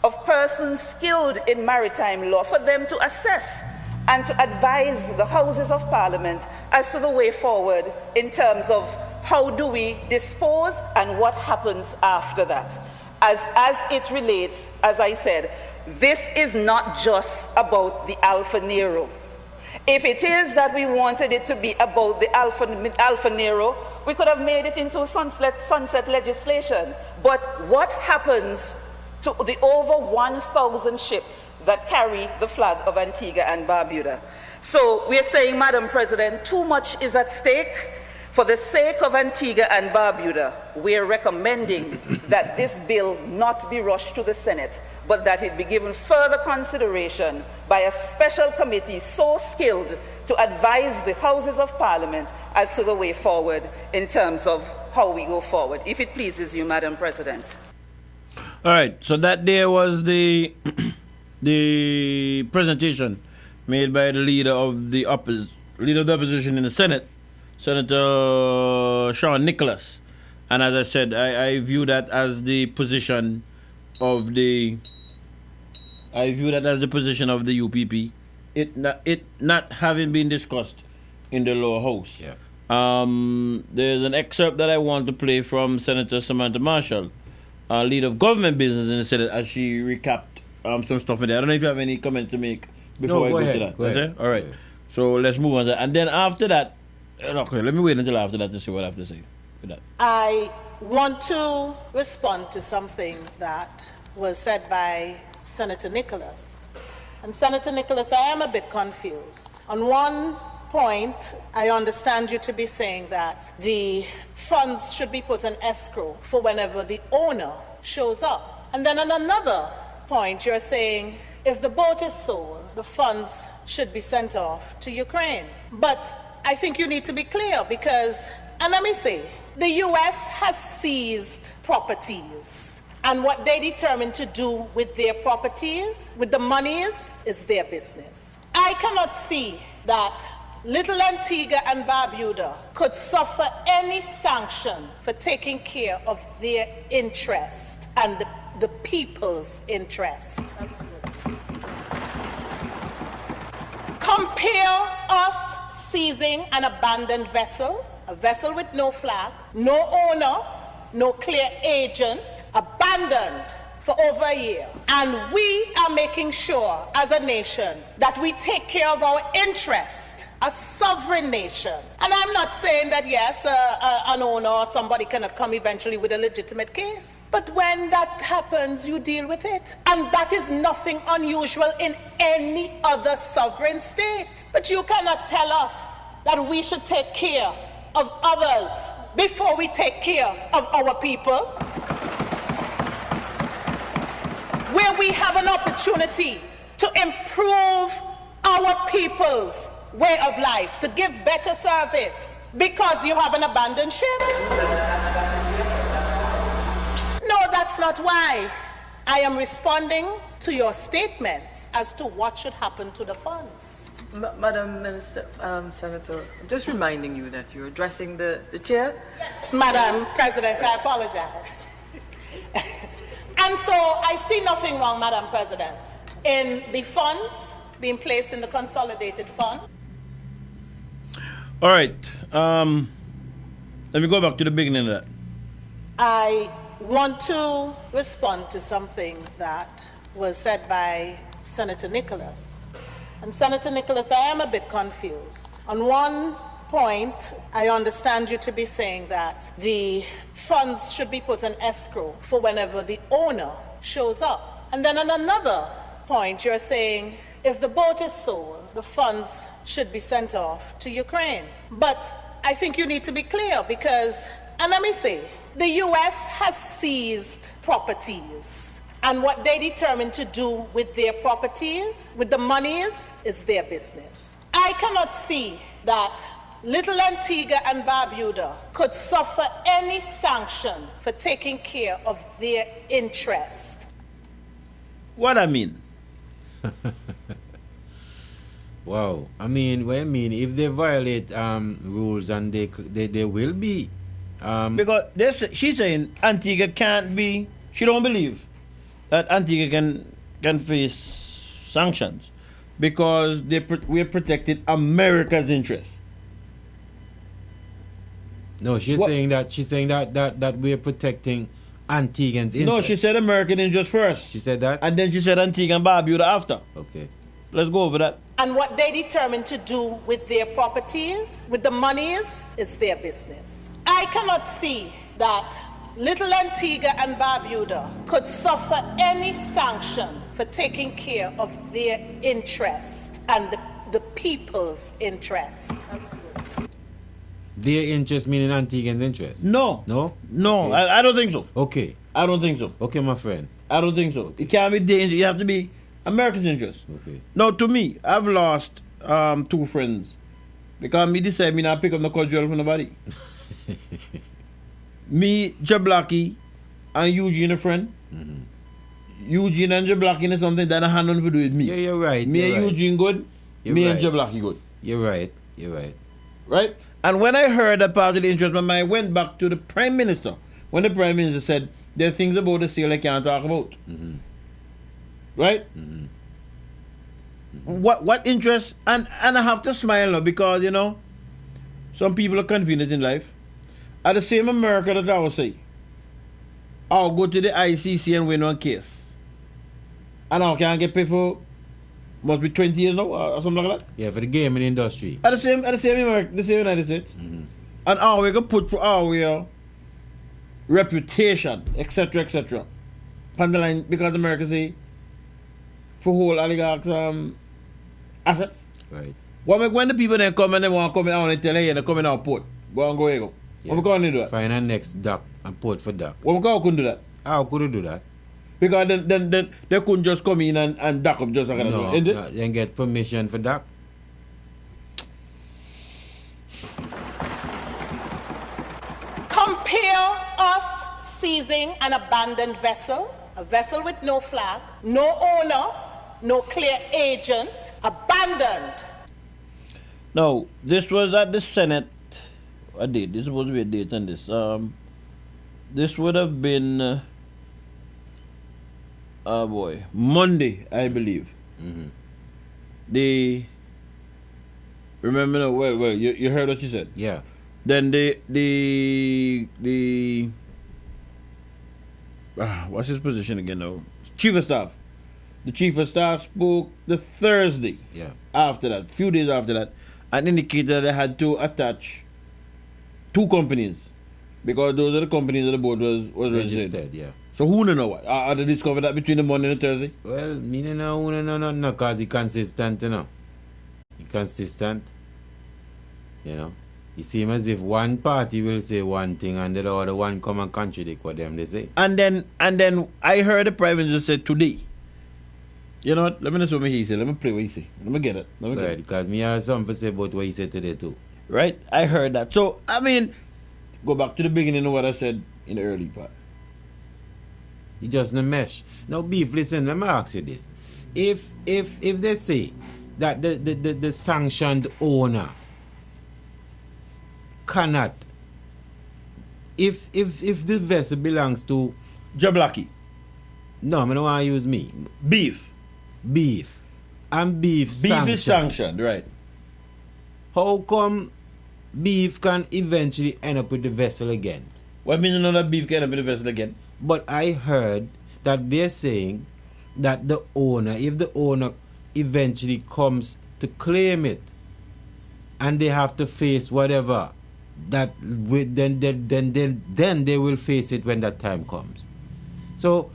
of persons skilled in maritime law for them to assess and to advise the Houses of Parliament as to the way forward in terms of how do we dispose and what happens after that. As it relates, as I said, this is not just about the Alpha Nero. If it is that we wanted it to be about the Alpha Nero, we could have made it into sunset legislation. But what happens to the over 1,000 ships that carry the flag of Antigua and Barbuda? So we are saying, Madam President, too much is at stake. For the sake of Antigua and Barbuda, we are recommending that this bill not be rushed to the Senate, but that it be given further consideration by a special committee so skilled to advise the Houses of Parliament as to the way forward in terms of how we go forward. If it pleases you, Madam President. All right, so that there was the presentation made by the leader of the opposition in the Senate, Senator Sean Nicholas. And as I said, I view that as the position of the UPP. It not having been discussed in the lower house. Yeah. There's an excerpt that I want to play from Senator Samantha Marshall, leader of government business in the Senate, as she recapped some stuff in there. I don't know if you have any comment to make before I go to that. Go ahead. All right. So let's move on to that. And then after that, okay, let me wait until after that to see what I have to say with that. I want to respond to something that was said by Senator Nicholas. And Senator Nicholas, I am a bit confused. On one point, I understand you to be saying that the funds should be put in escrow for whenever the owner shows up. And then on another point, you're saying if the boat is sold, the funds should be sent off to Ukraine. But I think you need to be clear because, and let me say, the U.S. has seized properties. And what they determine to do with their properties, with the monies, is their business. I cannot see that Little Antigua and Barbuda could suffer any sanction for taking care of their interest and the people's interest. Compare us seizing an abandoned vessel, a vessel with no flag, no owner, no clear agent, abandoned for over a year. And we are making sure as a nation that we take care of our interest, a sovereign nation. And I'm not saying that, yes, an owner or somebody cannot come eventually with a legitimate case. But when that happens, you deal with it. And that is nothing unusual in any other sovereign state. But you cannot tell us that we should take care of others before we take care of our people. Where we have an opportunity to improve our people's way of life, to give better service, because you have an abandoned ship. No, that's not why. I am responding to your statements as to what should happen to the funds. Madam Minister, Senator, just reminding you that you're addressing the chair. Yes, Madam President, I apologize. And so I see nothing wrong, Madam President, in the funds being placed in the consolidated fund. All right. Let me go back to the beginning of that. I want to respond to something that was said by Senator Nicholas. And Senator Nicholas, I am a bit confused. On one point, I understand you to be saying that the funds should be put in escrow for whenever the owner shows up. And then on another point, you're saying if the boat is sold, the funds should be sent off to Ukraine. But I think you need to be clear because, and let me say, the U.S. has seized properties. And what they determine to do with their properties, with the monies, is their business. I cannot see that Little Antigua and Barbuda could suffer any sanction for taking care of their interest. What I mean? Wow. I mean, what I mean, if they violate rules and they will be. Because she's saying Antigua can't be, she don't believe that Antigua can face sanctions because we're protecting America's interests. No, she's saying that we're protecting Antiguans' interests. No, she said American interests first. She said that? And then she said Antigua and Barbuda after. Okay. Let's go over that. And what they determine to do with their properties, with the monies, is their business. I cannot see that Little Antigua and Barbuda could suffer any sanction for taking care of their interest and the people's interest. Their interest meaning Antiguans' interest? No. No? No, Okay. I don't think so. Okay. I don't think so. Okay, my friend. I don't think so. It can't be their interest. You have to be America's interest. Okay. No, to me, I've lost 2 friends because me decide me not pick up no cudgel from nobody. Me, Jablaki, and Eugene a friend. Mm-hmm. Eugene and Jablaki is something that I had nothing to do with me. Yeah, you're right. Me you're and right. Eugene good. You're me right. and Jablaki good. You're right. You're right. Right? And when I heard about the interest, my mind went back to the Prime Minister. When the Prime Minister said, there are things about the sale I can't talk about. Mm-hmm. Right? Mm-hmm. What interest? And I have to smile now because, you know, some people are convenient in life. At the same America that I would say, I'll go to the ICC and win one case. And I can't get paid for, must be 20 years now or something like that. Yeah, for the gaming industry. At the same America, the same United States. Mm-hmm. And how we can put for our reputation, etc., etc. On the line, because America say, for whole oligarchs assets. Right. What make when the people then come and they want to come in, I want to tell you, they come in our port. Go and go, here, go. What we going to do that? Find a next dock and port for dock. What we couldn't do that? How could you do that? Because then they couldn't just come in and dock up just like that. No, Isn't it? no, then get permission for dock. Compare us seizing an abandoned vessel, a vessel with no flag, no owner, no clear agent, abandoned. No, this was at the Senate. A date. This is supposed to be a date on this. This would have been, oh boy, Monday, I believe. They remember. No, well, you heard what you said. Yeah. Then what's his position again? Now, Chief of Staff. The Chief of Staff spoke the Thursday. Yeah. After that, few days after that, and indicated that they had to attach 2 companies because those are the companies that the board was registered. Yeah. So who don't know what? Are they discovered that between the Monday and the Thursday? Well, me don't know who don't know because he consistent, you know. He consistent. You know. It seems as if one party will say one thing and the other one come and contradict what them they say. And then I heard the Prime Minister say today. You know what? Let me listen what he said. Let me play what he said. Let me get it. Right, because me have something to say about what he said today too. Right? I heard that. So, I mean, go back to the beginning of what I said in the early part. It just no mesh. Now, Beef, listen, let me ask you this. If they say that the sanctioned owner cannot, if the vessel belongs to Jablaki. No, I don't want to use me. Beef. And beef sanctioned. Beef is sanctioned, right. How come beef can eventually end up with the vessel again? What mean you know that beef can end up with the vessel again? But I heard that they're saying that the owner, if the owner eventually comes to claim it, and they have to face whatever, that with then they will face it when that time comes. So,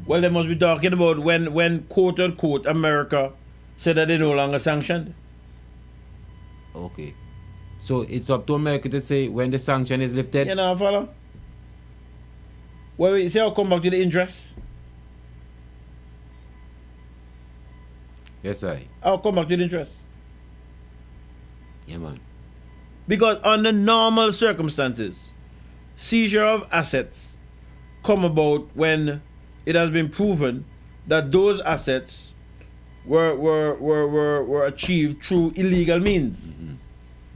well, they must be talking about when quote unquote America said that they're no longer sanctioned. Okay. So it's up to America to say when the sanction is lifted. You know, fella. Well, see, I'll come back to the interest. Yes, I'll come back to the interest. Yeah, man. Because under normal circumstances, seizure of assets come about when it has been proven that those assets were achieved through illegal means.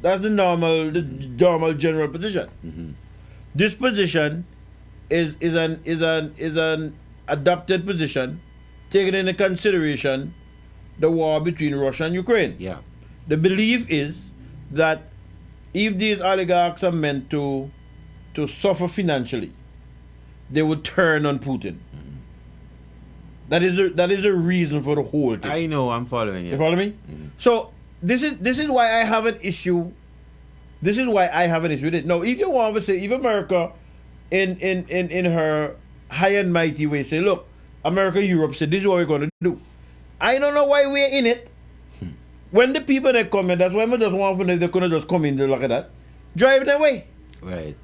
That's the normal general position. This position is an adopted position, taking into consideration the war between Russia and Ukraine. Yeah. The belief is that if these oligarchs are meant to suffer financially, they would turn on Putin. That is a reason for the whole thing. I know, I'm following you. You follow me? So this is why I have an issue. This is why I have an issue with it. Now, if you want to say, if America, in her high and mighty way, say, look, America, Europe, say, this is what we're going to do. I don't know why we're in it. When the people that come in, that's why I just want to know if they're going to just come in there like that. Drive it away. Right.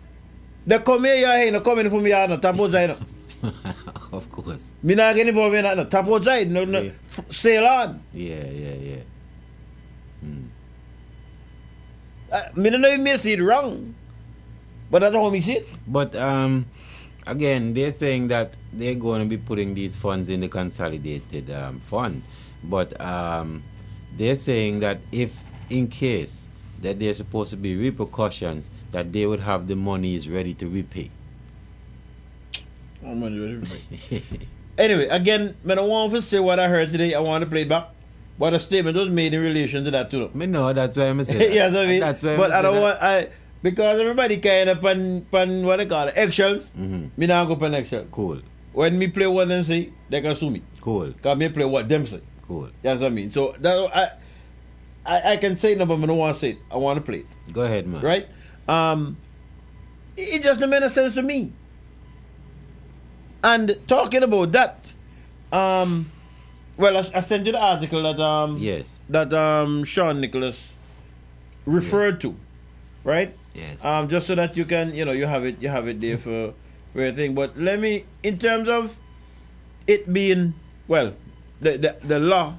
They come here, you're not coming from here, no, tap outside. Of course. Me not get involved in that, no, tap outside, no, sail on. Yeah. Me don't know if me see it wrong, but that's how me see it. But again, they're saying that they're going to be putting these funds in the consolidated fund. But they're saying that if, in case, that there's supposed to be repercussions, that they would have the monies ready to repay. Anyway, again, I don't want to say what I heard today. I want to play it back. But a statement was made in relation to that too. Me know, that's why I'm saying. Yes, I mean, that's why. But I don't want because everybody kind of pan what they call it, eggshells. Me now go pan eggshells. Cool. When me play what them say, they can sue me. Cool. Cause me play what them say. Cool. That's what I mean. So that I can say it, no, but I don't want to say it. I want to play it. Go ahead, man. Right? It just doesn't make sense to me. And talking about that, well, I sent you the article that yes, that Sean Nicholas referred to, right? Yes. Just so that you can, you have it there for a thing. But let me, in terms of it being, well, the law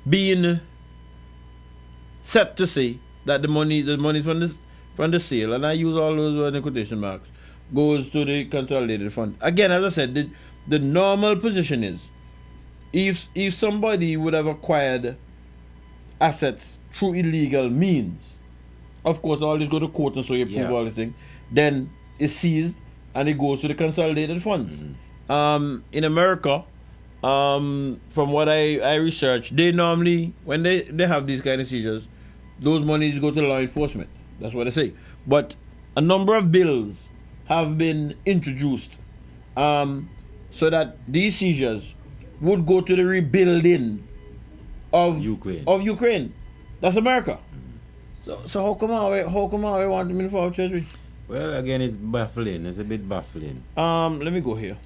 being set to say that the money from the sale, and I use all those words in quotation marks, goes to the consolidated fund. Again, as I said, the normal position is if somebody would have acquired assets through illegal means, of course all this go to court and so you prove all this thing, then it's seized and it goes to the consolidated funds. In America, from what I researched, they normally, when they have these kind of seizures, those monies go to law enforcement. That's what they say. But a number of bills have been introduced so that these seizures would go to the rebuilding of Ukraine. That's America. So how come I want them in for treasury? Well, again, it's baffling. It's a bit baffling. Let me go here.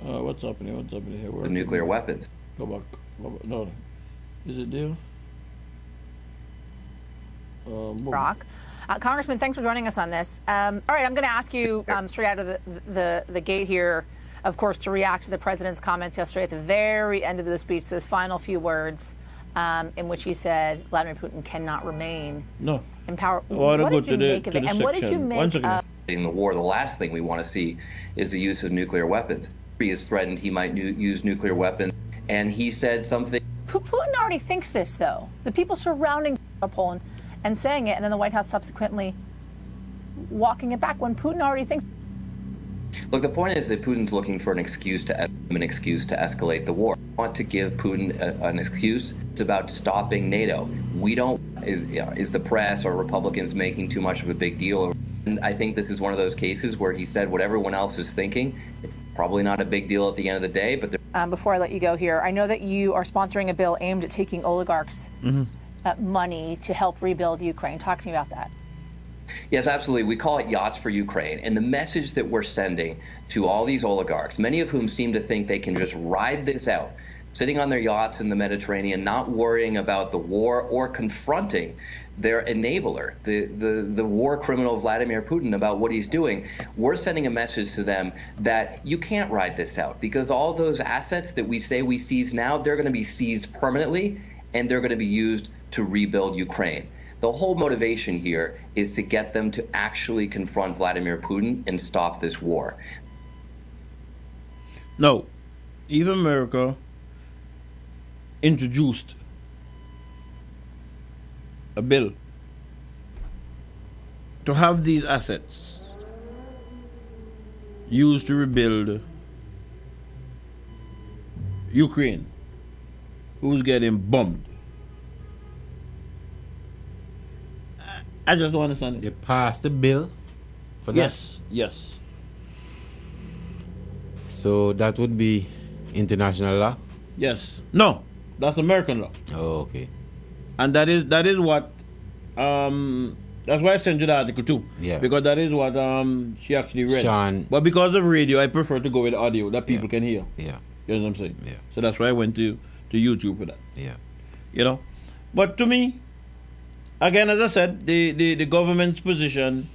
What's happening here? The nuclear weapons. Go back. No. Is it there? Brock. Congressman, thanks for joining us on this. All right, I'm going to ask you straight out of the gate here, of course, to react to the president's comments yesterday at the very end of the speech, those final few words in which he said Vladimir Putin cannot remain in power. What did you make of it? And what did you make of in the war? The last thing we want to see is the use of nuclear weapons. He has threatened he might use nuclear weapons, and he said something. Putin already thinks this, though. The people surrounding Poland and saying it, and then the White House subsequently walking it back when Putin already thinks. Look, the point is that Putin's looking for an excuse to escalate the war. We want to give Putin an excuse. It's about stopping NATO. We don't. Is the press or Republicans making too much of a big deal? And I think this is one of those cases where he said what everyone else is thinking. It's probably not a big deal at the end of the day, but before I let you go here, I know that you are sponsoring a bill aimed at taking oligarchs' money to help rebuild Ukraine. Talk to me about that. Yes, absolutely. We call it Yachts for Ukraine. And the message that we're sending to all these oligarchs, many of whom seem to think they can just ride this out, sitting on their yachts in the Mediterranean, not worrying about the war or confronting their enabler, the war criminal Vladimir Putin, about what he's doing. We're sending a message to them that you can't ride this out, because all those assets that we say we seize now, they're going to be seized permanently, and they're going to be used to rebuild Ukraine. The whole motivation here is to get them to actually confront Vladimir Putin and stop this war. No, even America introduced a bill to have these assets used to rebuild Ukraine, who's getting bombed. I just don't understand it. They passed the bill for that? Yes. So that would be international law? Yes. No, that's American law. Oh, okay. And that is what that's why I sent you the article too. Yeah. Because that is what she actually read. Sean. But because of radio, I prefer to go with audio that people can hear. Yeah. You know what I'm saying? Yeah. So that's why I went to YouTube for that. Yeah. You know? But to me, again, as I said, the government's position,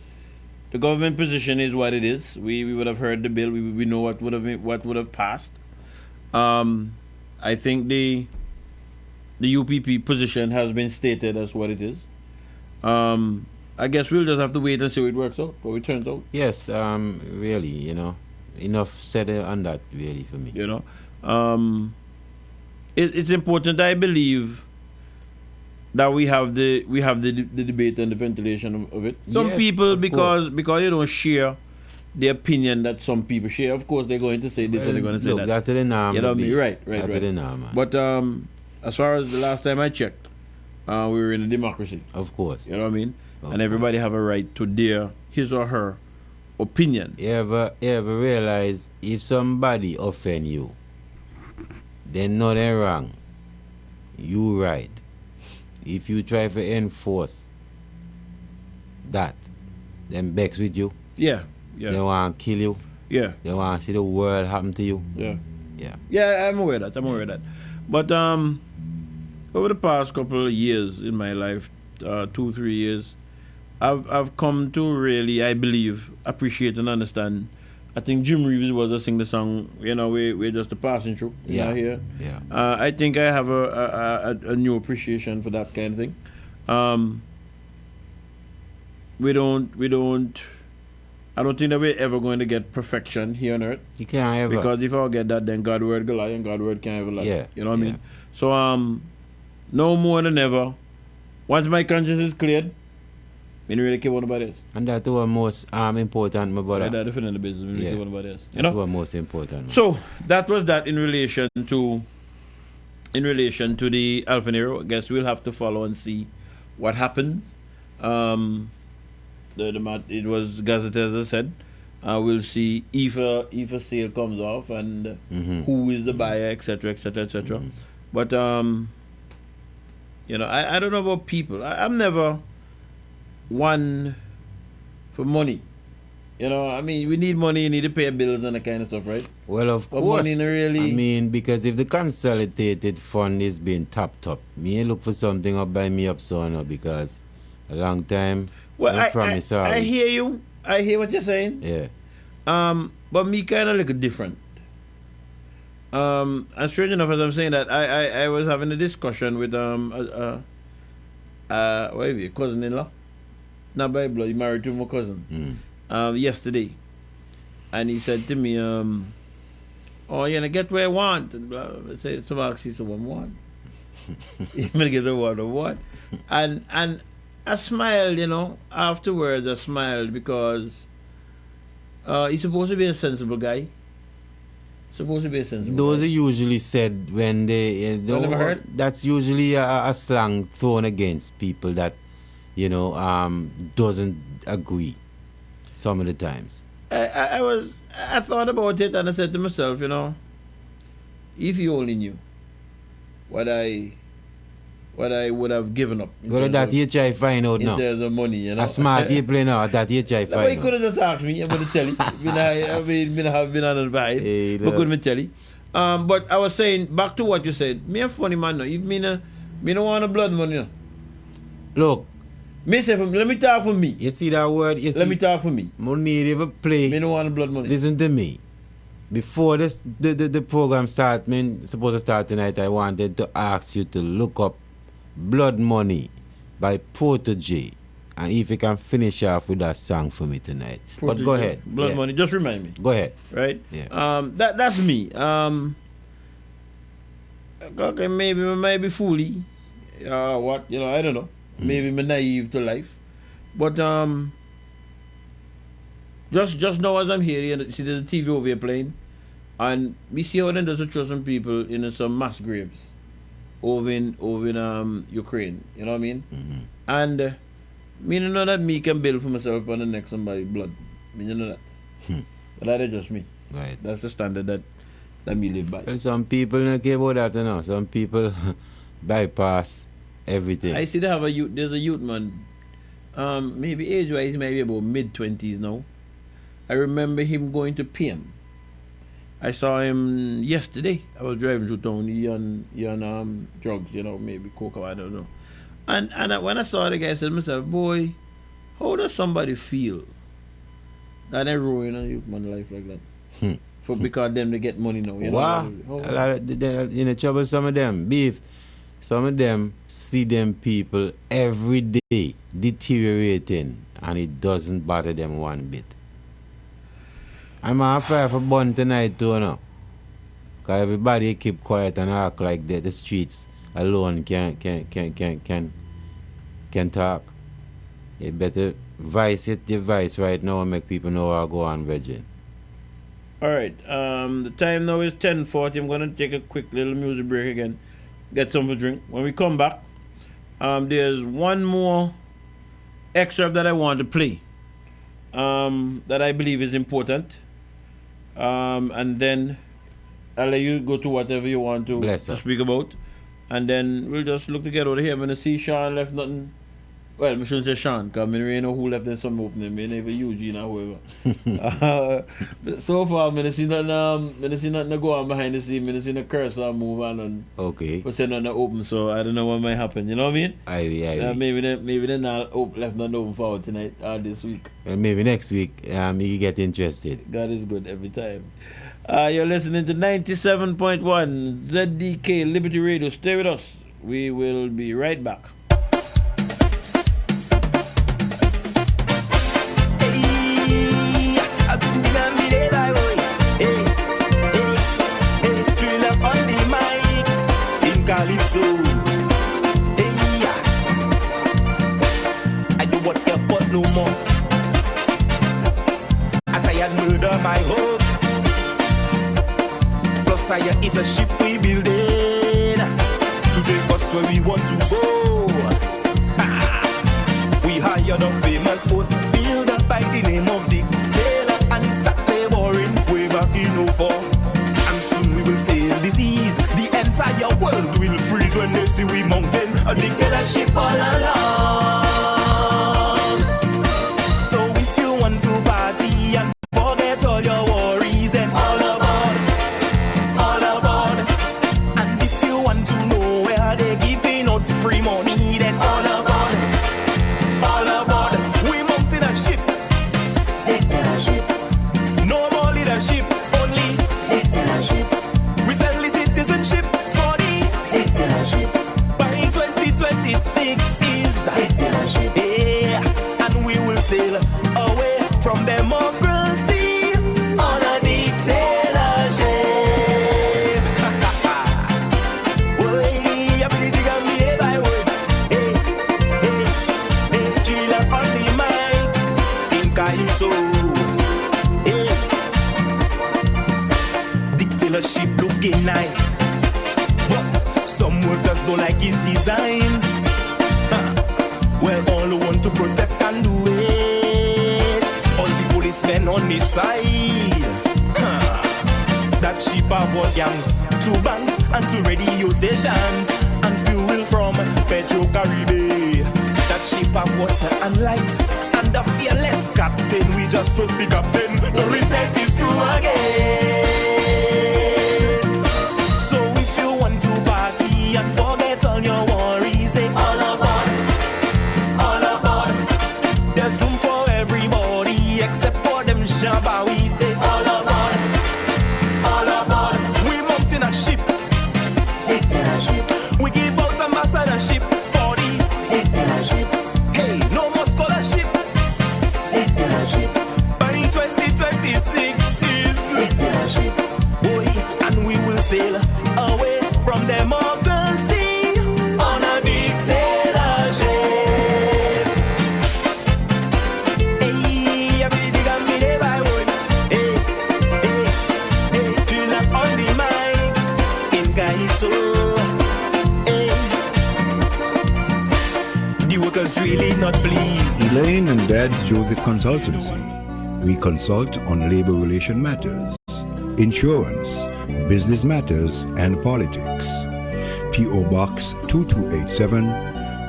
the government position is what it is. We would have heard the bill. We know what would have passed. I think the UPP position has been stated as what it is. I guess we'll just have to wait and see how it works out, how it turns out. Yes, really, enough said on that, really, for me. It's important, I believe, that we have the debate and the ventilation of it. Some Yes, people, of because they don't share the opinion that some people share, of course they're going to say this and they're going to say look, that. to the norm, you know what I mean? Right. That to the norm, man. But as far as the last time I checked, we were in a democracy. Of course. You know what I mean? And everybody have a right to dare his or her opinion. You ever realize if somebody offend you, then no, they're wrong. You right. If you try to enforce that, then vex with you. Yeah. They want to kill you. Yeah. They want to see the world happen to you. Yeah. Yeah. Yeah, I'm aware of that. But over the past couple of years in my life, 2-3 years, I've come to really, I believe, appreciate and understand. I think Jim Reeves was to sing the song, we're just a passing through. Here. Yeah. I think I have a new appreciation for that kind of thing. I don't think that we're ever going to get perfection here on earth. You can't ever. Because if I get that, then God word go lie and God word can't ever lie. Yeah. You know what I mean? So, no more than ever, once my conscience is cleared, I don't really care what nobody else. And that's what most important, my brother. That's the business. I don't care what nobody else. That's what most important. So, that was that in relation to the Alpha Nero. I guess we'll have to follow and see what happens. It was gazetted, as I said. We'll see if a sale comes off and who is the buyer, etc., etc., etc. But I don't know about people. I'm never one for money. We need money. You need to pay bills and that kind of stuff, right? Well, of But course. money really. Because if the consolidated fund is being topped up, me look for something up by me up so now because a long time. Well, I promise hear you. I hear what you're saying. Yeah. But me kind of look different. And strange enough, as I'm saying that, I was having a discussion with cousin-in-law, not by blood, he married to my cousin, yesterday, and he said to me, "Oh, you gonna get what I want?" And blah, blah, blah. I said, "So I see someone want." You're gonna get the what? And I smiled, Afterwards, I smiled because he's supposed to be a sensible guy. Those are usually said when they. never heard? That's usually a slang thrown against people that, doesn't agree. Some of the times. I thought about it and I said to myself, if you only knew what I would have given up. Well, that you try find out now. In terms of money, A smart you play now, that you try find out. He could have just asked me, I'm going to tell you. I've been on the ride. But couldn't tell you. But I was saying, back to what you said, me a funny man now. If me no want a blood money now. Look. Let me talk for me. You see that word? Let me talk for me. Money never play. Me no want a blood money. Listen to me. Before the program starts, supposed to start tonight, I wanted to ask you to look up Blood Money by Protege, and if you can finish off with that song for me tonight. Protege, but go ahead. Blood Money, just remind me. Go ahead. Right? Yeah. That's me. Okay, maybe I might be fooly. I don't know. Maybe I'm naive to life. But just now as I'm here, see there's a TV over here playing, and we see how then there's a throw some people in some mass graves over in Ukraine. You know what I mean? And me don't know that me can build for myself on the next somebody blood. Me don't know that. But that is just me. Right. That's the standard that me live by. Well, some people don't care about that, Some people bypass everything. I see they have there's a youth man. Maybe age-wise, he might be about mid-20s now. I remember him going to PM. I saw him yesterday. I was driving through town. He on drugs, maybe coca, I don't know. And when I saw the guy, I said to myself, boy, how does somebody feel that they're ruining a youth man's life like that? Because them they get money now. Wow. In the trouble, some of them, beef. Some of them see them people every day deteriorating, and it doesn't bother them one bit. I'm on fire for bun tonight too, because everybody keep quiet and act like that. The streets alone can talk. You better voice your voice right now and make people know how to go on, Virgin. All right. The time now is 10:40. I'm going to take a quick little music break again. Get something to drink. When we come back, there's one more excerpt that I want to play that I believe is important. And then I'll let you go to whatever you want to speak about. And then we'll just look together over here. When I see Sean left nothing Well, I shouldn't say Sean, because I don't know who left in some opening. I never Eugene or whoever. So far, I don't see nothing go on behind the scene. I don't see no curse or move on. And okay. But nothing open, so I don't know what might happen. You know what I mean? Maybe they're not left nothing open for tonight or this week. And maybe next week, you get interested. God is good every time. You're listening to 97.1 ZDK Liberty Radio. Stay with us. We will be right back. Calypso. Hey, I do what airport no more. I tired murder my hopes. Plus fire is a ship we building to take us where we want to go. We hired a famous boat builder by the name of Dick Taylor and he start laboring way back in 04. And soon we will sail the seas. The entire world will freeze when they see we mountain a dictatorship all along. So if you want to party and forget all your worries, then all aboard, all aboard. And if you want to know where they're giving out free money, then all aboard, all aboard. We mountain a ship, dictatorship. No more leadership, only dictatorship. We sell the citizenship for the dictatorship. By 2026 is dictatorship. Yeah, and we will sail away from democracy on a dictatorship. Way, I'm pretty digga me day by word. Hey, hey, hey, Chilla on the mic in Calypso. Hey, dictatorship looking nice, but some workers don't like his designs. Well, all who want to protest can do it. All the policemen on his side. That ship have all gangs, to banks and to radio stations, and fuel from Petro Caribe. That ship have water and light, and the fearless captain. We just told the captain, the reset is through again. So if you want to party and forget all your worries, say all aboard, all aboard. There's room for everybody except for them Shabba. We say all aboard, all aboard. We mount in a ship, dictatorship. We give out ambassadorship for the dictatorship. Hey, no more scholarship, dictatorship. By 2026 is dictatorship. Boy, and we will sail away from democracy on a dictatorship. Hey, every digga me day by word. Hey, hey, hey, Chilla on the mic in Calypso. Hey, the workers really not pleased. Elaine and Dad's Joseph Consultancy. We consult on labor relation matters, insurance, business matters, and politics. P.O. Box 2287,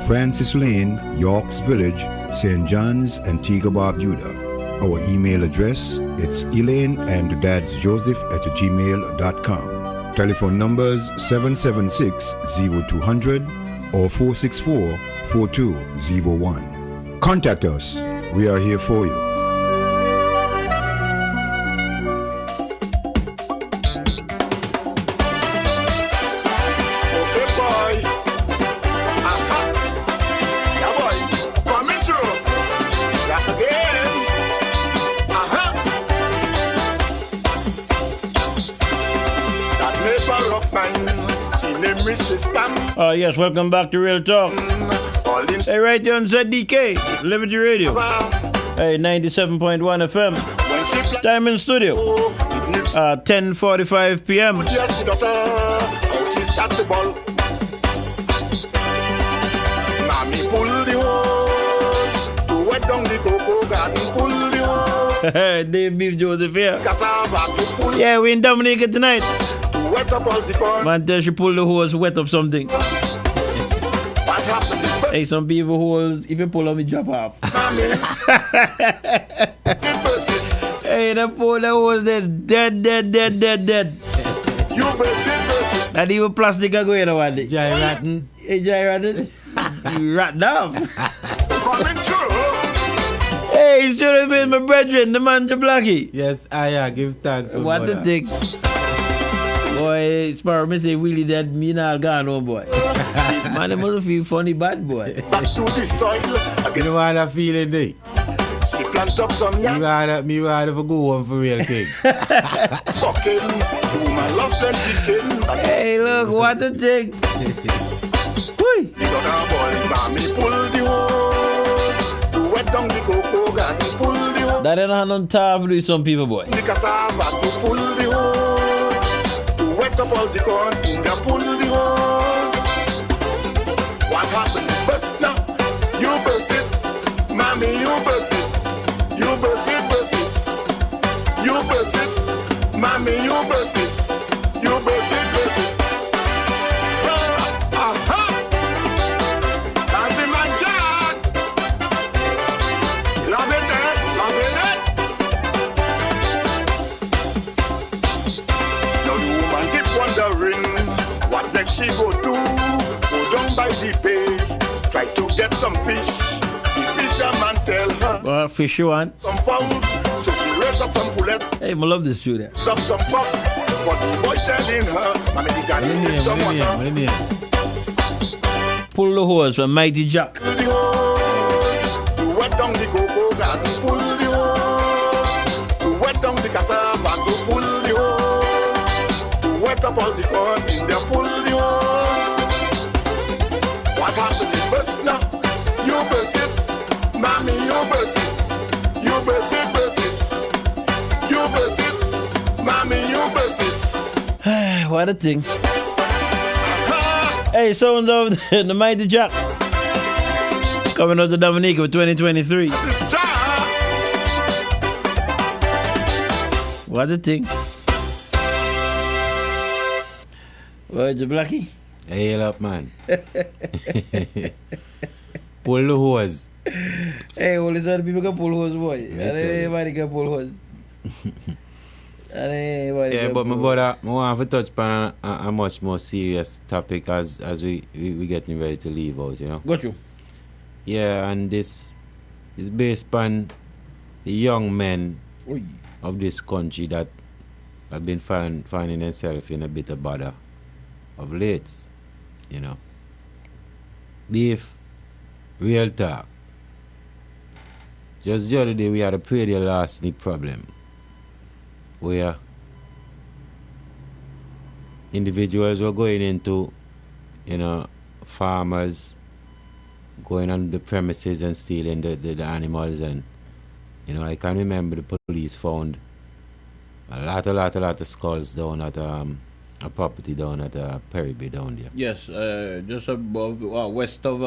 Francis Lane, Yorks Village, St. John's, Antigua Barbuda. Our email address, it's Elaine and Dad's Joseph at gmail.com. Telephone numbers 776-0200 or 464-4201. Contact us. We are here for you. Yes, welcome back to Real Talk. Hey, right here on ZDK, Liberty Radio. Hey, 97.1 FM. Time in studio. 10:45 p.m. Dave Beef Joseph here. Yeah, we in Dominica tonight. Man, tell she pull the hose, wet up something. Hey, some people hold, if you pull on me, drop off. Hey, the poor that was dead. You burst it. Not even plastic are going on it. Jai Rotten. Hey, Jai Rotten. You rotten off. Coming through. Hey, he should have been my brethren, the man to Blackie. Yes, give thanks. What the thing? Boy, Sparrow, me say, Willie dead, me not gone home, boy. Man, they must feel funny bad, boy. Back to the soil. You know what I'm feeling, day? She plant up some yam. Me rather for go home for real king. Fucking woman love them kicking. Hey, look, what the thing? The other boy, mommy pull the hose. To wet down the cocoa garden, pull the hose. That ain't on top with some people, boy. The cassava to pull the hose. To wet up all the corn in the pull the hose. What happened? Burst now. You burst it. Mommy, you burst it. You burst it, burst it. You burst it. Mommy, you burst it. You burst it, burst it. She go down by the bay, try to get some fish. The fisherman tell her, What fish you want? some pounds, so she raise up some bullet, Hey, I love this shooter. some pop. But the boy telling her, mommy, the guy needs some water. Pull the hose from Mighty Jack. Pull the hose, to wet down the cocoa garden. Pull the hose, to wet down the cassava. To pull the hose, to wet up all the corn in the pull the hose. What happened? It burst now. You burst it, mommy. You burst it. You burst it, burst it. You burst it, mommy. You burst it. What a thing. Hey, someone's over there, the Mighty Jack. Coming out to Dominica for 2023. What a thing. What's the Blackie? Hey, up, man. Pull the hose. Hey, all these other people can pull hose, boy. Me And tell you. anybody can pull hose. And anybody Yeah, can but my pull brother, I want to touch upon a much more serious topic as we getting ready to leave out, you know. Got you. Yeah, and this is based upon the young men Oi. of this country that have been finding themselves in a bit of bother of late, you know. Beef, real talk. Just the other day we had a pretty larceny problem where individuals were going into, you know, farmers, going on the premises and stealing the animals. And, you know, I can remember the police found a lot of skulls down at a property down at Perry Bay down there. Yes, just above, west of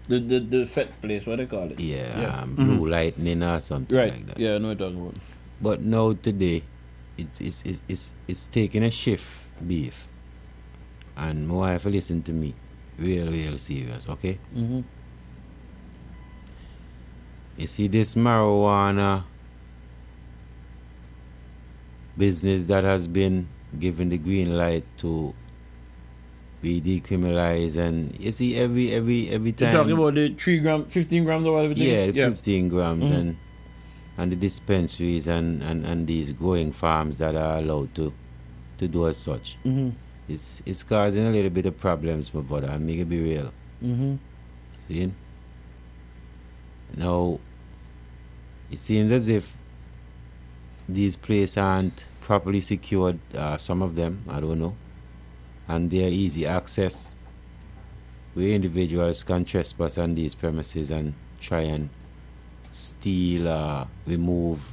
the Fed place, what they call it? Yeah, Blue Lightning or something Right. like that. Yeah, I know what you're talking about. But now today, it's taking a shift, beef. And my wife listen to me, real serious, okay? Mm-hmm. You see this marijuana business that has been given the green light to be decriminalized, and you see every time. You're talking about the 3 grams, 15 grams or whatever. Yeah, the 15 grams Mhm. and the dispensaries and these growing farms that are allowed to do as such. Mhm. It's causing a little bit of problems, my brother, and make it be real. Mm-hmm. See? Now, it seems as if these places aren't properly secured, some of them, I don't know, and they're easy access where individuals can trespass on these premises and try and steal, remove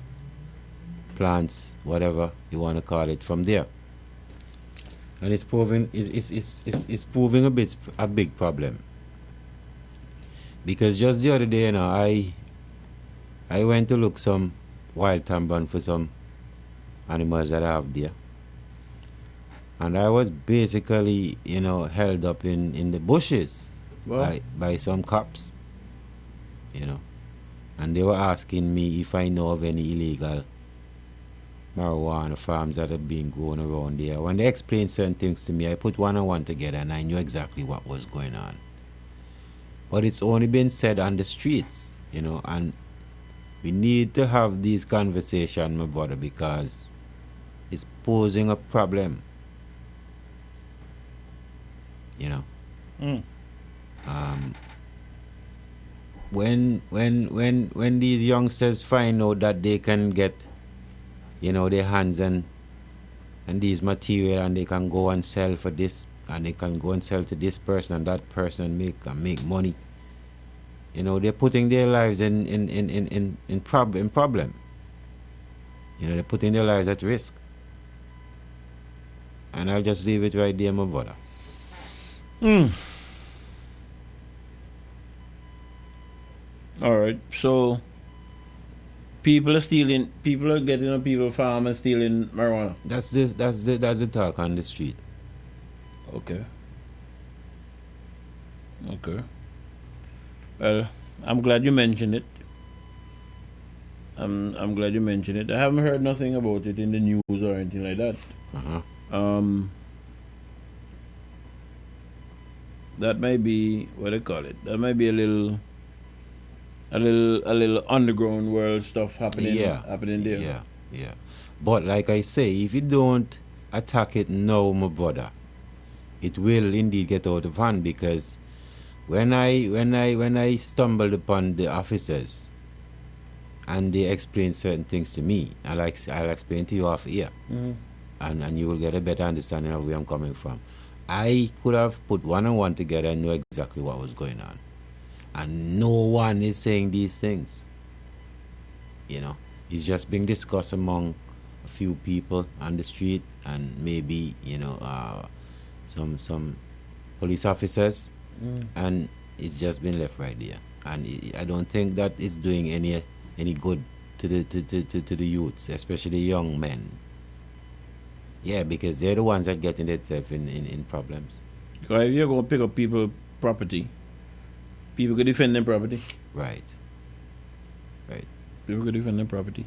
plants, whatever you want to call it, from there. And it's proving a big problem. Because just the other day, you know, I went to look some wild tambon for some animals that I have there. And I was basically, you know, held up in the bushes. by some cops, you know, and they were asking me if I know of any illegal marijuana farms that have been grown around there. When they explained certain things to me, I put one and one together and I knew exactly what was going on. But it's only been said on the streets, you know, and we need to have these conversations, my brother, because it's posing a problem, you know. When these youngsters find out that they can get, you know, their hands and these material, and they can go and sell for this, and they can go and sell to this person and that person and make money, you know, they're putting their lives in problem. You know, they're putting their lives at risk. And I'll just leave it right there, my brother. All right, so people are stealing. People are getting on people's farm and stealing marijuana. That's the talk on the street. Okay. Well, I'm glad you mentioned it. I'm glad you mentioned it. I haven't heard nothing about it in the news or anything like that. That may be what they call it. That might be a little underground world stuff happening there. Yeah. But like I say, if you don't attack it now, my brother, it will indeed get out of hand, because when I stumbled upon the officers and they explained certain things to me, I'll explain to you off here, and you will get a better understanding of where I'm coming from. I could have put one and one together and know exactly what was going on. And no one is saying these things. You know, it's just being discussed among a few people on the street, and maybe, you know, some police officers, and it's just been left right there. And I don't think that it's doing any good to the youths, especially the young men. Yeah, because they're the ones that getting themselves in problems. Because if you're going to pick up people's property, people could defend their property. Right. People could defend their property.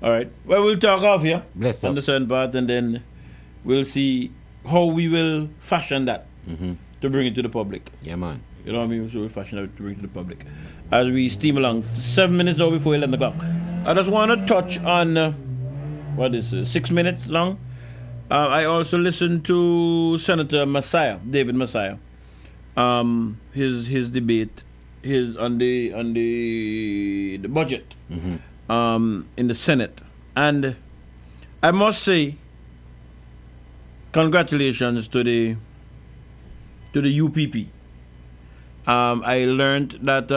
All right. Well, we'll talk off here on the certain part, and then we'll see how we will fashion that to bring it to the public. Yeah, man. You know what I mean? So we'll fashion it to bring it to the public. As we steam along, 7 minutes now before 11 o'clock. I just want to touch on, 6 minutes long? I also listened to Senator David Messiah. His debate, on the budget, in the Senate, and I must say, congratulations to the UPP. I learned that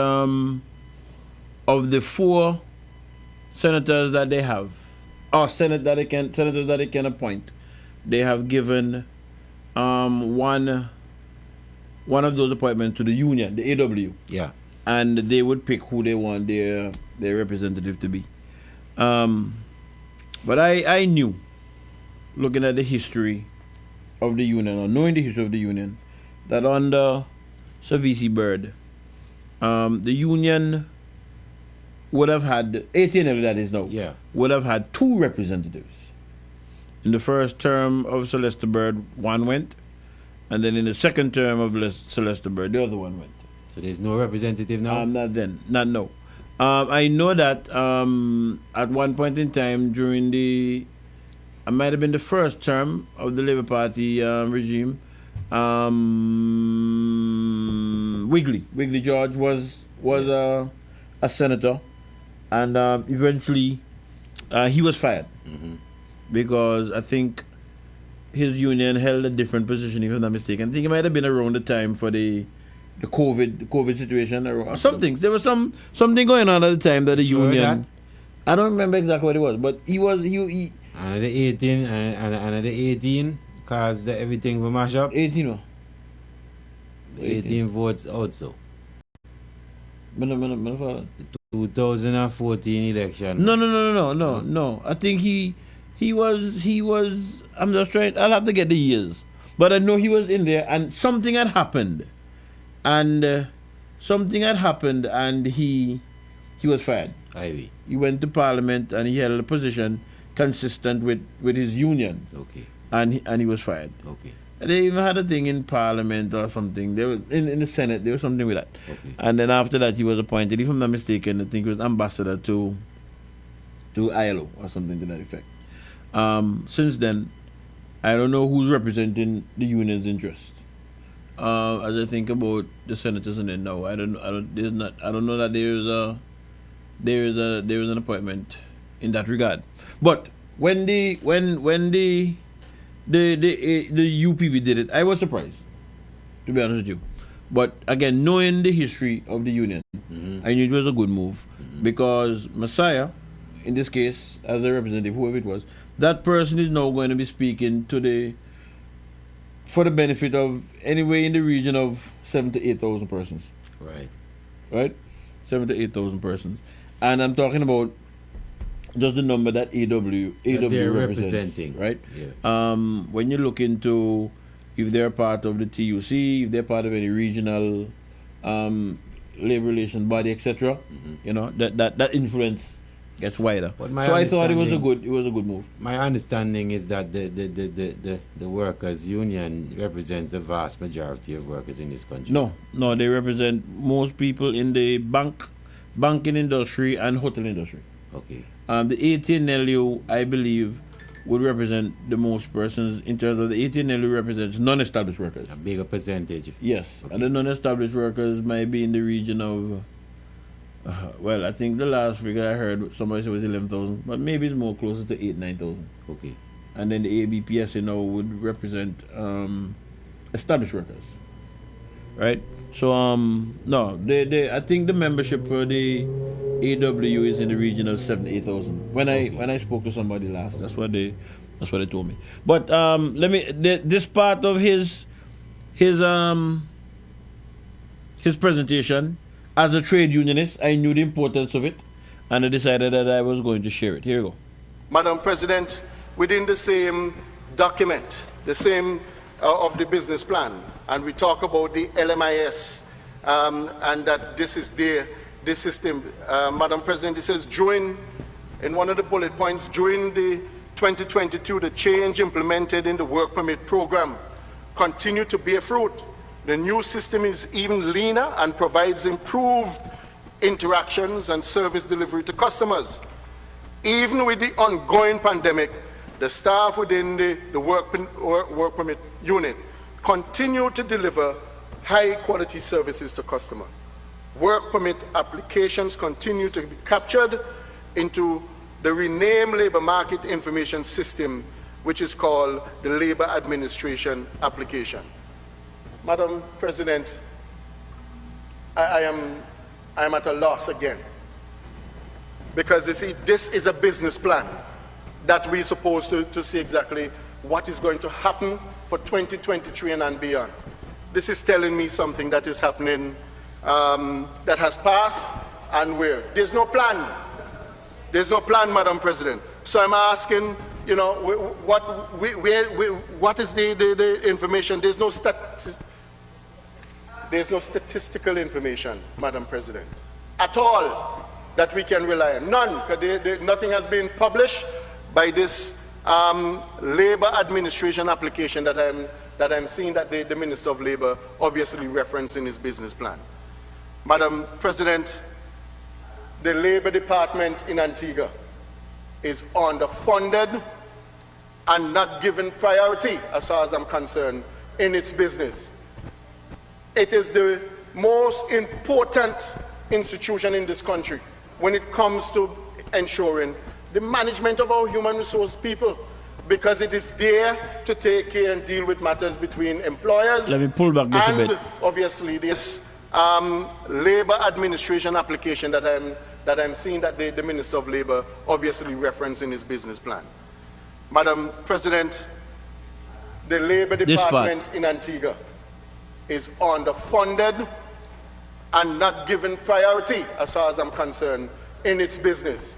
of the 4 senators that they have, or senators that they can appoint, they have given one of those appointments to the union, the AW. Yeah. And they would pick who they want their representative to be. But I knew, looking at the history of the union, or knowing the history of the union, that under Sir V.C. Byrd, the union would have had, 18 that is now, would have had 2 representatives. In the first term of Celeste Byrd, one went, and then in the second term of Celeste Byrd, the other one went. So there's no representative now? Not now. I know that at one point in time during it might have been the first term of the Labour Party regime, Wiggly George was a senator, and eventually he was fired because I think his union held a different position, if I'm not mistaken. I think it might have been around the time for the COVID situation or something. There was something going on at the time that the union. I don't remember exactly what it was, but he. And the 18 and the 18 caused everything to mash up. 18. 18 votes also. The 2014 election. No. I think he was. I'm just trying. I'll have to get the years, but I know he was in there, and something had happened and something had happened, and he was fired. Ivy. He went to Parliament and he held a position consistent with his union. Okay. And he was fired. Okay. And they even had a thing in Parliament or something. There was in the Senate. There was something with that. Okay. And then after that, he was appointed, if I'm not mistaken, I think he was ambassador to ILO or something to that effect. Since then, I don't know who's representing the union's interest. As I think about the senators and then now, I don't know that there is an appointment in that regard. But when the UPB did it, I was surprised, to be honest with you. But again, knowing the history of the union, I knew it was a good move because Messiah, in this case, as a representative, whoever it was, that person is now going to be speaking for the benefit of anywhere in the region of 7,000 to 8,000 persons. Right? 7,000 to 8,000 persons. And I'm talking about just the number that AW they're represents, representing. Right? Yeah. When you look into if they're part of the TUC, if they're part of any regional labor relation body, etc., you know, that influence gets wider. So I thought it was a good move. My understanding is that the workers' union represents the vast majority of workers in this country. No, they represent most people in the banking industry and hotel industry. Okay. The ATNLU, I believe, would represent the most persons in terms of the ATNLU represents non-established workers. A bigger percentage. Yes, okay. And the non-established workers might be in the region of, well, I think the last figure I heard somebody said was 11,000, but maybe it's more closer to 9,000. Okay. And then the ABPS, would represent established workers, right? So no, I think the membership for the AW is in the region of 7,000 to 8,000. When I spoke to somebody last, that's what they told me. But this part of his presentation as a trade unionist, I knew the importance of it, and I decided that I was going to share it. Here we go. Madam President, within the same document, the same of the business plan, and we talk about the LMIS, and that this is this system. Madam President, it says in one of the bullet points, during the 2022, the change implemented in the work permit program continued to bear fruit. The new system is even leaner and provides improved interactions and service delivery to customers. Even with the ongoing pandemic, the staff within the work permit unit continue to deliver high-quality services to customers. Work permit applications continue to be captured into the renamed Labor Market Information System, which is called the Labor Administration Application. Madam President, I am at a loss again, because you see, this is a business plan that we're supposed to see exactly what is going to happen for 2023 and beyond. This is telling me something that is happening that has passed and where there's no plan. There's no plan, Madam President. So I'm asking, what is the information? There's no statistical information, Madam President, at all that we can rely on. None, because nothing has been published by this labor administration application that I'm seeing that the Minister of Labor obviously referenced in his business plan. Madam President, the Labor Department in Antigua is underfunded and not given priority, as far as I'm concerned, in its business. It is the most important institution in this country when it comes to ensuring the management of our human resource people, because it is there to take care and deal with matters between employers. Let me pull back this a bit. Obviously this labor administration application that I'm seeing that the Minister of Labor obviously referenced in his business plan. Madam President, the Labor Department in Antigua is underfunded and not given priority, as far as I'm concerned, in its business.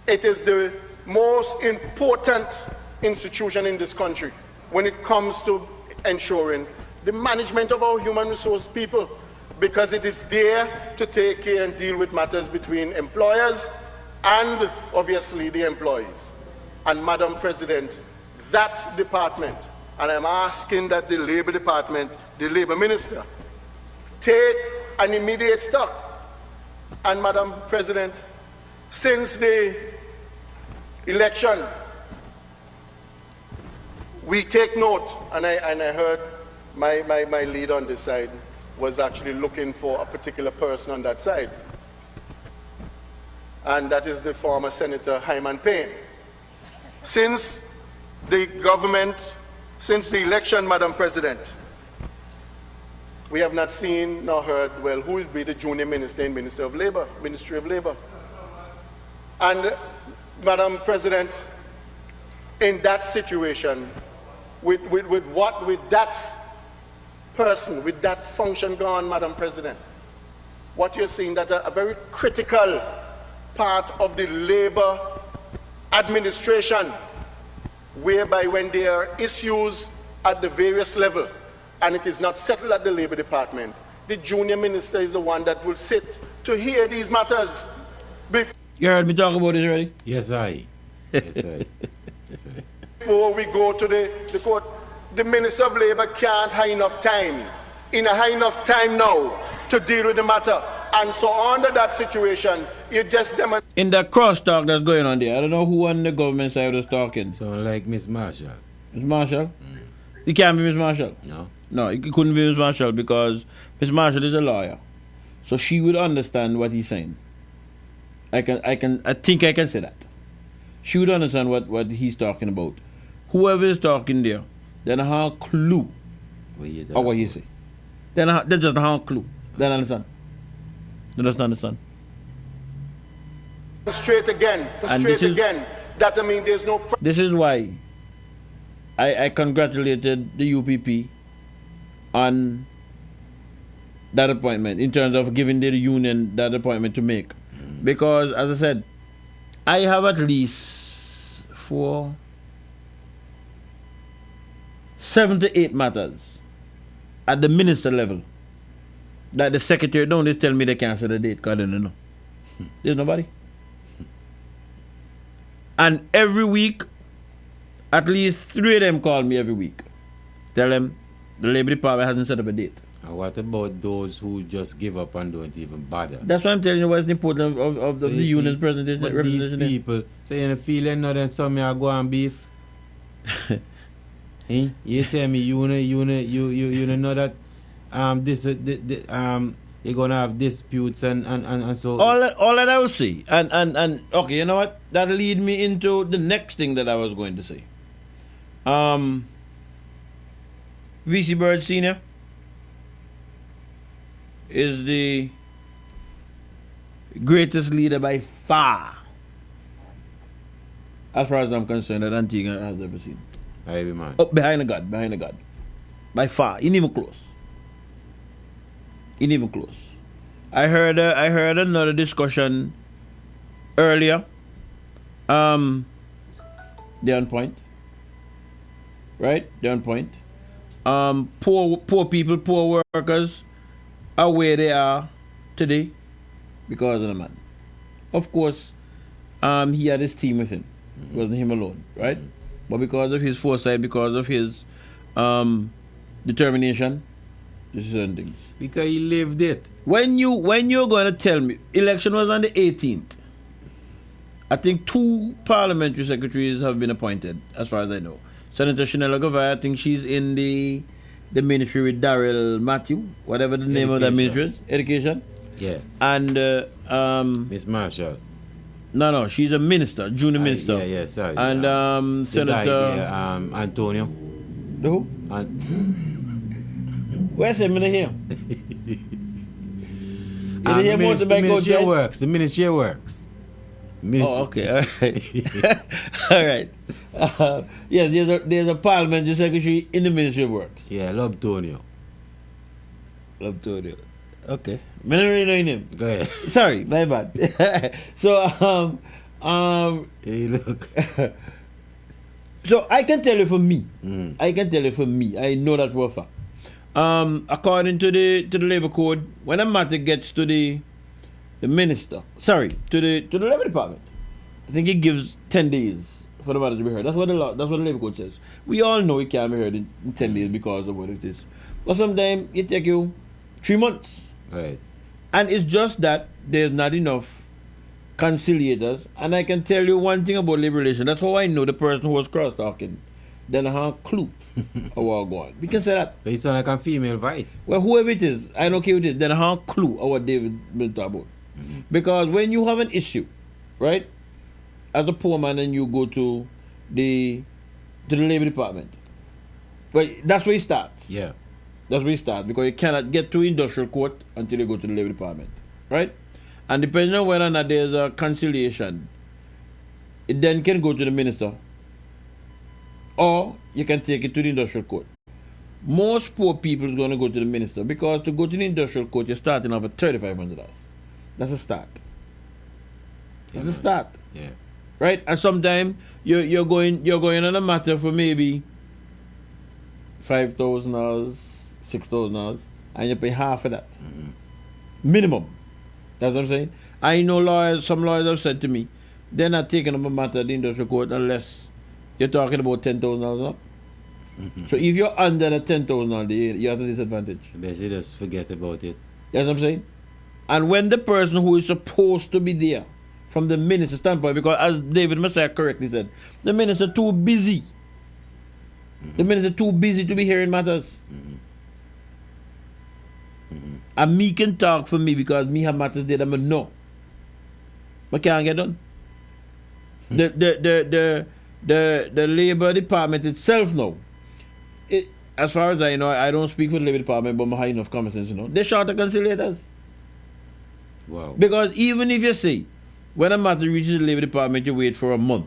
It is the most important institution in this country when it comes to ensuring the management of our human resource people, because it is there to take care and deal with matters between employers and obviously the employees. And Madam President, that department, and I'm asking that the Labour Department, the Labour Minister, take an immediate stock. And Madam President, since the election, we take note, and I heard my lead on this side was actually looking for a particular person on that side. And that is the former Senator Hyman Payne. Since the government, since the election, Madam President, we have not seen nor heard, well, who will be the junior minister in Ministry of Labour? And Madam President, in that situation, with that person, with that function gone, Madam President, what you're seeing, that a very critical part of the Labour administration, whereby when there are issues at the various level and it is not settled at the Labour Department, the junior minister is the one that will sit to hear these matters. You heard me talk about this already? Yes, I. Yes, I. Yes, I. Before we go to the court, the Minister of Labour can't have enough time, now, to deal with the matter. And so under that situation, you just demonstrate. In the crosstalk that's going on there, I don't know who on the government side was talking. Sound like Miss Marshall. Miss Marshall? It can't be Miss Marshall. No, it couldn't be Miss Marshall because Miss Marshall is a lawyer. So she would understand what he's saying. I think I can say that. She would understand what he's talking about. Whoever is talking there, they don't have a clue of what he say. They just don't have a clue. They don't understand. They just don't understand. Straight again. That I mean, there's no. This is why I congratulated the UPP on that appointment in terms of giving the union that appointment to make. Because, as I said, I have at least 7 to 8 matters at the minister level that the secretary don't just tell me they can't set a date because they don't know. There's nobody. And every week, at least 3 of them call me every week. Tell them the Labour Department hasn't set up a date. And what about those who just give up and don't even bother? That's why I'm telling you what's the importance of the union's presentation. But these people, so you feel no then some me go and beef. You tell me you know that you're gonna have disputes and so all that I will say and okay, you know what, that lead me into the next thing that I was going to say. VC Bird Senior is the greatest leader by far, as far as I'm concerned, that Antigua has ever seen. Man. Up behind the God. By far. He even close. I heard another discussion earlier. They're on point. Right? They're on point. Poor people, poor workers are where they are today because of the man. Of course, he had his team with him. It wasn't him alone, right? But because of his foresight, because of his determination, this is certain things. Because he lived it. When you're going to tell me, election was on the 18th. I think 2 parliamentary secretaries have been appointed, as far as I know. Senator Shanella Govai, I think she's in the ministry with Daryl Matthew, whatever the name of that ministry is. Education. Yeah. And Miss Marshall. No, she's a minister, junior minister. Yeah, sorry. And Senator Antonio. The who? Where's him in here? The ministry works. Oh, okay. All right. All right. Yes, there's a parliamentary secretary in the Ministry of Works. Yeah, Lobtonio. Okay. I don't really know him. Go ahead. Sorry, my bad. So, hey, look. So I can tell you for me. I know that for a fact. According to the labor code, when a matter gets to the minister, sorry, to the labor department, I think it gives 10 days for the matter to be heard. That's what the labor code says. We all know it can't be heard in 10 days because of what it is. But sometimes it take you 3 months. Right. And it's just that there's not enough conciliators. And I can tell you one thing about labor relations. That's how I know the person who was cross-talking. Then I have a clue how I go on. We can say that. But it sounds like a female voice. Well, whoever it is, I don't care who it is, then I have a clue of what David been talking about. Because when you have an issue, right, as a poor man and you go to the labor department, but that's where it starts. Yeah. That's where it starts because you cannot get to industrial court until you go to the labor department, right? And depending on whether or not there's a conciliation, it then can go to the minister, or you can take it to the industrial court. Most poor people are going to go to the minister because to go to the industrial court, you're starting off at $3,500. That's a start. That's a start. Yeah. Right? And sometimes you're going on a matter for maybe $5,000, $6,000, and you pay half of that. Minimum. That's what I'm saying. I know some lawyers have said to me, they're not taking up a matter at the industrial court unless you're talking about $10,000 up. So if you're under the $10,000, you have a disadvantage. Basically, just forget about it. That's what I'm saying. And when the person who is supposed to be there, from the minister's standpoint, because as David Messiah correctly said, the minister too busy. The minister too busy to be hearing matters. And me can talk for me because me have matters there that I know. But can't get done. The labor department itself now, as far as I know, I don't speak for the labor department, but I have enough common sense, they short the conciliators. Wow. Because even if you say, when a matter reaches the labor department, you wait for a month,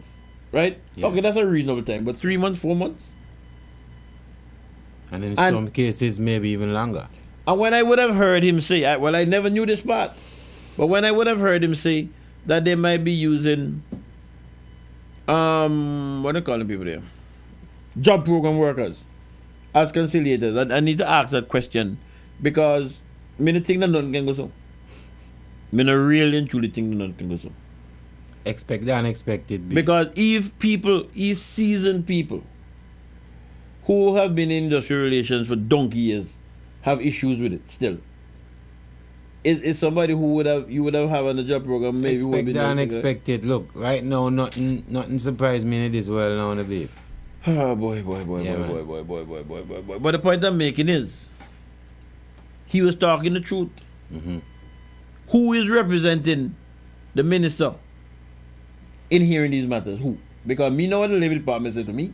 right? Yeah. Okay, that's a reasonable time. But 3 months, 4 months? And in some cases, maybe even longer. And when I would have heard him say, I never knew this part, but when I would have heard him say that they might be using, what are they calling people there? Job program workers as conciliators. I need to ask that question because I think that nothing can go so. I really and truly think that nothing can go so. Expect the unexpected. Because if seasoned people who have been in industrial relations for donkey years have issues with it still, it's somebody who you would have on the job program. Maybe expect the unexpected. Look, right now, nothing surprised me in this world now, the babe. Oh boy. But the point I'm making is, he was talking the truth. Who is representing the minister in hearing these matters? Who? Because me know what the labor department said to me.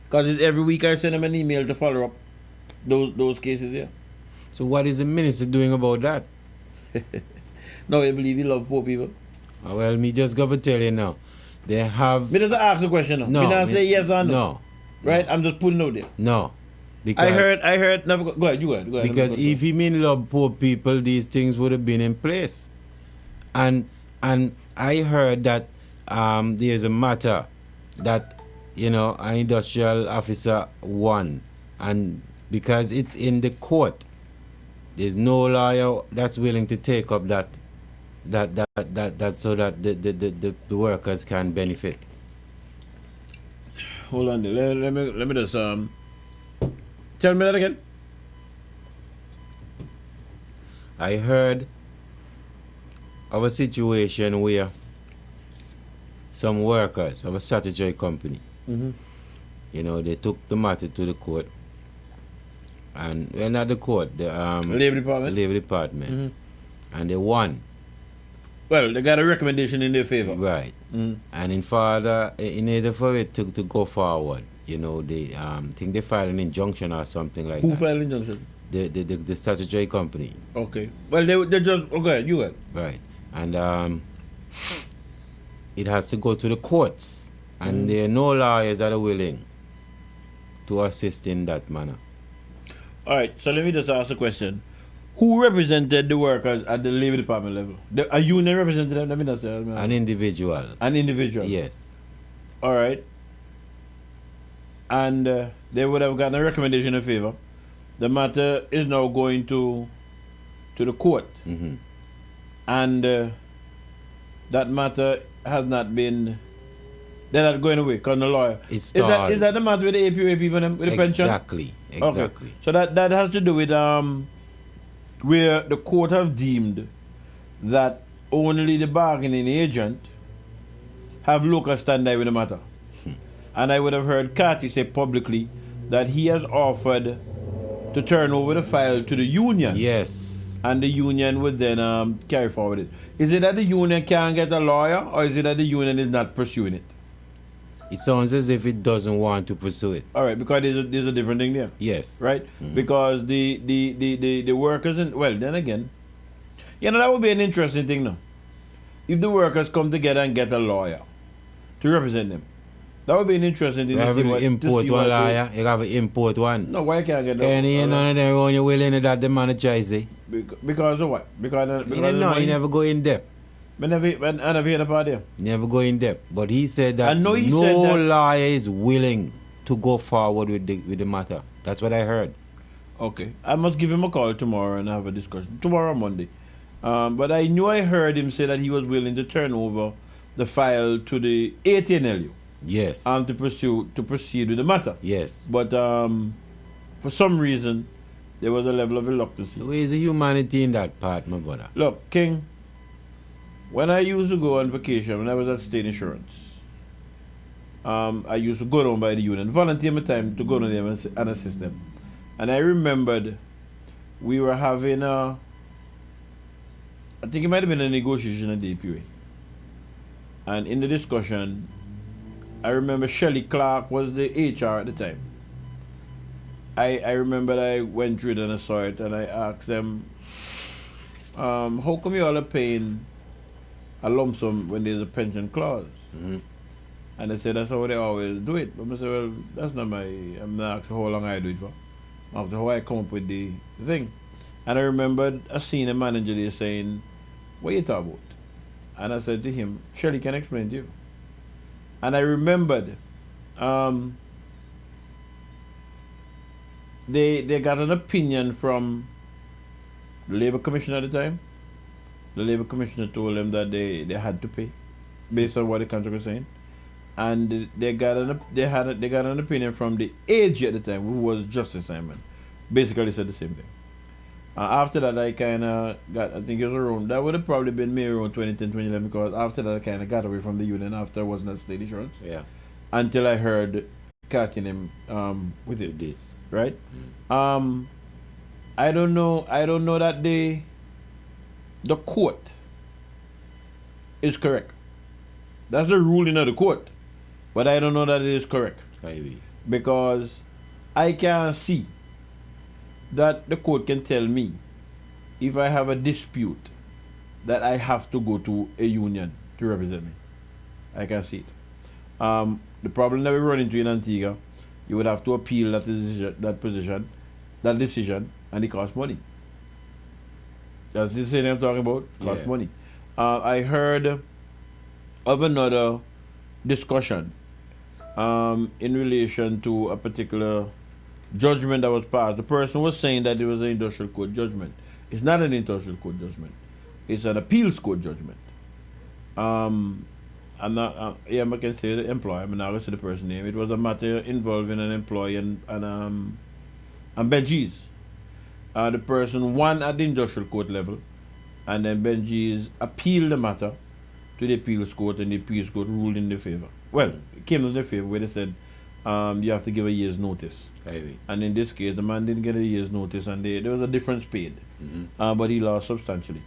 Because every week I send them an email to follow up those cases there. So what is the minister doing about that? No, I believe he love poor people. Well, me just go to tell you now. They have... Me just ask a question now. No. Me not say yes or no. No. Right? I'm just putting out there. No. Because I heard... No, go ahead, you go ahead. Because if he mean love poor people, these things would have been in place. And I heard that there's a matter that, an industrial officer won. And because it's in the court, there's no lawyer that's willing to take up that so that the workers can benefit. Hold on there. Let me just tell me that again. I heard of a situation where some workers of a strategy company, they took the matter to the court, and not the court, the labor department, and they won. Well, they got a recommendation in their favor, right? And in order for it to go forward, they think they filed an injunction or something like that. Who filed an injunction? The statutory company. Okay. Well, they just okay. You got right, and it has to go to the courts, and there are no lawyers that are willing to assist in that manner. All right. So let me just ask a question: who represented the workers at the labor department level? A union represented them? Let me just say an individual. An individual. Yes. All right. And they would have gotten a recommendation in favor. the matter is now going to the court. And that matter has not been, they're not going away because the lawyer. Is that the matter with the APA people with the pension? Exactly. Okay. So that has to do with where the court have deemed that only the bargaining agent have local standby with the matter. And I would have heard Carty say publicly that he has offered to turn over the file to the union. Yes. And the union would then carry forward it. Is it that the union can't get a lawyer, or is it that the union is not pursuing it? It sounds as if it doesn't want to pursue it. All right, because there's a different thing there. Yes. Right? Because the workers, then again, that would be an interesting thing now. If the workers come together and get a lawyer to represent them, that would be an interesting thing. You have to import one lawyer. You have to import one. No, why can't I get that? And none of them when you're willing that the managers it. Because of what? Because he never go in depth. I never heard about it. Never go in depth. But he said that no lawyer is willing to go forward with the matter. That's what I heard. Okay. I must give him a call tomorrow and have a discussion. Tomorrow, Monday. But I knew I heard him say that he was willing to turn over the file to the ATNLU. Yes. To proceed with the matter. Yes. But for some reason, there was a level of reluctance. Where is the humanity in that part, my brother? Look, King, when I used to go on vacation, when I was at State Insurance, I used to go down by the union, volunteer my time to go to them and assist them. And I remembered we were having I think it might have been a negotiation at the APA. And in the discussion, I remember Shelley Clark was the HR at the time. I remember I went through it and I saw it and I asked them, how come you all are paying a lump sum when there's a pension clause? And they said that's how they always do it. But I said, well, that's not I'm not asking how long I do it for. I'm asking how I come up with the thing. And I remembered a senior manager there saying, what are you talking about? And I said to him, Shirley can explain to you. And I remembered they got an opinion from the Labour Commissioner at the time. The Labour Commissioner told them that they had to pay based on what the contract was saying. And they got an opinion from the AG at the time, who was Justice Simon. Basically said the same thing. After that, I kind of got, I think it was around, that would have probably been maybe around 2010, 2011, because after that I kind of got away from the union after I wasn't at State Insurance. Yeah. Until I heard Catching him with it. This. Right? I don't know that the court is correct. That's the ruling of the court. But I don't know that it is correct. Because I can't see that the court can tell me if I have a dispute that I have to go to a union to represent me. I can see it. The problem that we run into in Antigua, you would have to appeal that decision, and it costs money. That's the same thing I'm talking about. Costs money. I heard of another discussion in relation to a particular judgment that was passed. The person was saying that it was an industrial court judgment. It's not an industrial court judgment. It's an appeals court judgment. I'm not. I can say the employer. I'm not going to say the person's name. It was a matter involving an employee and Benji's. The person won at the industrial court level, and then Benji's appealed the matter to the appeals court, and the appeals court ruled in their favor. Well, it came in their favor where they said you have to give a year's notice. And in this case, the man didn't get a year's notice, and there was a difference paid, but he lost substantially,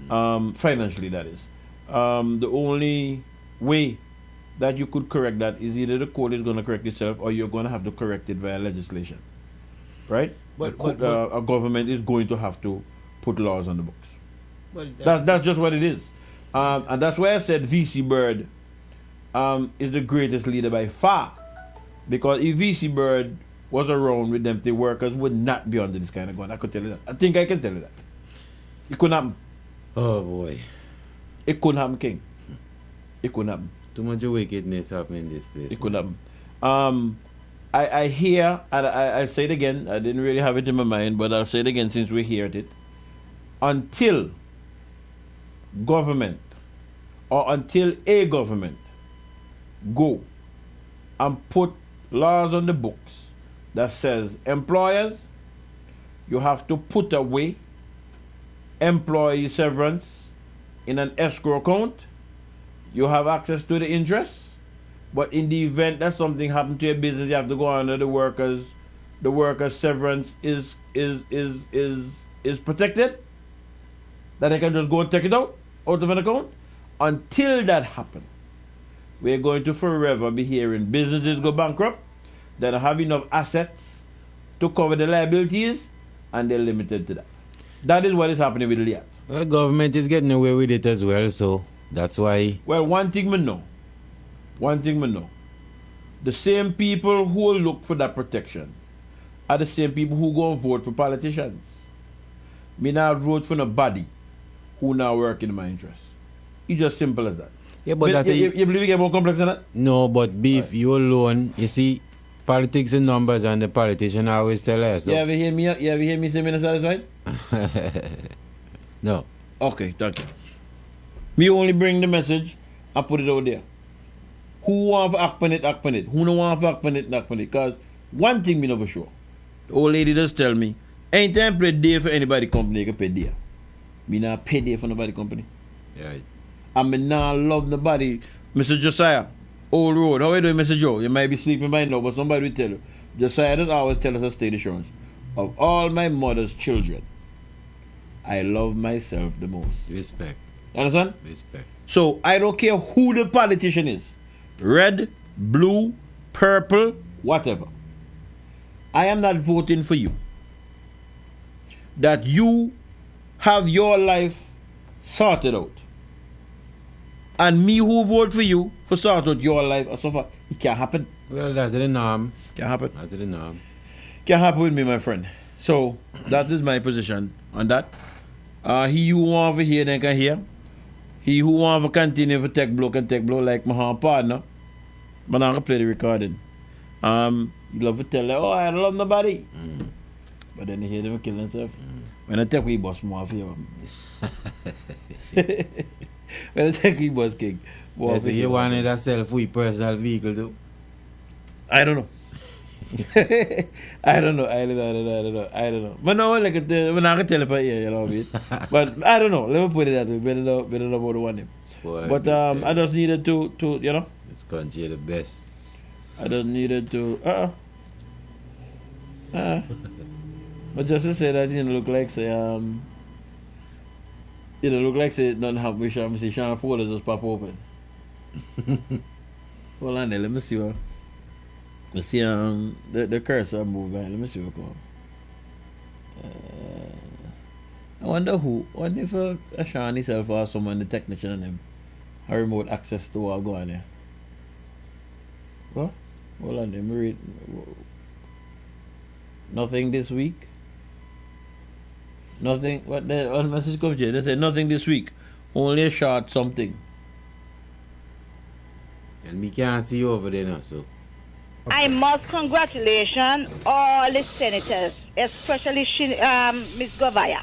financially, that is. The only way that you could correct that is either the court is going to correct itself, or you're going to have to correct it via legislation, right? But a government is going to have to put laws on the books. That's just what it is, and that's why I said VC Bird is the greatest leader by far, because if VC Bird was around with them, the workers would not be under this kind of gun. I could tell you that. I think I can tell you that. It couldn't happen. Oh boy. It couldn't happen, King. It couldn't happen. Too much wickedness happening in this place. It couldn't happen. I hear, and I say it again, I didn't really have it in my mind, but I'll say it again since we heard it. Until government, or until a government, go and put laws on the books that says employers, you have to put away employee severance in an escrow account. You have access to the interest, but in the event that something happened to your business, you have to go under the workers. The workers' severance is protected. That they can just go and take it out of an account. Until that happens, we're going to forever be hearing businesses go bankrupt, they don't have enough assets to cover the liabilities, and they're limited to that. That is what is happening with LIAT. Well, government is getting away with it as well, so that's why. Well, one thing we know. The same people who will look for that protection are the same people who go and vote for politicians. Me now vote for nobody who now work in my interest. It's just simple as that. Yeah, but you believe it get more complex than that? No, but Beef, you alone, you see, politics and numbers, and the politician always tell us. So. You ever hear me say me satisfied? No. Okay, thank you. Me only bring the message and put it out there. Who want to act on it, Who don't want to act on it, Because one thing me know for sure. The old lady does tell me, anytime pay day for anybody company, you can pay day. Me not pay day for nobody company. Yeah. And me not love nobody. Mr. Josiah, Old Road, how are you doing, Mr. Joe? You might be sleeping by now, but somebody will tell you. Josiah doesn't always tell us a state assurance. Of all my mother's children, I love myself the most. Respect. Understand? Respect. So I don't care who the politician is. Red, blue, purple, whatever. I am not voting for you. That you have your life sorted out. And me who vote for you for sort out your life or so far, it can't happen. Well, that's the norm. Can't happen. That's the norm. Can't happen with me, my friend. So that is my position on that. He who want to hear, then can hear. He who want to continue to take blow can take blow like my partner. But I'm going to play the recording. You love to tell them, oh, I don't love nobody. But then you hear them kill themselves. When I take we boss more for you. When I take we boss king. Yeah, so you wanted that self-we personal vehicle too? I don't know. I don't know. But no, like when I can tell about you know it. But I don't know. Let me put it that way. Better know about the one name. Boy, but I just needed to you know. This country the best. I just needed to but just to say that it look like say it look like say don't have wish I'm see Sean Fowler just pop open. Hold on there, let me see what. Let's see the cursor move by. Let me see what come. I wonder if Sean himself or someone, the technician and him, a remote access to what go on there. What? Hold on, let me read. Nothing this week. Nothing. What the message comes here? They say nothing this week. Only a short something. And me can't see you over there now, so. I must congratulate all the senators, especially Ms. Govaya.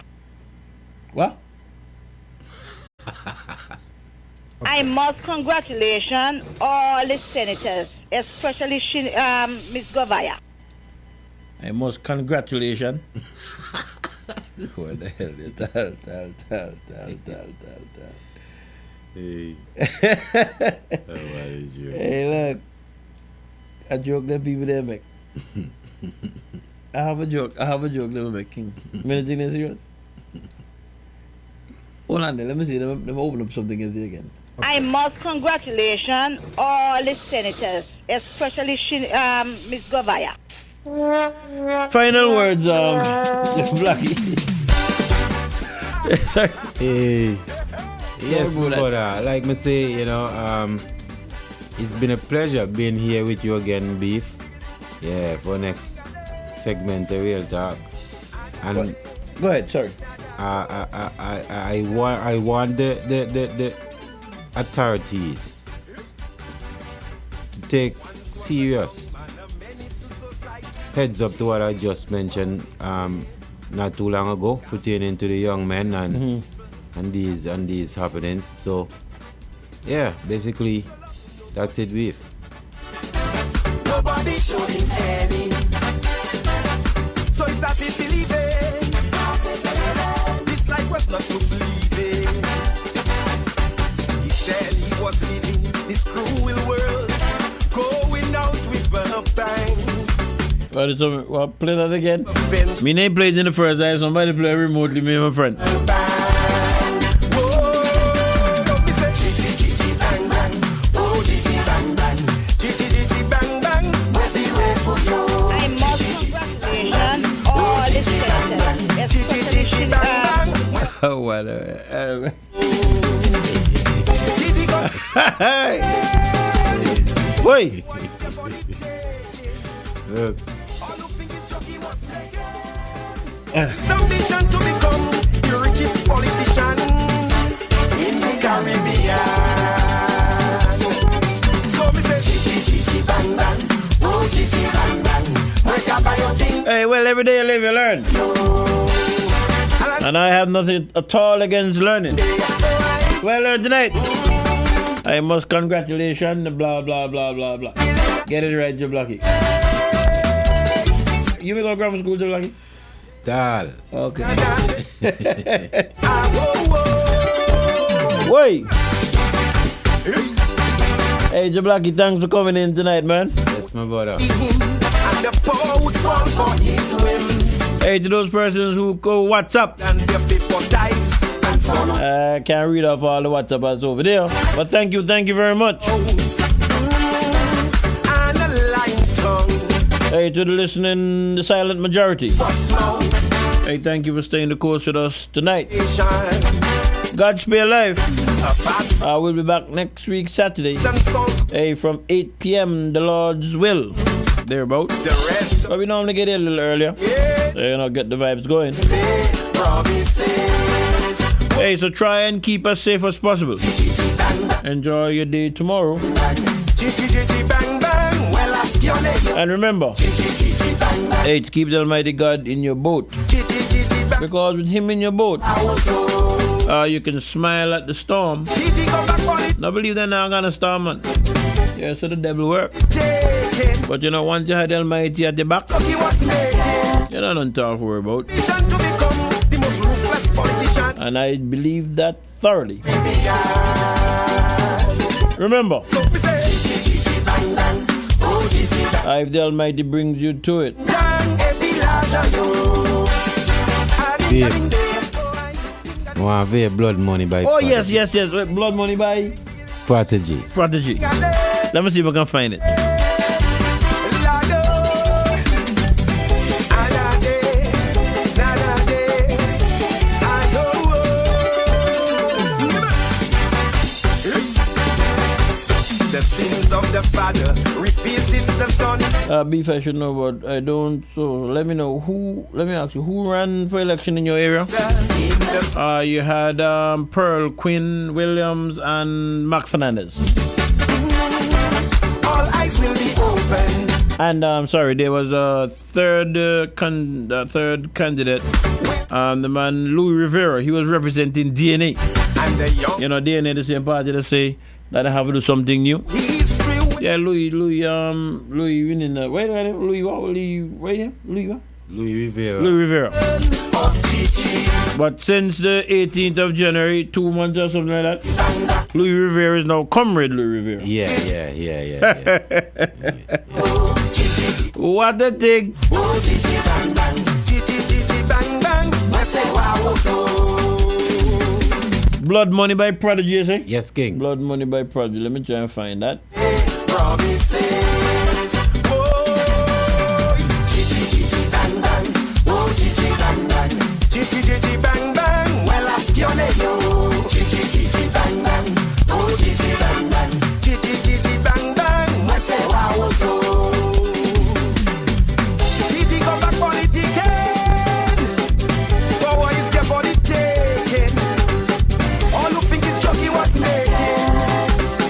What? I must congratulate all the senators, especially Ms. Govaya. I must congratulation. What the hell is that? Hey. Hey, look. A joke that people there make. I have a joke they were making. Many things serious. Hold on there, let me see. Let me open up something again. I must congratulate all the senators, especially Ms. Govaya. Final words, Blackie. Sorry. Hey. Yes, brother. Like me say, you know, it's been a pleasure being here with you again, Beef. Yeah, for next segment, the real talk. And go ahead, sorry. I want the authorities to take serious heads up to what I just mentioned not too long ago, pertaining to the young men and these happenings. So, yeah, basically, that's it, Beef. Nobody showing any. So he started believing. This life was not to believe in. He said he was living this cruel world, going out with a bang. Well, play that again. Me name played in the first time, somebody play remotely, me and my friend. Oh, whatever. Wait. Look. Ambition to become the richest politician in the Caribbean. So me say, Gigi bang bang, oh Gigi bang bang, make up by your thing. Hey, well, every day you live, you learn. And I have nothing at all against learning. Well, learn tonight. I must congratulations, blah, blah, blah, blah, blah. Get it right, Joe Blocky. You may go to grammar school, Joe Blocky? Tal. Okay. Wait. Hey, Joe Blocky, thanks for coming in tonight, man. Yes, my brother. And the poor would fall for his whims. Hey, to those persons who go WhatsApp. I can't read off all the WhatsApp that's over there. But thank you very much. Hey, to the listening, the silent majority. Hey, thank you for staying the course with us tonight. God's Spare Life. We'll be back next week, Saturday. Hey, from 8 p.m., the Lord's will. Thereabout. But we normally get here a little earlier. So, get the vibes going. Hey, so try and keep as safe as possible. Enjoy your day tomorrow. And remember, hey, to keep the Almighty God in your boat. Because with Him in your boat, you can smile at the storm. Now believe they're not gonna storm, man. Yeah, so the devil work. But once you had the Almighty at the back, you don't know to worry about. And I believe that thoroughly. Remember, if the Almighty brings you to it. Babe. Blood money by Oh, Prodigy. yes. Blood money by Prodigy. Let me see if I can find it. The sins of the father revisits the son. Beef, I should know, but I don't. So let me know let me ask you, who ran for election in your area? You had Pearl, Quinn Williams, and Mac Fernandez. All eyes will be open. And there was a third candidate. The man Louis Rivera. He was representing DNA. And the young. DNA, the same party that say that I have to do something new. Yeah, Louis winning. Louis Rivera. But since the 18th of January, 2 months or something like that, Louis Rivera is now Comrade Louis Rivera. Yeah. What a thing. Blood Money by Prodigy, you say? Yes, King. Blood Money by Prodigy. Let me try and find that.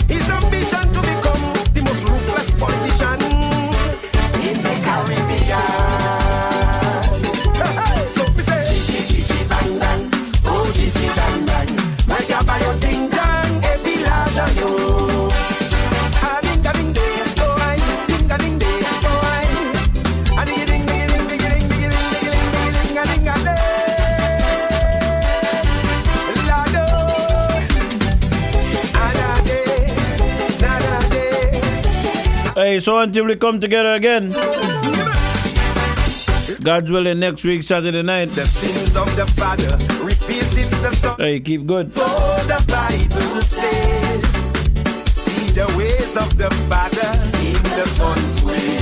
His ambition to become the most ruthless politician Hey, so until we come together again, God's willing, next week, Saturday night. The sins of the father revisits the son. Hey, keep good. For the Bible says, see the ways of the father in the son's ways.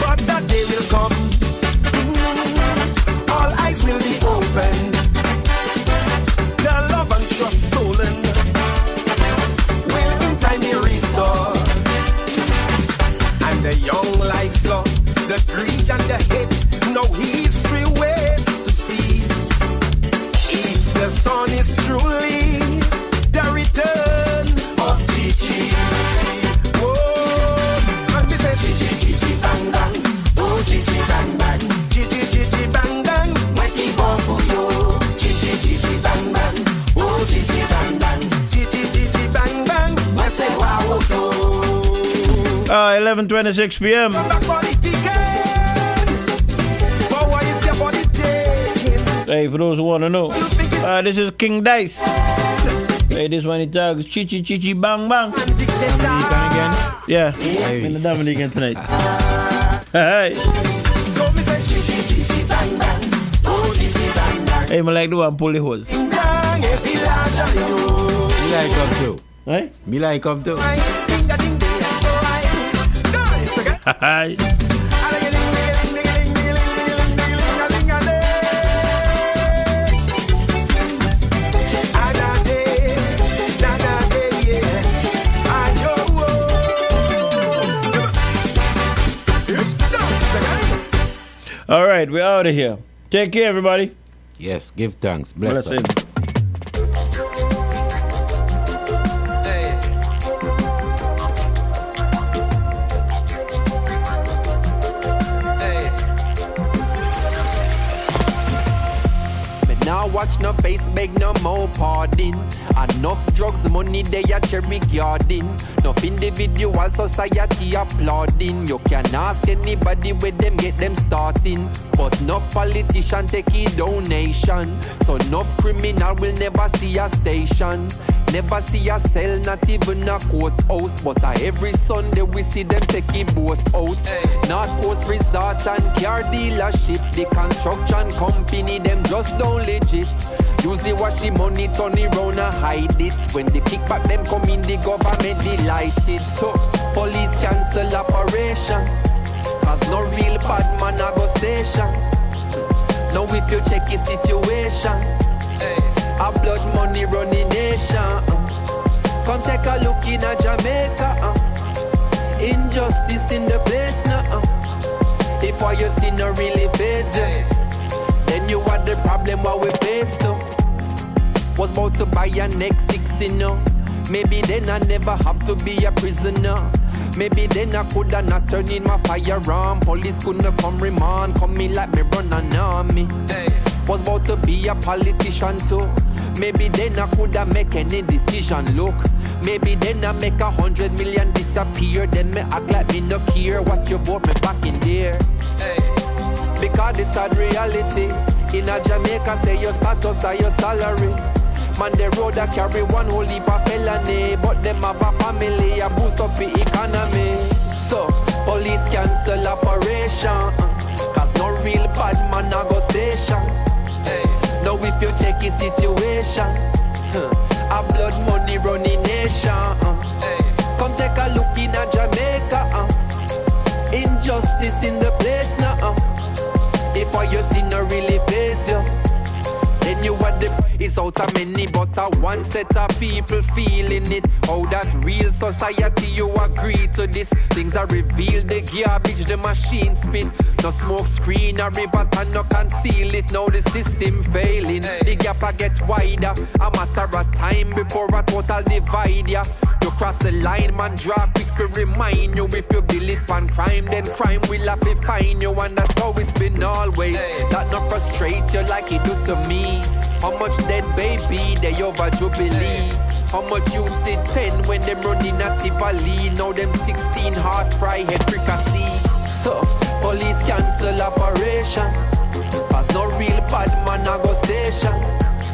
But that day will come, all eyes will be open. The love and trust stolen will in time be restored. And the young lives lost, the greed and the hate, no history waits to see. If the son is truly the return of Gigi. Whoa, and we say Gigi, Gigi, bang, bang. Oh, Gigi, bang, bang. Gigi, Gigi, bang, bang. Make it go for you. Gigi, Gigi, bang, bang. Oh, Gigi, bang, bang. Gigi, Gigi, bang, bang. I say, wow, so. 11:26 p.m. Hey, for those who want to know, this is King Dice. Hey, this one he talks Chichi Chichi Bang Bang. Dominican again? Yeah, in the Dominican tonight. Hey. Hey, I like the one pull the hose. Me like come too. Hey? Me like come too. Hi. All right, we're out of here. Take care, everybody. Yes, give thanks. Bless him. Now watch no face, beg no more pardon. Enough drugs, money they are cherry garden. Enough individual society applauding. You can ask anybody where them get them starting. But no politician take a donation. So no criminal will never see a station. Never see a cell, not even a courthouse. But every Sunday we see them take a boat out. North Coast Resort and car dealership. The construction company, them just don't legit. Usually wash the money, turn it round and hide it. When the kickback them come in, the government delighted. So police cancel operation. Cause no real bad man a go station. Now if you check the situation, a blood money running nation. Come take a look in a Jamaica. Injustice in the place now. If what you see no really face you, then you are the problem what we face now. Was about to buy a next 60 now. Maybe then I never have to be a prisoner. Maybe then I coulda not turn in my firearm. Police couldn't come remand, come me like me run an army. Was about to be a politician too. Maybe then I coulda make any decision. Look, maybe then I make 100 million disappear. Then me act like me no care. What you vote me back in there? Because this sad reality. In a Jamaica, say your status or your salary. Man, the road that carry one whole heap of felony. But them have a family, a boost up the economy. So, police cancel operation. Cause no real bad man a go station. Now if you check the situation, a blood money running nation. Come take a look in a Jamaica. Injustice in the place now. If what you see no really face you, then you are the it's out of many, but a one set of people feeling it. How that real society you agree to this? Things are revealed, the garbage, the machine spit. No smoke screen, a river and no conceal it. Now the system failing, the gap gets wider. A matter of time before a total divide, yeah. You cross the line, man, draw quick to remind you. If you build it on crime, then crime will have to find you. And that's how it's been always. That not frustrate you like it do to me. How much dead baby they over Jubilee? How much youths did 10 when them running at Tivoli? Now them 16 hard fry head fricassee. So police cancel operation. Cause no real bad man a go station.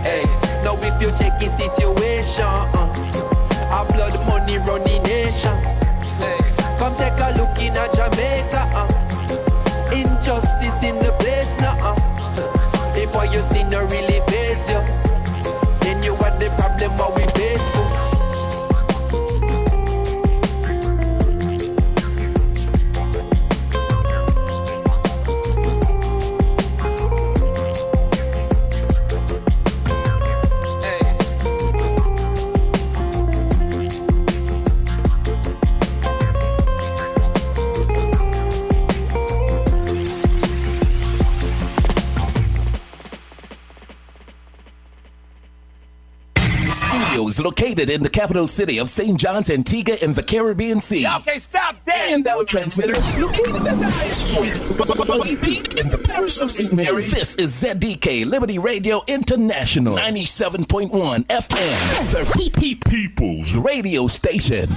Hey, now if you check the situation, a blood money running nation. is located in the capital city of St. John's, Antigua in the Caribbean Sea. Okay, stop that. And our transmitter located at the highest point, Buggy Peak in the parish of St. Mary. This is ZDK Liberty Radio International, 97.1 FM, the People's Radio Station.